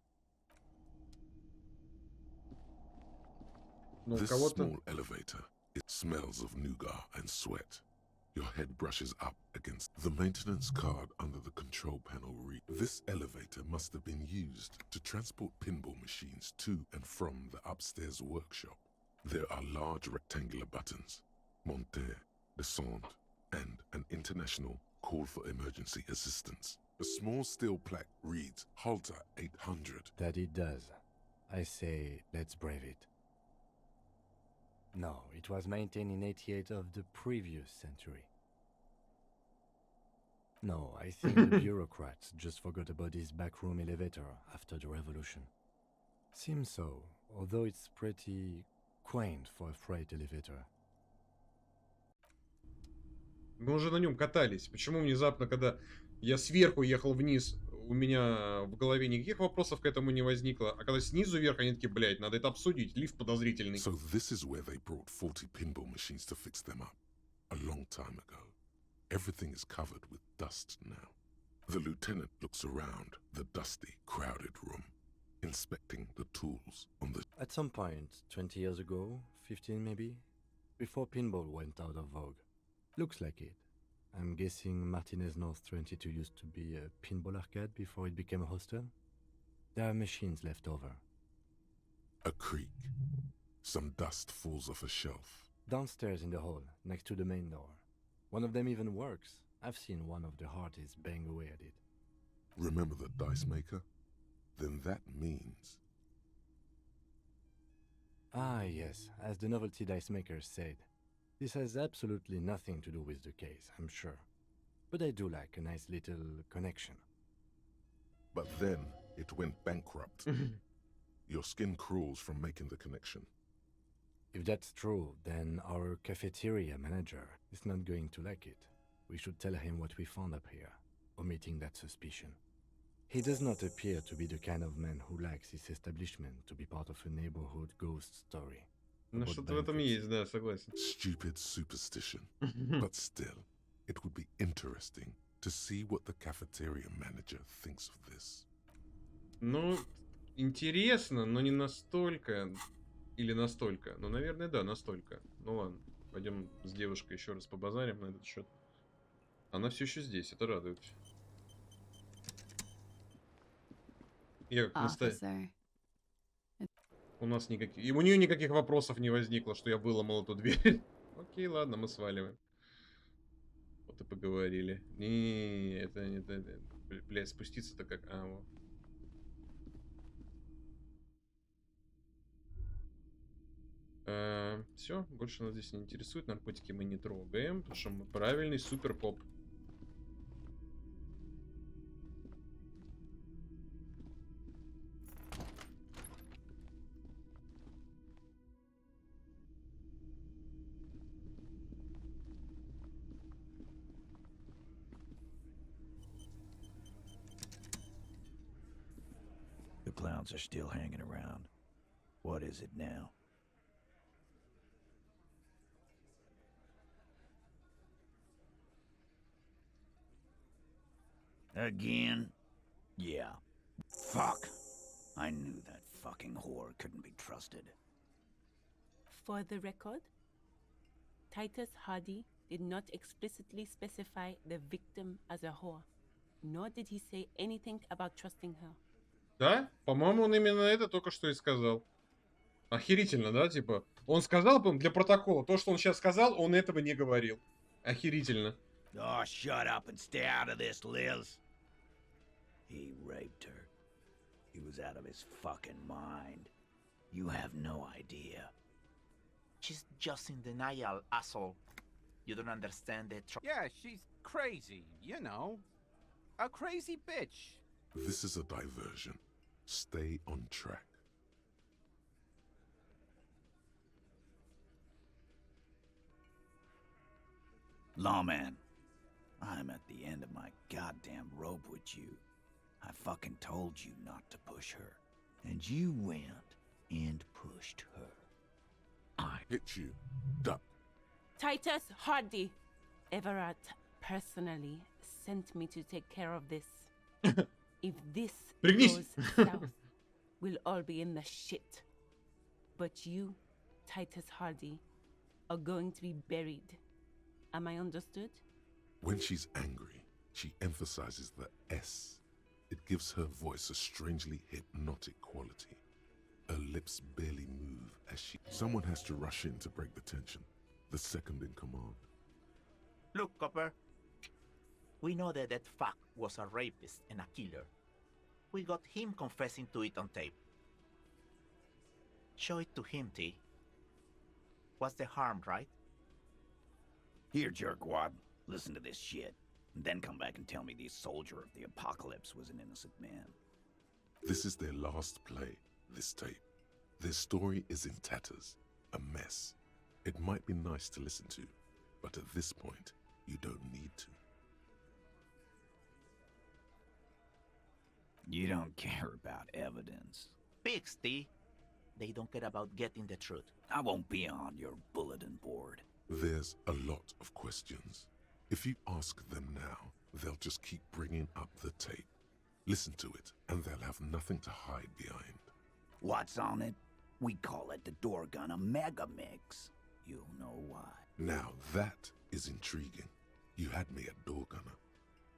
This small elevator, it smells of nougat and sweat. Your head brushes up against the maintenance card under the control panel. This elevator must have been used to transport pinball machines to and from the upstairs workshop. There are large rectangular buttons, monter, descendre, and an international call for emergency assistance. A small steel plaque reads Halter 800. That it does. I say, let's brave it. No, it was maintained in 88 of the previous century. No, I think the bureaucrats just forgot about his backroom elevator after the revolution. Seems so, although it's pretty quaint for a freight elevator. Мы уже на нем катались. Почему внезапно, когда я сверху ехал вниз, у меня в голове никаких вопросов к этому не возникло, а когда снизу вверх, они такие, блядь, надо это обсудить, лифт подозрительный. So this is where they brought 40 pinball machines to fix them up. A long time ago. Everything is covered with dust now. The lieutenant looks around the dusty, crowded room, inspecting the tools on the... At some point, 20 years ago, 15 maybe, before pinball went out of vogue. Looks like it. I'm guessing Martinez North 22 used to be a pinball arcade before it became a hostel. There are machines left over. A creak. Some dust falls off a shelf. Downstairs in the hall, next to the main door. One of them even works. I've seen one of the hearties bang away at it. Remember the dice maker? Then that means... Ah, yes, as the novelty dice maker said. This has absolutely nothing to do with the case, I'm sure. But I do like a nice little connection. But then it went bankrupt. Your skin crawls from making the connection. If that's true, then our cafeteria manager is not going to like it. We should tell him what we found up here, omitting that suspicion. He does not appear to be the kind of man who likes his establishment to be part of a neighborhood ghost story. Ну, что-то в этом есть, да, согласен. Stupid superstition. But still, it would be interesting to see what the cafeteria manager thinks of this. Ну, интересно, но не настолько. Или настолько. Ну, наверное, да, настолько. Ну ладно, пойдем с девушкой еще раз побазарим на этот счет. Она все еще здесь, это радует. Я как настоящий. У нас никаких... И у нее никаких вопросов не возникло, что я выломал эту дверь. Окей, ладно, мы сваливаем. Вот и поговорили. Не, это... Блядь, спуститься-то как... А, вот. Все, больше нас здесь не интересует. Наркотики мы не трогаем, потому что мы правильный супер коп. The clowns are still hanging around. What is it now? Again? Yeah. Fuck. I knew that fucking whore couldn't be trusted. For the record, Titus Hardy did not explicitly specify the victim as a whore, nor did he say anything about trusting her. Да? По-моему, он именно это только что и сказал. Охерительно, да? Типа, он сказал, для протокола, то, что он сейчас сказал, он этого не говорил. Охерительно. Oh, shut up and stay out of this, Liz. He raped her. He was out of his fucking mind. You have no idea. She's just in denial, asshole. You don't understand the Yeah, she's crazy, you know. A crazy bitch. This is a diversion. Stay on track. Lawman, I'm at the end of my goddamn rope with you. I fucking told you not to push her. And you went and pushed her. I hit you. Duck. Titus Hardy. Everett personally sent me to take care of this. If this goes south, we'll all be in the shit. But you, Titus Hardy, are going to be buried. Am I understood? When she's angry, she emphasizes the S. It gives her voice a strangely hypnotic quality. Her lips barely move as she... Someone has to rush in to break the tension. The second in command. Look, Copper. We know that fuck was a rapist and a killer. We got him confessing to it on tape. Show it to him, T. What's the harm, right? Here, jerkwad. Listen to this shit. And then come back and tell me the soldier of the apocalypse was an innocent man. This is their last play, this tape. Their story is in tatters, a mess. It might be nice to listen to, but at this point, you don't need to. You don't care about evidence. Pixty, they don't care about getting the truth. I won't be on your bulletin board. There's a lot of questions. If you ask them now, they'll just keep bringing up the tape. Listen to it, and they'll have nothing to hide behind. What's on it? We call it the door gunner mega mix. You'll know why. Now that is intriguing. You had me at door gunner.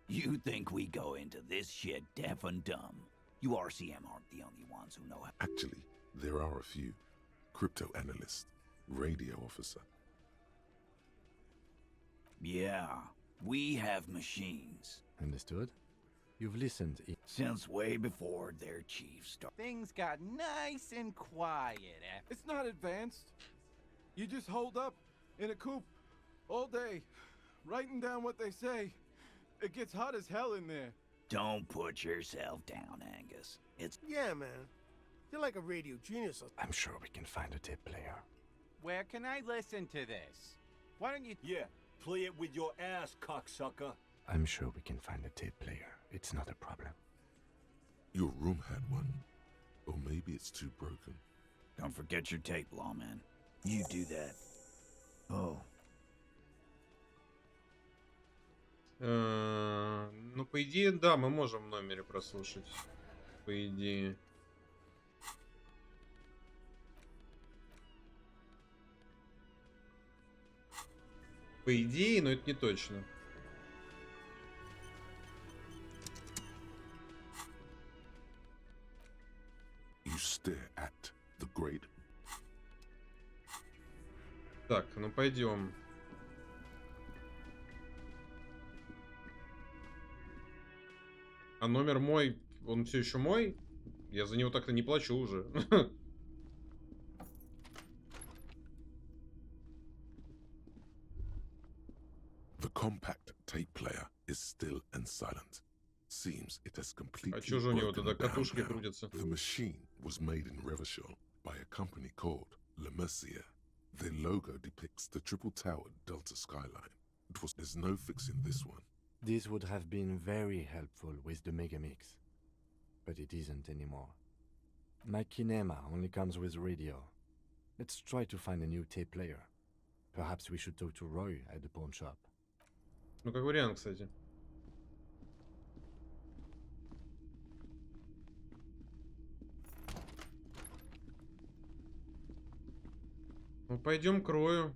You think we go into this shit deaf and dumb? You RCM aren't the only ones who know how. Actually, there are a few. Crypto analyst, radio officer. Yeah, we have machines. Understood? You've listened. Since way before their chief started. Things got nice and quiet after. It's not advanced. You just hold up in a coop all day, writing down what they say. It gets hot as hell in there. Don't put yourself down, Angus. It's... Yeah, man. You're like a radio genius. I'm sure we can find a tape player. Where can I listen to this? Why don't you... Yeah, play it with your ass, cocksucker. I'm sure we can find a tape player. It's not a problem. Your room had one. Or maybe it's too broken. Don't forget your tape, lawman. You do that. Oh. Ну, по идее, да, мы можем в номере прослушать. По идее. По идее, но это не точно. You stare at the great. Так, ну пойдем. А номер мой, он все еще мой? Я за него так-то не плачу уже. The compact tape player is still and silent. Seems it has completely А чё же у него тогда broken катушки down now. крутятся? The machine was made in Revachol by a company called Le Mercier. Their logo depicts the triple-towered Delta skyline. There's no fixing this one. This would have been very helpful with the Megamix, but it isn't anymore. My Kinema only comes with radio. Let's try to find a new tape player. Perhaps we should talk to Roy at the pawn shop. Ну, как вариант, кстати. Ну, пойдем к Рою.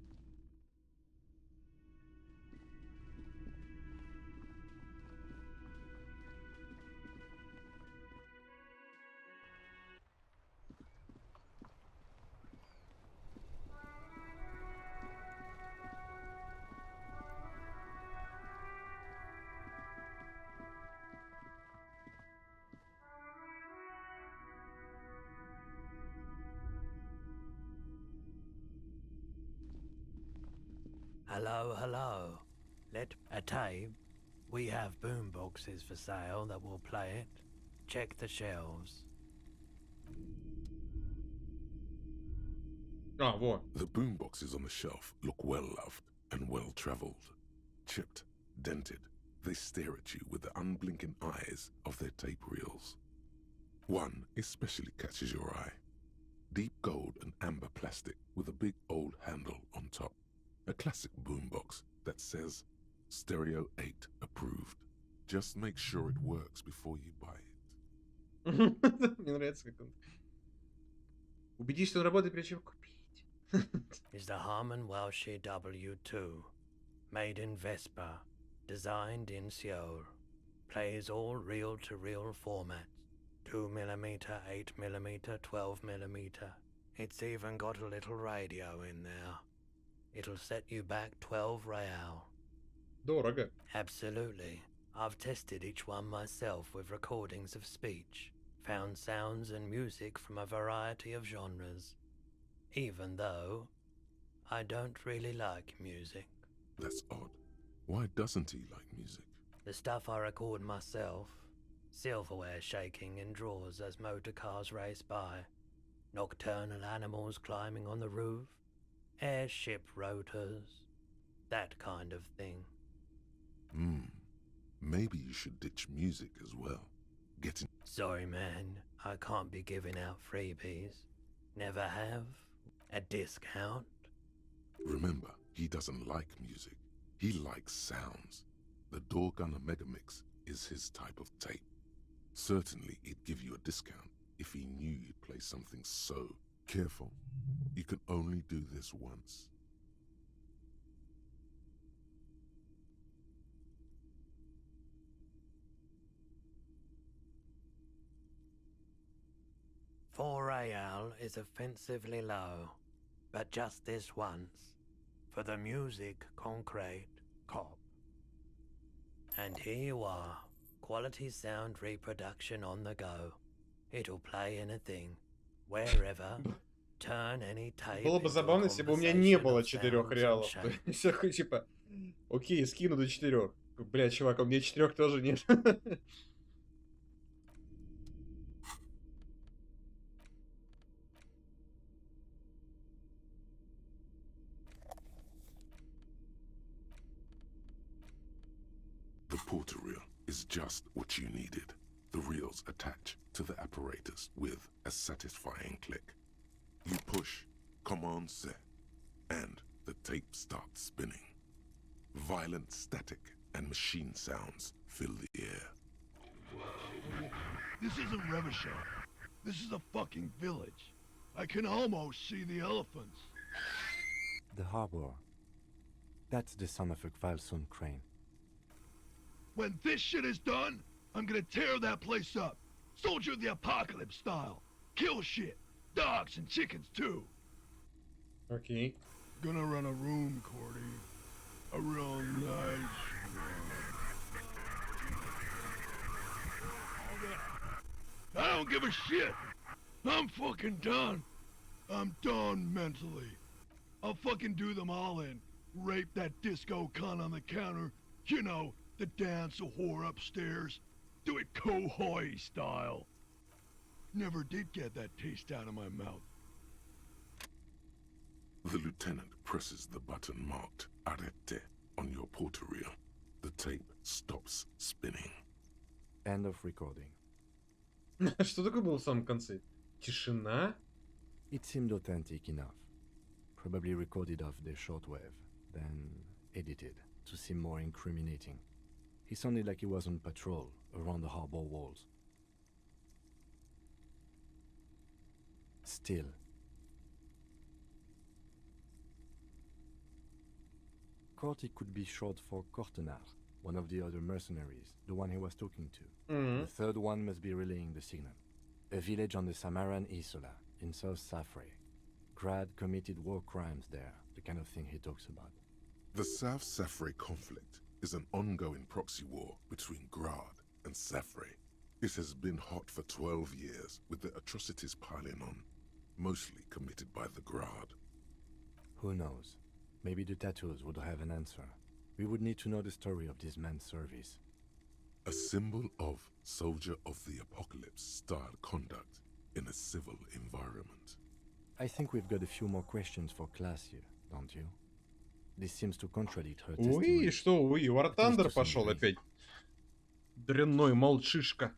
Hello, hello. Let a tape. We have boom boxes for sale that will play it. Check the shelves. Ah, вот. The boomboxes on the shelf look well-loved and well-traveled. Chipped, dented, they stare at you with the unblinking eyes of their tape reels. One especially catches your eye. Deep gold and amber plastic with a big old handle on top. A classic boombox that says Stereo 8 approved. Just make sure it works before you buy it. Мне нравится, как он... Убедись, что он работает, прежде чем купить. Is the Harman Welsh W2, made in Vespa, designed in Seoul, plays all reel-to-reel formats, 2mm, 8mm, 12mm. It's even got a little radio in there. It'll set you back 12 real. Дорого. Absolutely. I've tested each one myself with recordings of speech, found sounds and music from a variety of genres. Even though I don't really like music. That's odd. Why doesn't he like music? The stuff I record myself. Silverware shaking in drawers as motor cars race by. Nocturnal animals climbing on the roof. Airship rotors. That kind of thing. Maybe you should ditch music as well. Sorry, man. I can't be giving out freebies. Never have. A discount. Remember, he doesn't like music. He likes sounds. The Doorgunner Megamix is his type of tape. Certainly, he'd give you a discount if he knew you'd play something so careful. You can only do this once. $4 is offensively low, but just this once. For the music, concrete, cop. And here you are, quality sound reproduction on the go. It'll play anything, wherever, turn any tape. Было бы забавно, если бы у меня не было 4 реалов. Типа, окей, скину до 4. Бля, чувак, у меня 4 тоже нет. The porter reel is just what you needed. The reels attach to the apparatus with a satisfying click. You push Command Set, and the tape starts spinning. Violent static and machine sounds fill the air. This isn't Revachol. This is a fucking village. I can almost see the elephants. The harbor. That's the son of a Kvalson crane. When this shit is done, I'm gonna tear that place up. Soldier of the Apocalypse style. Kill shit. Dogs and chickens too. Okay. Gonna run a room, Cordy. A real nice room. I don't give a shit. I'm fucking done. I'm done mentally. I'll fucking do them all in. Rape that disco cunt on the counter. You know, the dance a whore upstairs. Do it Kohoi style. Never did get that taste out of my mouth. The lieutenant presses the button marked Arrête on your porter reel. The tape stops spinning. End of recording. Что такое было в самом конце? Тишина? It seemed authentic enough. Probably recorded off the shortwave, then edited to seem more incriminating. He sounded like he was on patrol around the harbor walls. Still. Corty could be short for Cortenar, one of the other mercenaries, the one he was talking to. Mm-hmm. The third one must be relaying the signal. A village on the Samaran Isola, in South Safre. Grad committed war crimes there, the kind of thing he talks about. The South Safre conflict is an ongoing proxy war between Grad and Safre. It has been hot for 12 years, with the atrocities piling on, mostly committed by the Grad. Who knows? Maybe the tattoos would have an answer. We would need to know the story of this man's service. A symbol of Soldier of the Apocalypse style conduct in a civil environment. I think we've got a few more questions for class here, don't you? This seems to contradict her testimony. Уи, что уи? War Thunder пошел опять. Дрянной мальчишка.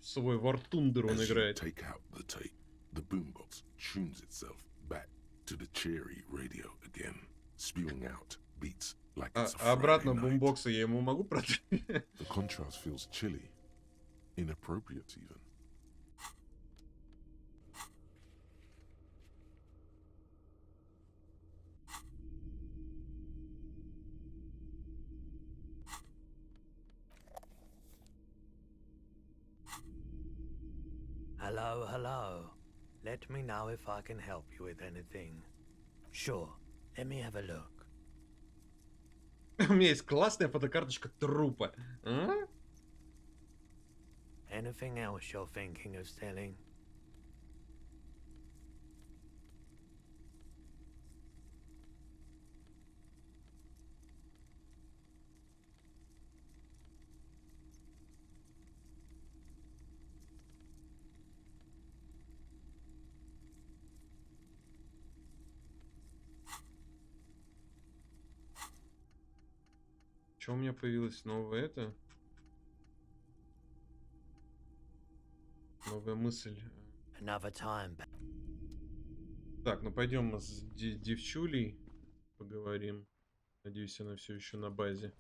Свой War Thunder он играет. Take out the tape. The boombox tunes itself back to the cheery radio again, spewing out beats like it's a Friday Обратно night. бумбокса я ему могу продать? The contrast feels chilly, inappropriate even. Hello, hello. Let me know if I can help you with anything. Sure, let me have a look. У меня есть классная фотокарточка трупа. А? Anything else you're thinking of selling? Что у меня появилось новое это? Новая мысль. Another time. Так, ну пойдем мы с девчулей поговорим. Надеюсь, она все еще на базе.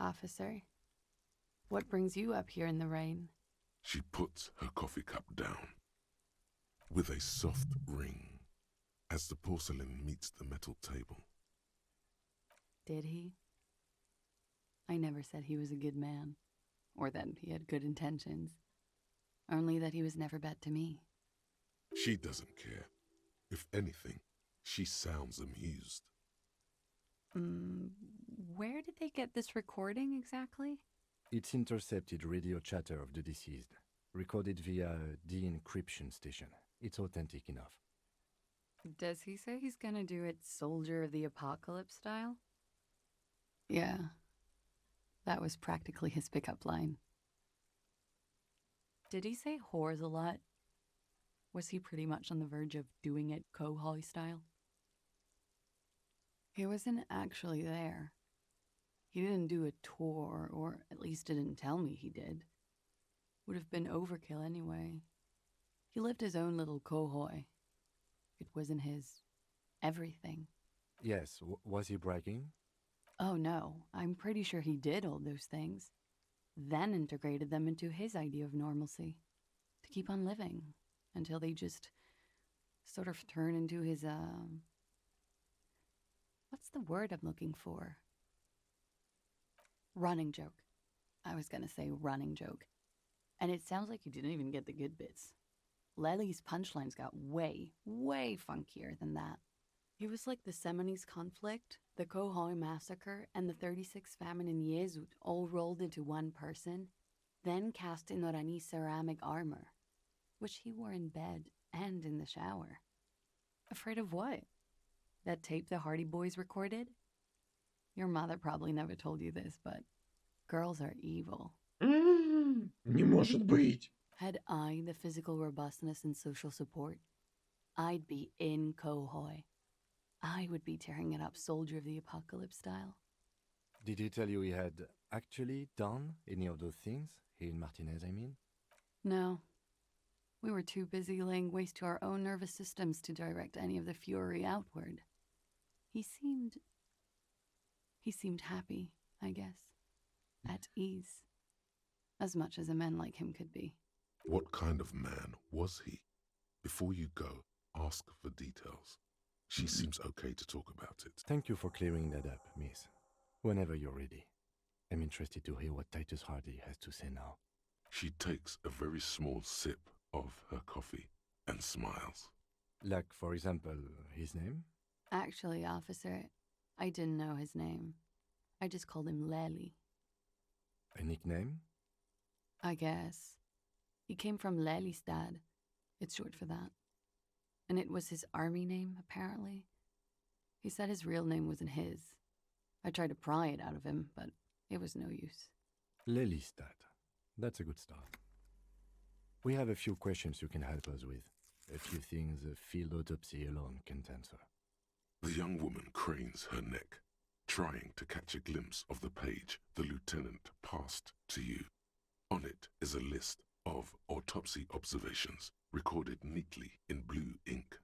Officer, what brings you up here in the rain? She puts her coffee cup down with a soft ring as the porcelain meets the metal table. Did he? I never said he was a good man, or that he had good intentions. Only that he was never bad to me. She doesn't care. If anything, she sounds amused. Where did they get this recording exactly? It's intercepted radio chatter of the deceased, recorded via a de-encryption station. It's authentic enough. Does he say he's gonna do it Soldier of the Apocalypse style? Yeah. That was practically his pickup line. Did he say whores a lot? Was he pretty much on the verge of doing it Kohoi style? He wasn't actually there. He didn't do a tour, or at least didn't tell me he did. Would have been overkill anyway. He lived his own little Kohoi. It wasn't his everything. Yes, was he bragging? Oh no, I'm pretty sure he did all those things. Then integrated them into his idea of normalcy. To keep on living. Until they just sort of turn into his, what's the word I'm looking for? Running joke. I was gonna say running joke. And it sounds like you didn't even get the good bits. Lely's punchlines got way, way funkier than that. He was like the Seminoles conflict, the Kohoi massacre, and the 36 famine in Yezut all rolled into one person, then cast in Orani's ceramic armor, which he wore in bed and in the shower. Afraid of what? That tape the Hardy Boys recorded? Your mother probably never told you this, but girls are evil. Не может быть. Had I the physical robustness and social support, I'd be in Kohoi. I would be tearing it up Soldier of the Apocalypse style. Did he tell you he had actually done any of those things? He and Martinez, I mean? No. We were too busy laying waste to our own nervous systems to direct any of the fury outward. He seemed happy, I guess. At ease. As much as a man like him could be. What kind of man was he? Before you go, ask for details. She seems okay to talk about it. Thank you for clearing that up, miss. Whenever you're ready. I'm interested to hear what Titus Hardy has to say now. She takes a very small sip of her coffee and smiles. Like, for example, his name? Actually, officer, I didn't know his name. I just called him Lely. A nickname? I guess. He came from Lelystad. It's short for that. And it was his army name, apparently. He said his real name wasn't his. I tried to pry it out of him, but it was no use. Lelystad. That's a good start. We have a few questions you can help us with. A few things a field autopsy alone can't answer. The young woman cranes her neck, trying to catch a glimpse of the page the lieutenant passed to you. On it is a list of autopsy observations recorded neatly in blue ink.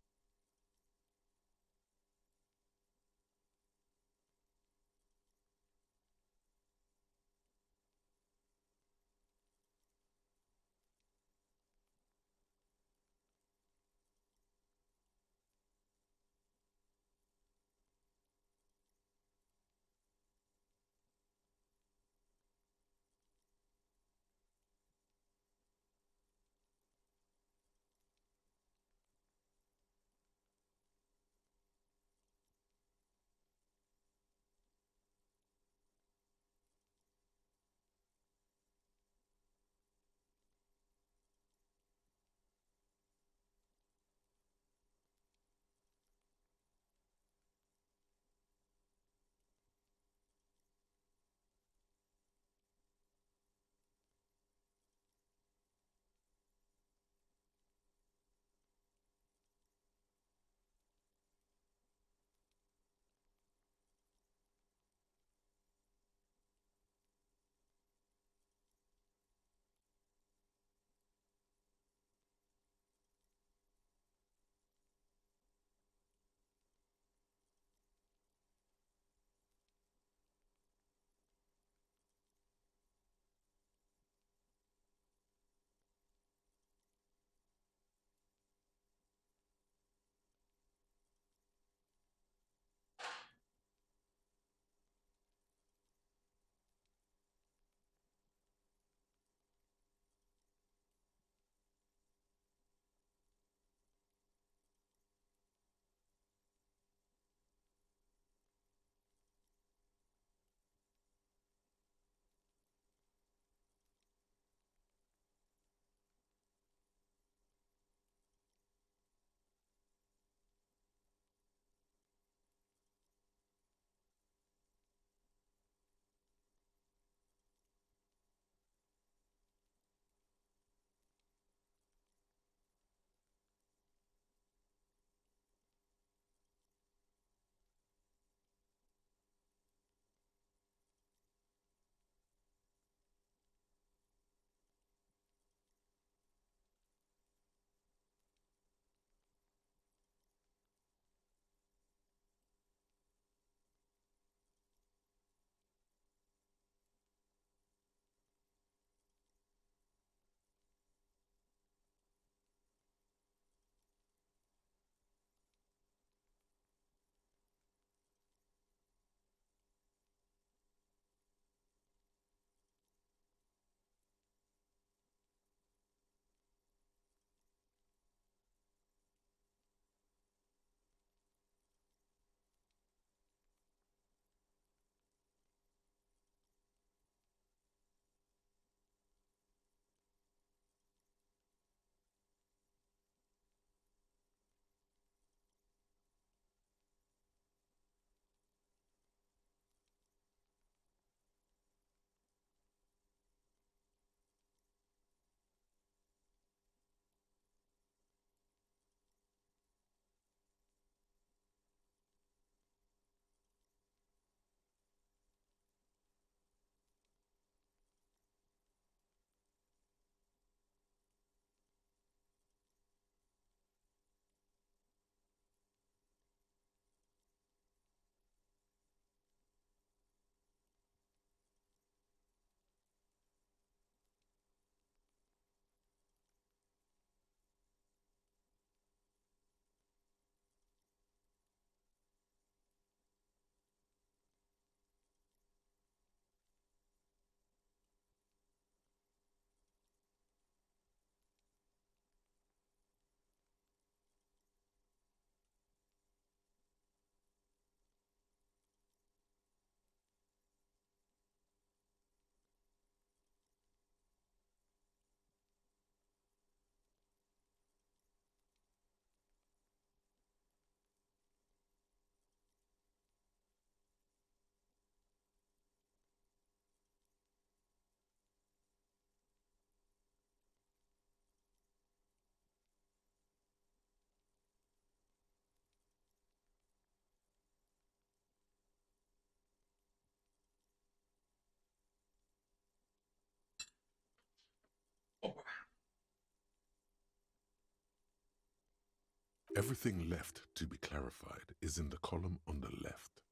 Everything left to be clarified is in the column on the left.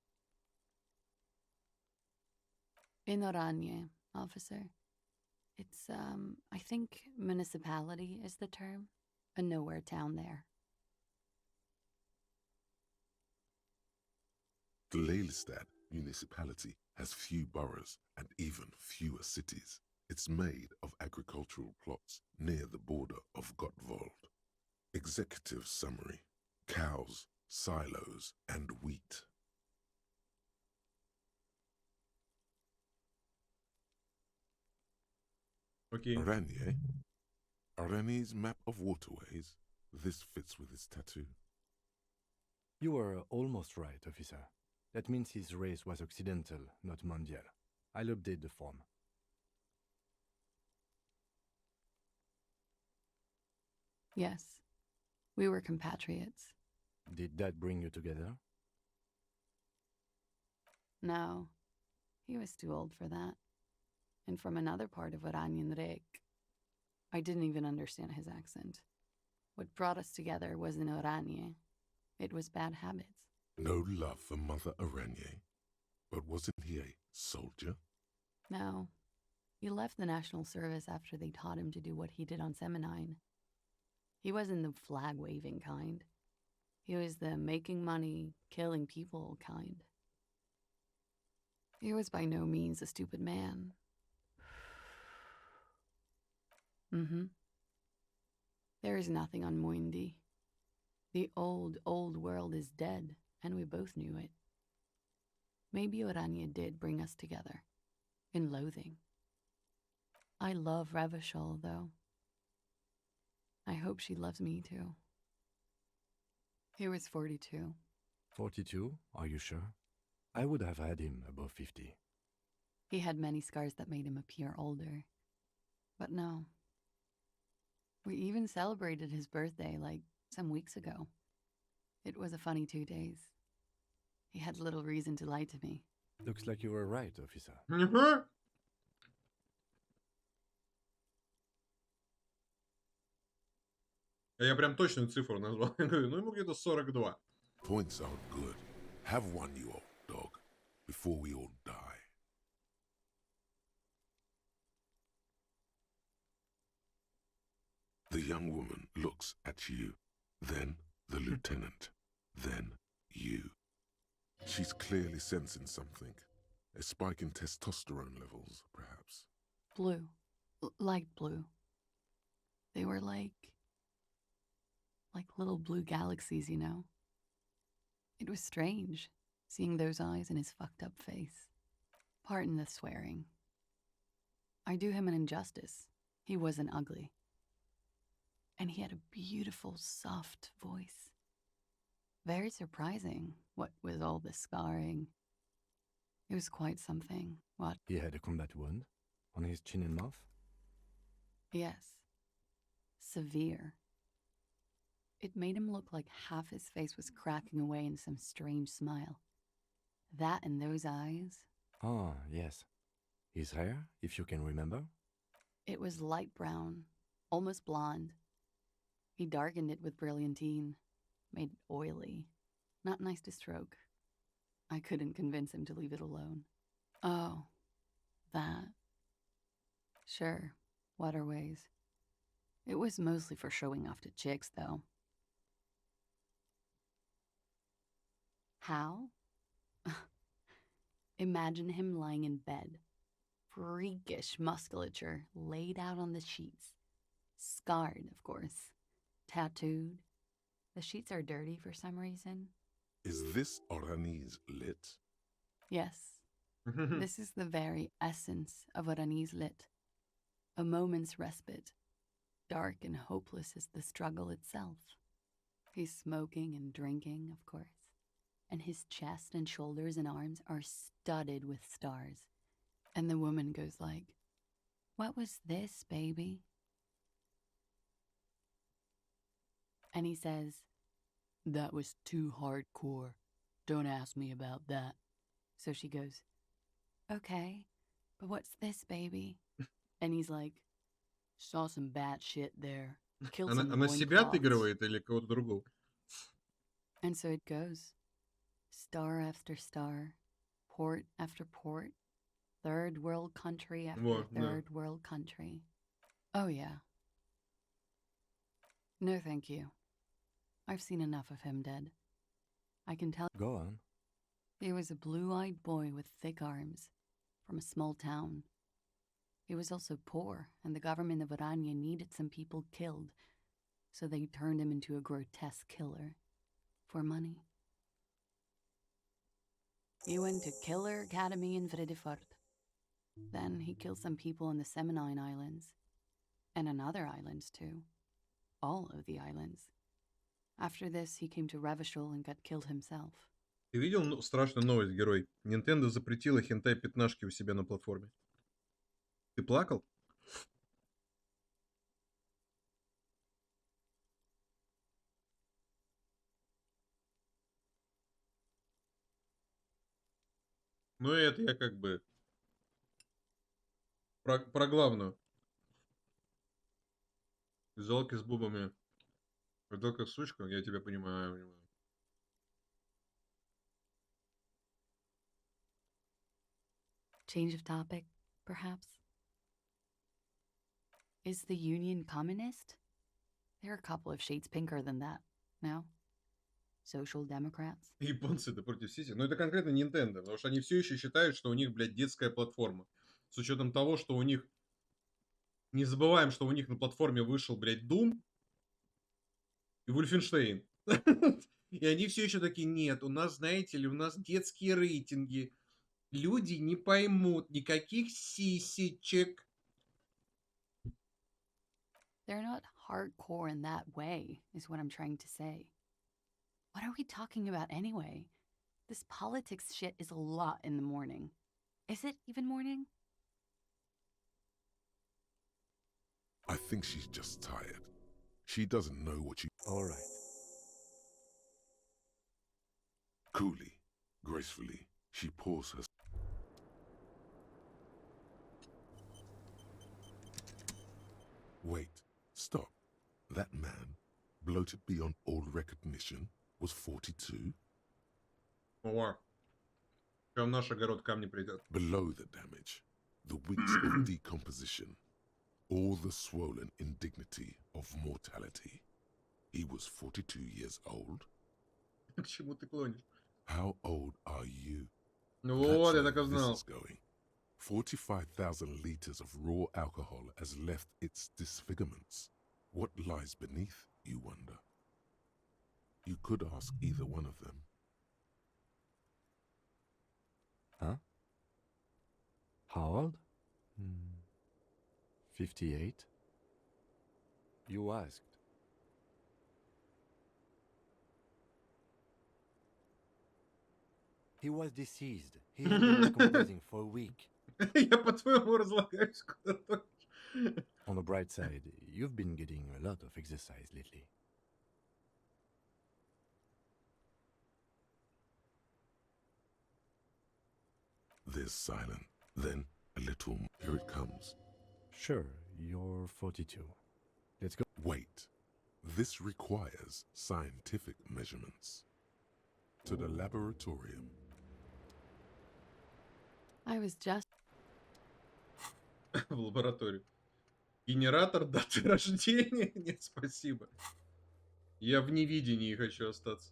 In Oranje, officer. It's, I think municipality is the term. A nowhere town there. The Lelystad municipality has few boroughs and even fewer cities. It's made of agricultural plots near the border of Gottwald. Executive summary: cows, silos, and wheat. Okay. Oranje? Oranje's map of waterways? This fits with his tattoo. You were almost right, officer. That means his race was occidental, not mondial. I'll update the form. Yes, we were compatriots. Did that bring you together? No, he was too old for that. And from another part of Oranjenrijk. I didn't even understand his accent. What brought us together wasn't Oranje. It was bad habits. No love for Mother Oranje? But wasn't he a soldier? No. He left the National Service after they taught him to do what he did on Seminine. He wasn't the flag-waving kind. He was the making money, killing people kind. He was by no means a stupid man. There is nothing on Muindi. The old world is dead, and we both knew it. Maybe Oranje did bring us together, in loathing. I love Revachol, though. I hope she loves me, too. He was 42. 42? Are you sure? I would have had him above 50. He had many scars that made him appear older. But no. We even celebrated his birthday, like, some weeks ago. It was a funny 2 days. He had little reason to lie to me. Looks like you were right, officer. Я прям точную цифру назвал. Ну, ему где-то 42. Points aren't good. Have one, you old dog, before we all die. The young woman looks at you, then the lieutenant, then you. She's clearly sensing something. A spike in testosterone levels, perhaps. Blue. Light blue. They were like little blue galaxies, you know? It was strange, seeing those eyes in his fucked up face. Pardon the swearing. I do him an injustice. He wasn't ugly. And he had a beautiful, soft voice. Very surprising, what with all the scarring. It was quite something. What? He had a combat wound on his chin and mouth? Yes. Severe. It made him look like half his face was cracking away in some strange smile. That and those eyes. Ah, yes. His hair, if you can remember? It was light brown, almost blonde. He darkened it with brilliantine, made it oily. Not nice to stroke. I couldn't convince him to leave it alone. Oh, that. Sure, waterways. It was mostly for showing off to chicks, though. How? Imagine him lying in bed. Freakish musculature laid out on the sheets. Scarred, of course. Tattooed. The sheets are dirty for some reason. Is this Oranje's lit? Yes. This is the very essence of Oranje's lit. A moment's respite. Dark and hopeless as the struggle itself. He's smoking and drinking, of course. And his chest and shoulders and arms are studded with stars. And the woman goes like, "What was this, baby?" And he says, "That was too hardcore. Don't ask me about that." So she goes, "Okay, but what's this, baby?" And he's like, "Saw some bat shit there. Killed some Она себя loincloths." отыгрывает или кого-то другого? And so it goes. Star after star, port after port, third world country after Вот, да. third world country. Oh, yeah. No, thank you. I've seen enough of him dead. I can tell. Go on. He was a blue-eyed boy with thick arms, from a small town. He was also poor, and the government of Orania needed some people killed, so they turned him into a grotesque killer. For money. He went to Killer Academy in Vredefort. Then he killed some people in the Seminine Islands. And on other islands, too. All of the islands. After this, he came to Revachol and got killed himself. Ты видел страшную новость, герой? Nintendo запретила хентай-пятнашки у себя на платформе. Ты плакал? Ну, это я как бы про главную. Залки с бубами. Это как сучка, я тебя понимаю. Change of topic, perhaps? Is the Union communist? They're a couple of shades pinker than that, no? Social Democrats? Японцы это против Сити. Но это конкретно Nintendo, потому что они все еще считают, что у них, блядь, детская платформа. С учетом того, что у них... Не забываем, что у них на платформе вышел, блядь, Doom и Wolfenstein. И они все еще такие, нет, у нас, знаете ли, у нас детские рейтинги. Люди не поймут никаких сисечек. They're not hardcore in that way, is what I'm trying to say. What are we talking about anyway? This politics shit is a lot in the morning. Is it even morning? I think she's just tired. She doesn't know what she... All right. Coolly, gracefully, she pours her... Wait, stop. That man, bloated beyond all recognition, was 42? О, прям наш огород камни придет. Below the damage, the weeks of decomposition, all the swollen indignity of mortality. He was 42 years old? К чему ты клонишь? How old are you? Ну вот, я That's так и where this знал. is going. 45,000 liters of raw alcohol has left its disfigurements. What lies beneath, you wonder? You could ask either one of them. Huh? How old? 58. You asked. He was deceased. He had been decomposing for a week. Я по-твоему разлагаюсь куда-то. On the bright side, you've been getting a lot of exercise lately. There's silent. Then a little. Here it comes. Sure, you're 42. Let's go. Wait. This requires scientific measurements. To the laboratorium. I was just... В лабораторию. Генератор даты рождения? Нет, спасибо. Я в невидении хочу остаться.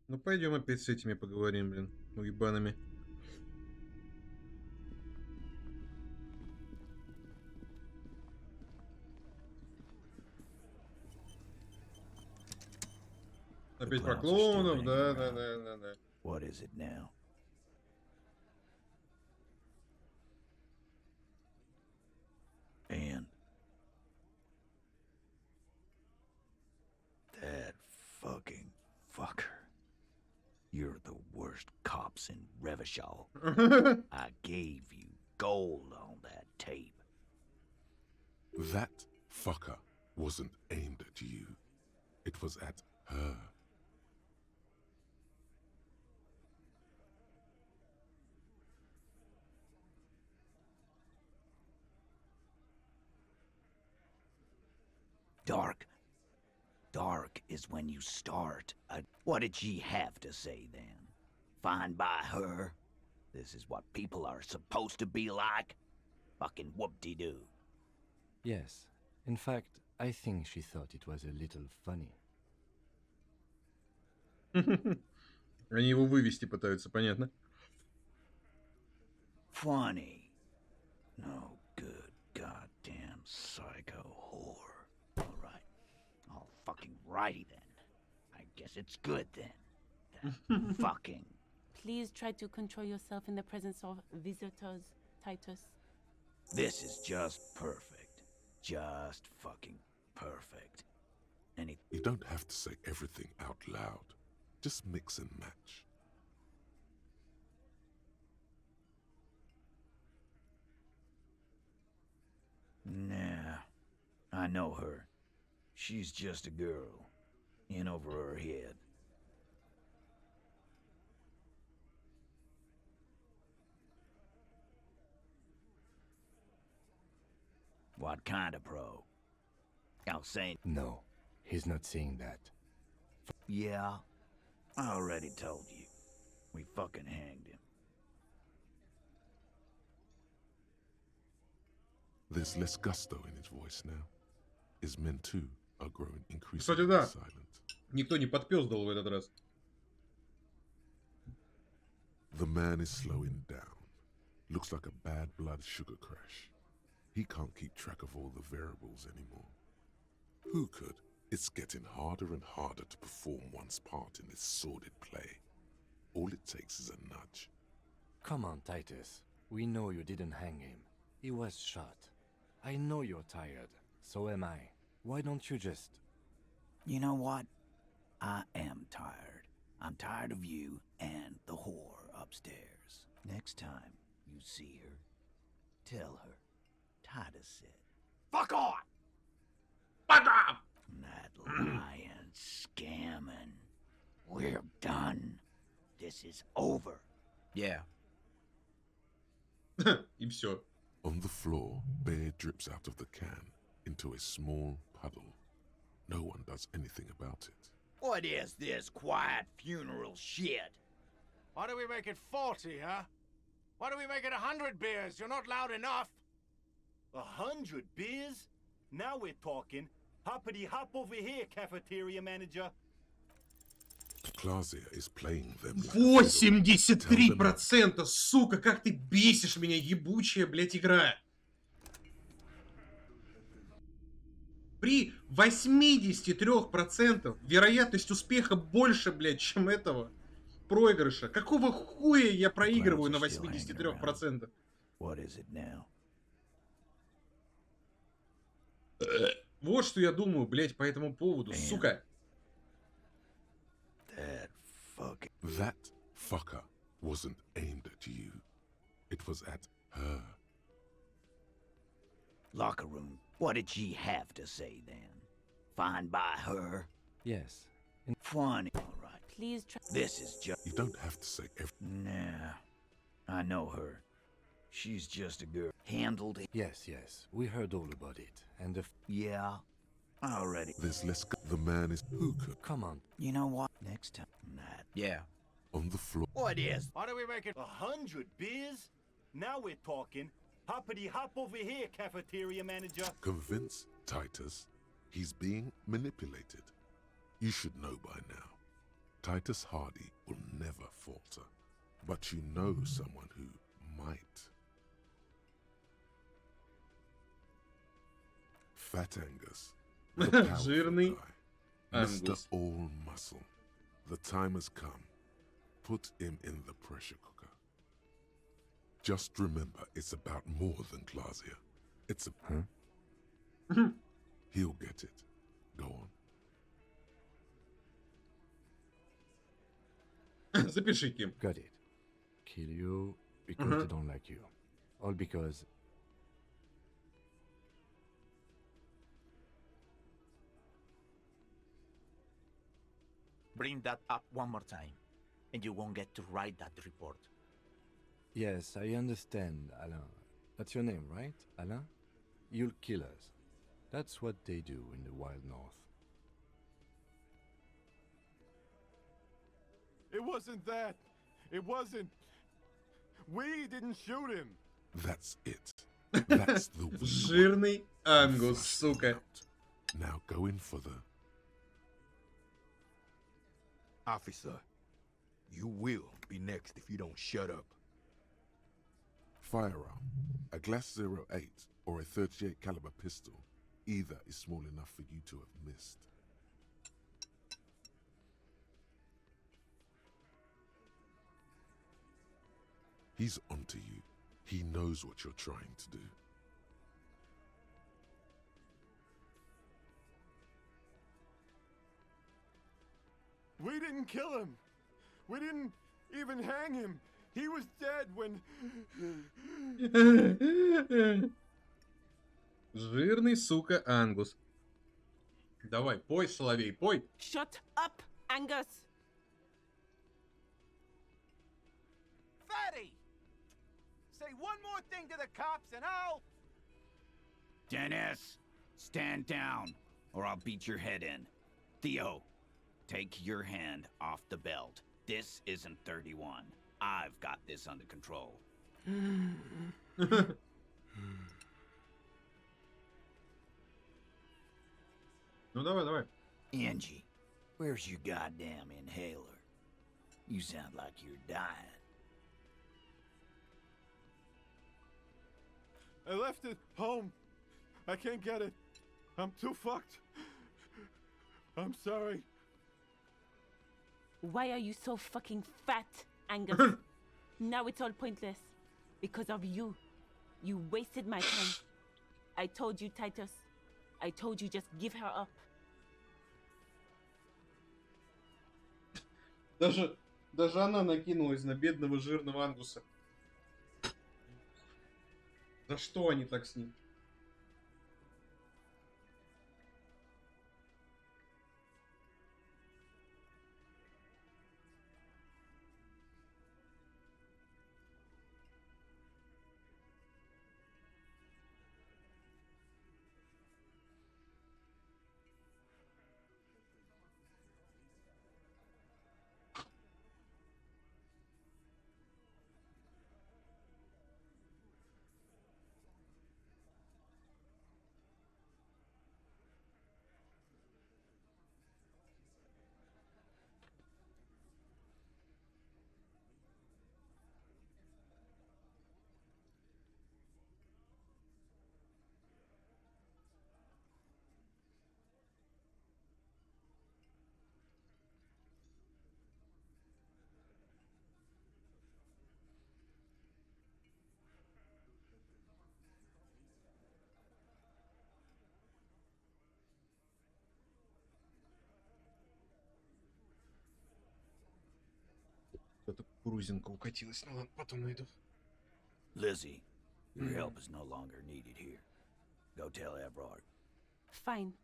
Ну пойдем опять с этими поговорим, блин, уебанами. Опять про клоунов, да. What is it now? And fucker. You're the worst cops in Revachol. I gave you gold on that tape. That fucker wasn't aimed at you. It was at her. Dark. Dark is when you start. What did she have to say then? Fine by her? This is what people are supposed to be like? Fucking whoop-de-doo. Yes. In fact, I think she thought it was a little funny. Они его вывести пытаются, понятно? Funny. No good goddamn psycho whore. Alright. All fucking righty then. I guess it's good then. That fucking. Please try to control yourself in the presence of visitors, Titus. This is just perfect. Just fucking perfect. You don't have to say everything out loud. Just mix and match. Nah. I know her. She's just a girl. In over her head. What kind of pro? I'll say no. He's not saying that. Yeah, I already told you. We fucking hanged him. There's less gusto in his voice now. His men too are growing Кстати, increasingly да. silent. Никто не подпёздал в этот раз. The man is slowing down. Looks like a bad blood sugar crash. He can't keep track of all the variables anymore. Who could? It's getting harder and harder to perform one's part in this sordid play. All it takes is a nudge. Come on, Titus. We know you didn't hang him. He was shot. I know you're tired. So am I. Why don't you just... You know what? I am tired. I'm tired of you and the whore upstairs. Next time you see her, tell her Titus said, "Fuck off! Fuck off!" That lying, scamming. We're done. This is over. Yeah. И всё. On the floor, beer drips out of the can into a small puddle. No one does anything about it. What is this quiet funeral shit? Why do we make it 40, huh? Why do we make it 100 beers? You're not loud enough. 100 beers? Now we're talking. Hoppity hop over here, cafeteria manager. Clausia is playing them like a fiddle. 83%! Сука, как ты бесишь меня, ебучая, блядь, игра! При 83% вероятность успеха больше, блядь, чем этого проигрыша. Какого хуя я проигрываю на 83%? What is it now? Вот что я думаю, блядь, по этому поводу, сука. That fucker wasn't aimed at you. It was at her. Locker room. What did she have to say then? Fine by her? Yes. Funny. All right. Please try. This is just... You don't have to say everything. Nah. I know her. She's just a girl. Handled it. Yes, yes. We heard all about it. And the... Yeah. Already. There's less... The man is... Who could? Come on. You know what? Next time. That. Yeah. On the floor. What is? Why do we make it 100 beers? Now we're talking. Hoppity hop over here, cafeteria manager. Convince Titus he's being manipulated. You should know by now. Titus Hardy will never falter. But you know someone who might. Fat Angus. The powerful Жирный guy. Mr. Angus. All Muscle. The time has come. Put him in the pressure cooker. Just remember, it's about more than Clausia. It's a... Huh? He'll get it. Go on. Запиши, Ким. Got it. Kill you because they don't like you. All because... Bring that up one more time, and you won't get to write that report. Yes, I understand, Alain. That's your name, right, Alain? You'll kill us. That's what they do in the wild north. It wasn't that. It wasn't. We didn't shoot him. That's it. That's the Жирный ангус, сука. Now go in for the... Officer, you will be next if you don't shut up. Firearm, a Glass 08 or a 38 caliber pistol. Either is small enough for you to have missed. He's onto you. He knows what you're trying to do. We didn't kill him. We didn't even hang him. He was dead when... Жирный, сука, ангус. Давай, пой, соловей, пой. Shut up, Angus. Fatty! Say one more thing to the cops and I'll... Dennis, stand down, or I'll beat your head in. Theo, take your hand off the belt. This isn't 31. I've got this under control. Ну давай, давай. Angie, where's your goddamn inhaler? You sound like you're dying. I left it home. I can't get it. I'm too fucked. I'm sorry. Why are you so fucking fat, Angus? Now it's all pointless. Because of you. You wasted my time. I told you, Titus. I told you just give her up. Даже она накинулась на бедного жирного ангуса. За что они так с ним? Кто-то кукурузинка укатилась. Ну ладно, потом найду. Lizzie, your help is no longer needed here. Go tell Everard. Fine.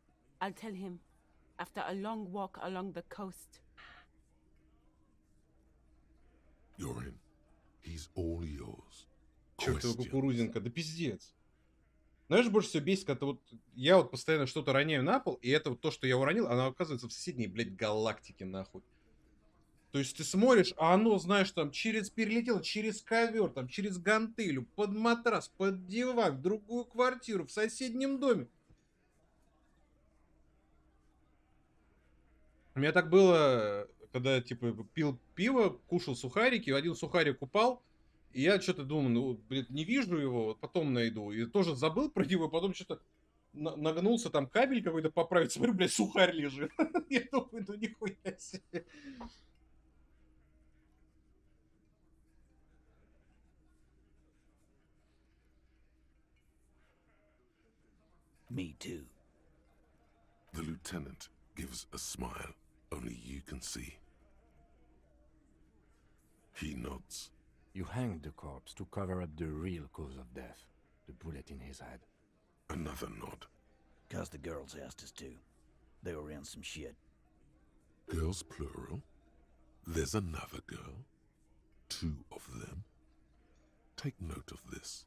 I'll tell him. After a long walk along the coast. You're in. He's all yours. Чёртова кукурузинка, да пиздец. Знаешь, больше всего бесит, когда вот я вот постоянно что-то роняю на пол, и это вот то, что я уронил, оно оказывается в соседней, блядь, галактике, нахуй. То есть ты смотришь, а оно, знаешь, там перелетело через ковер, там через гантелю, под матрас, под диван, в другую квартиру, в соседнем доме. У меня так было, когда, типа, пил пиво, кушал сухарики, один сухарик упал, и я что-то думал, ну, блядь, не вижу его, вот потом найду. И тоже забыл про него, потом что-то нагнулся, там кабель какой-то поправить, смотрю, блядь, сухарь лежит. Я думаю, ну нихуя себе. Me too. The lieutenant gives a smile only you can see. He nods. You hanged the corpse to cover up the real cause of death, the bullet in his head. Another nod. 'Cause the girls asked us to. They were in some shit. Girls plural? There's another girl? 2 of them? Take note of this.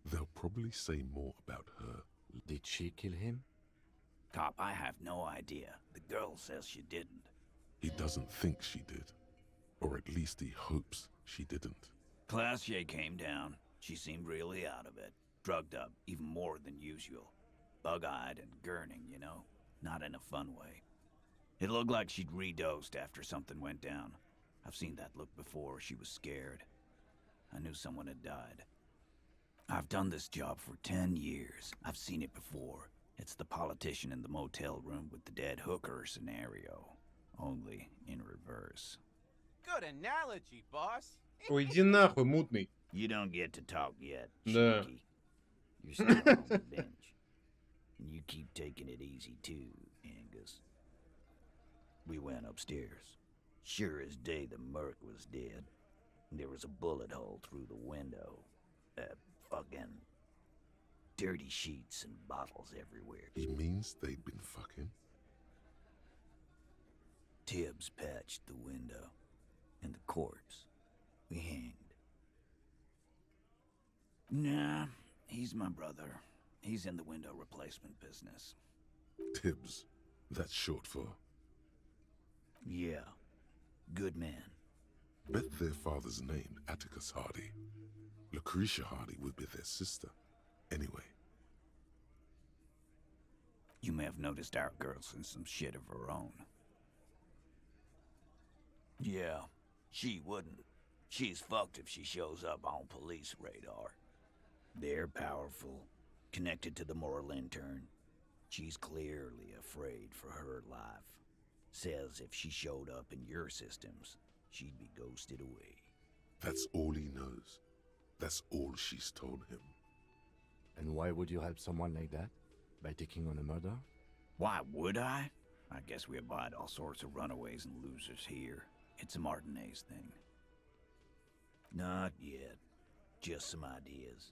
They'll probably say more about her. Did she kill him? Cop, I have no idea. The girl says she didn't. He doesn't think she did. Or at least he hopes she didn't. Classier came down. She seemed really out of it. Drugged up, even more than usual. Bug-eyed and gurning, you know? Not in a fun way. It looked like she'd redosed after something went down. I've seen that look before. She was scared. I knew someone had died. I've done this job for 10 years. I've seen it before. It's the politician in the motel room with the dead hooker scenario. Only in reverse. Good analogy, boss. Ой, иди нахуй, мутный. You don't get to talk yet, Да. Shaky. You're still on the bench. And you keep taking it easy too, Angus. We went upstairs. Sure as day the merc was dead. There was a bullet hole through the window. Fucking dirty sheets and bottles everywhere. He means they'd been fucking? Tibbs patched the window. And the corpse we hanged. Nah, he's my brother. He's in the window replacement business. Tibbs. That's short for... Yeah. Good man. Bet their father's named Atticus Hardy. Lucretia Hardy would be their sister. Anyway. You may have noticed our girl's in some shit of her own. Yeah, she wouldn't. She's fucked if she shows up on police radar. They're powerful, connected to the moral intern. She's clearly afraid for her life. Says if she showed up in your systems, she'd be ghosted away. That's all he knows. That's all she's told him. And why would you help someone like that? By taking on a murder? Why would I? I guess we abide all sorts of runaways and losers here. It's a Martinez thing. Not yet. Just some ideas.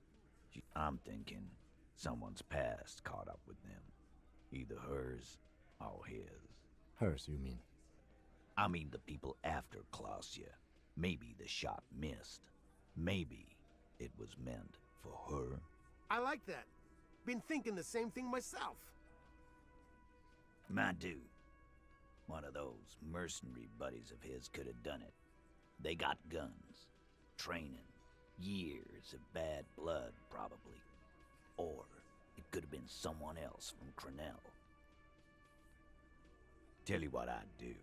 I'm thinking someone's past caught up with them. Either hers or his. Hers, you mean? I mean the people after Clausia. Maybe the shot missed. Maybe it was meant for her. I like that. Been thinking the same thing myself. My dude. One of those mercenary buddies of his could have done it. They got guns. Training. Years of bad blood, probably. Or it could have been someone else from Crenell. Tell you what I'd do.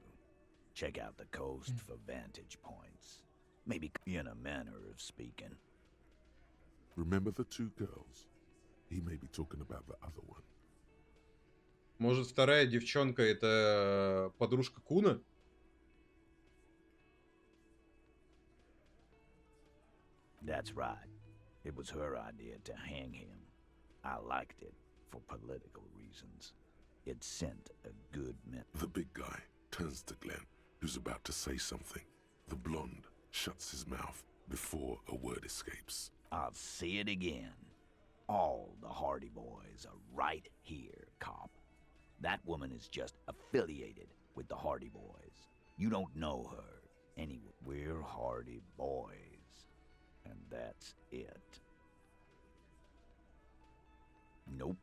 Check out the coast for vantage points. Maybe in a manner of speaking. Remember the 2 girls? He may be talking about the other one. Может, вторая девчонка это подружка Куна? That's right. It was her idea to hang him. I liked it for political reasons. It sent a good message. The big guy turns to Glenn, who's about to say something. The blonde shuts his mouth before a word escapes. I'll say it again. All the Hardy boys are right here, cop. That woman is just affiliated with the Hardy boys. You don't know her. Anyway, we're Hardy boys. And that's it. Nope.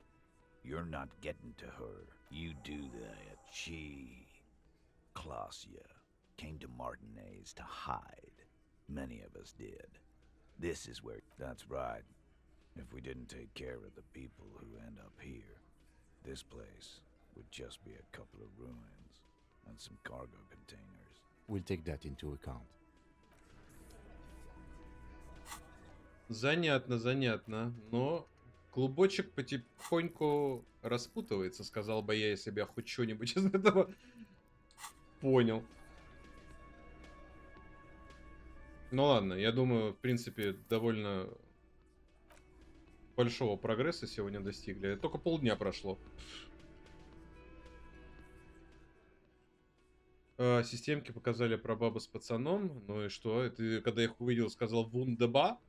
You're not getting to her. You do that. She... Clausia came to Martinez to hide. Many of us did. This is where... That's right. If we didn't take care of the people who end up here, this place would just be a couple of ruins and some cargo containers. We'll take that into account. Занятно, занятно. Но клубочек потихоньку распутывается, сказал бы я, если бы я хоть что-нибудь из этого понял. Ну ладно, я думаю, в принципе, довольно большого прогресса сегодня достигли. Только полдня прошло. Системки показали про бабу с пацаном. Ну и что? И ты, когда я их увидел, сказал вундеба?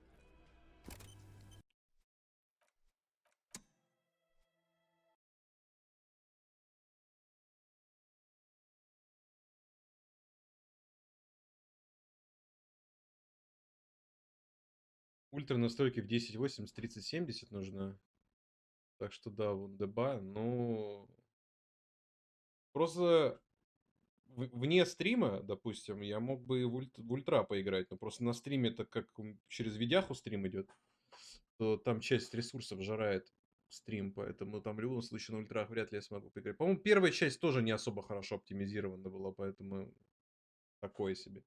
Ультра настройки в 1080 3070 нужна. Так что да, вундеба. Ну... Просто вне стрима, допустим, я мог бы и в ультра поиграть. Но просто на стриме, так как через видяху стрим идет, то там часть ресурсов жирает стрим, поэтому там в любом случае на ультрах вряд ли я смогу поиграть. По-моему, первая часть тоже не особо хорошо оптимизирована была, поэтому такое себе.